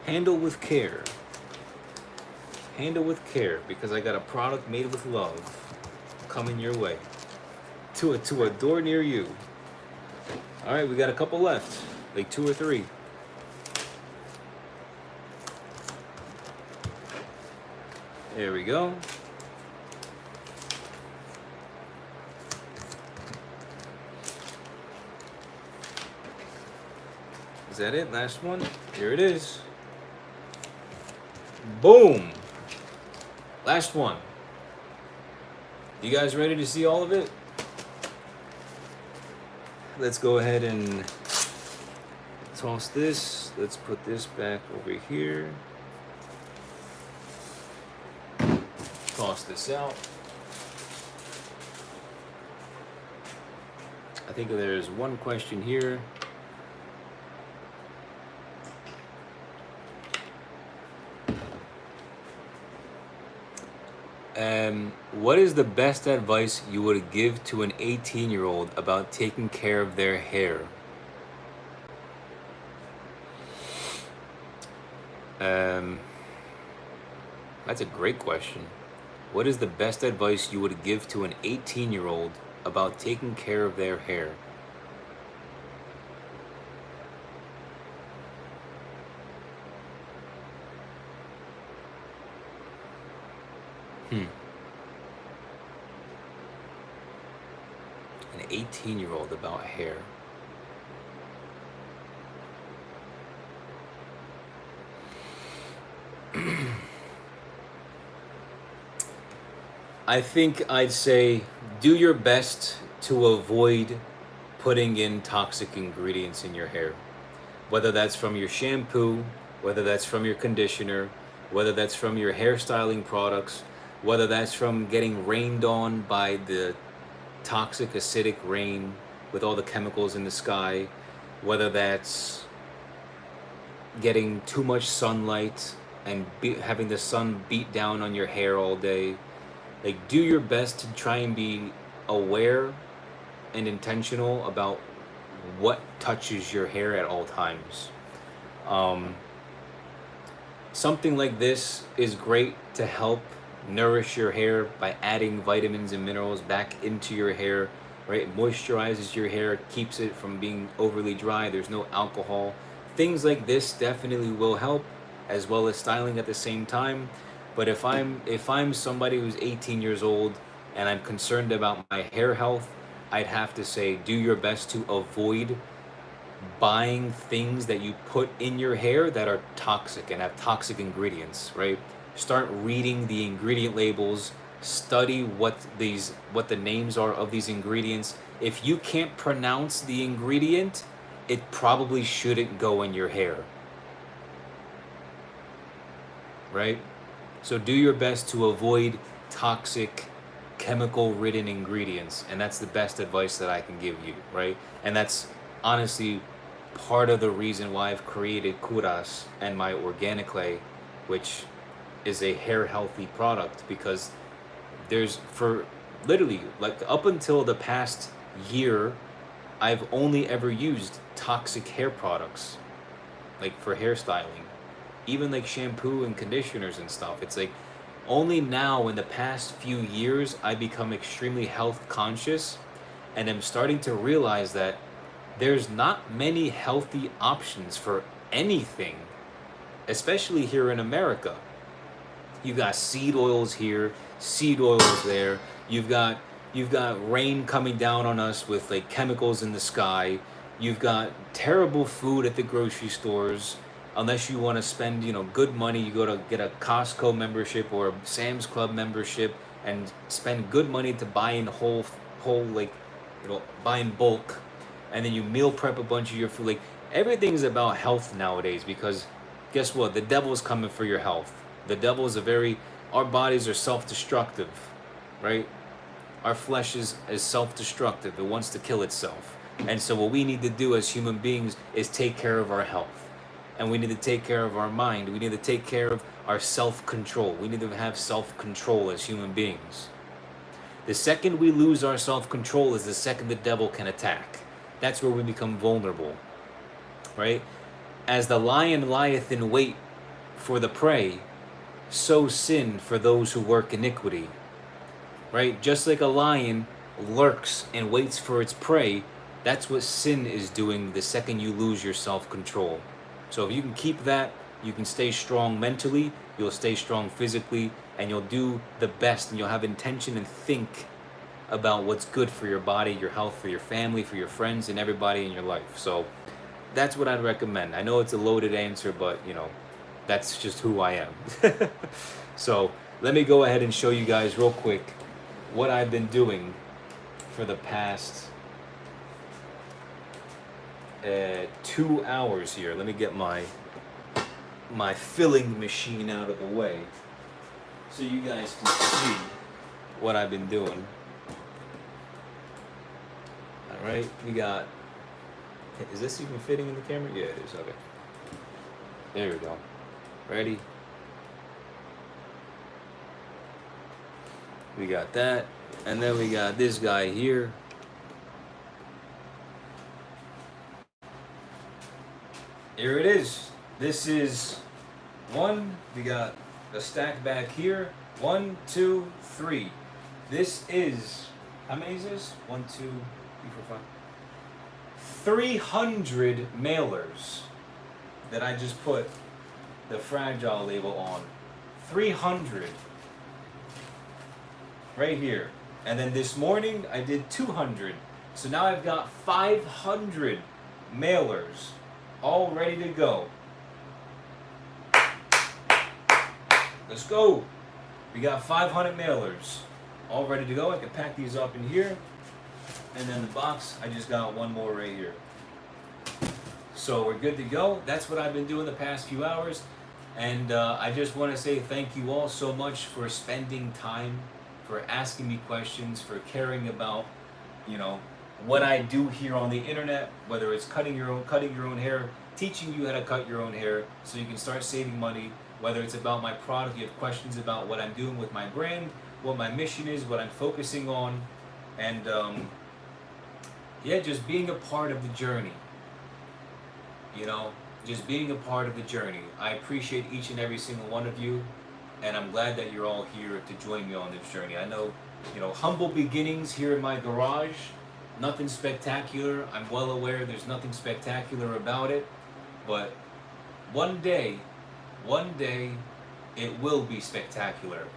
Handle with care. Handle with care, because I got a product made with love coming your way to a door near you. All right, we got a couple left, like 2 or 3. There we go. Is that it? Last one? Here it is. Boom. Last one. You guys ready to see all of it? Let's go ahead and toss this. Let's put this back over here. Toss this out. I think there's one question here. What is the best advice you would give to an 18-year-old about taking care of their hair? That's a great question. What is the best advice you would give to an 18-year-old about taking care of their hair? An 18-year-old about hair. I think I'd say do your best to avoid putting in toxic ingredients in your hair. Whether that's from your shampoo, whether that's from your conditioner, whether that's from your hairstyling products, whether that's from getting rained on by the toxic acidic rain with all the chemicals in the sky, whether that's getting too much sunlight and having the sun beat down on your hair all day. Like, do your best to try and be aware and intentional about what touches your hair at all times. Something like this is great to help nourish your hair by adding vitamins and minerals back into your hair, right? It moisturizes your hair, keeps it from being overly dry. There's no alcohol. Things like this definitely will help, as well as styling at the same time. But if I'm somebody who's 18 years old and I'm concerned about my hair health, I'd have to say do your best to avoid buying things that you put in your hair that are toxic and have toxic ingredients, right? Start reading the ingredient labels, study what the names are of these ingredients. If you can't pronounce the ingredient, it probably shouldn't go in your hair, right? So do your best to avoid toxic, chemical-ridden ingredients, and that's the best advice that I can give you, right? And that's honestly part of the reason why I've created KOVRAS and my organic clay, which is a hair healthy product, because there's, for literally like up until the past year, I've only ever used toxic hair products, like for hairstyling, even like shampoo and conditioners and stuff. It's like only now in the past few years I become extremely health conscious, and I'm starting to realize that there's not many healthy options for anything, especially here in America. You got seed oils here, seed oils there. You've got you've got rain coming down on us with like chemicals in the sky. You've got terrible food at the grocery stores. Unless you want to spend, good money, you go to get a Costco membership or a Sam's Club membership and spend good money to buy in whole like, buy in bulk, and then you meal prep a bunch of your food. Like everything's about health nowadays because guess what? The devil's coming for your health. The devil is our bodies are self-destructive, right? Our flesh is self-destructive. It wants to kill itself. And so what we need to do as human beings is take care of our health. And we need to take care of our mind. We need to take care of our self-control. We need to have self-control as human beings. The second we lose our self-control is the second the devil can attack. That's where we become vulnerable, right? As the lion lieth in wait for the prey, so sin for those who work iniquity, right? Just like a lion lurks and waits for its prey, that's what sin is doing the second you lose your self-control. So if you can keep that, you can stay strong mentally, you'll stay strong physically, and you'll do the best, and you'll have intention and think about what's good for your body, your health, for your family, for your friends, and everybody in your life. So that's what I'd recommend. I know it's a loaded answer, but that's just who I am. So let me go ahead and show you guys real quick what I've been doing for the past 2 hours here. Let me get my filling machine out of the way so you guys can see what I've been doing. All right, we got, is this even fitting in the camera? Yeah, it is. Okay. There we go. Ready? We got that. And then we got this guy here. Here it is. This is one. We got a stack back here. 1, 2, 3. This is, how many is this? 1, 2, 3, 4, 5. 300 mailers that I just put the fragile label on. 300 right here. And then this morning I did 200. So now I've got 500 mailers all ready to go. Let's go. We got 500 mailers all ready to go. I can pack these up in here. And then the box, I just got one more right here. So we're good to go. That's what I've been doing the past few hours. And I just want to say thank you all so much for spending time, for asking me questions, for caring about, what I do here on the internet, whether it's cutting your own hair, teaching you how to cut your own hair so you can start saving money, whether it's about my product, you have questions about what I'm doing with my brand, what my mission is, what I'm focusing on, and just being a part of the journey. Just being a part of the journey. I appreciate each and every single one of you, and I'm glad that you're all here to join me on this journey. I know, humble beginnings here in my garage, nothing spectacular. I'm well aware there's nothing spectacular about it, but one day, it will be spectacular.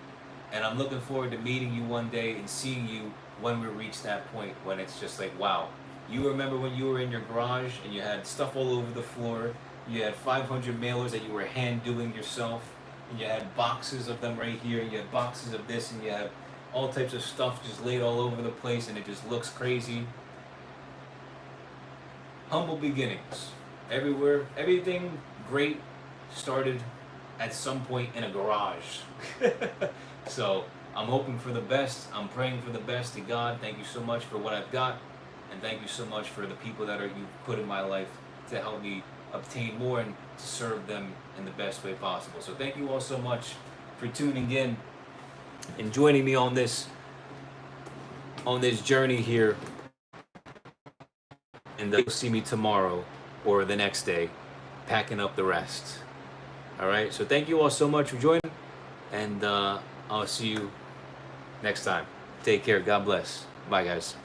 And I'm looking forward to meeting you one day and seeing you when we reach that point when it's just like, wow. You remember when you were in your garage and you had stuff all over the floor, you had 500 mailers that you were hand doing yourself, and you had boxes of them right here, and you had boxes of this, and you had all types of stuff just laid all over the place, and it just looks crazy. Humble beginnings. Everywhere, everything great started at some point in a garage. So I'm hoping for the best. I'm praying for the best to God. Thank you so much for what I've got. And thank you so much for the people that you've put in my life to help me obtain more and to serve them in the best way possible. So thank you all so much for tuning in and joining me on this journey here. And you'll see me tomorrow or the next day packing up the rest. All right. So thank you all so much for joining, and I'll see you next time. Take care. God bless. Bye, guys.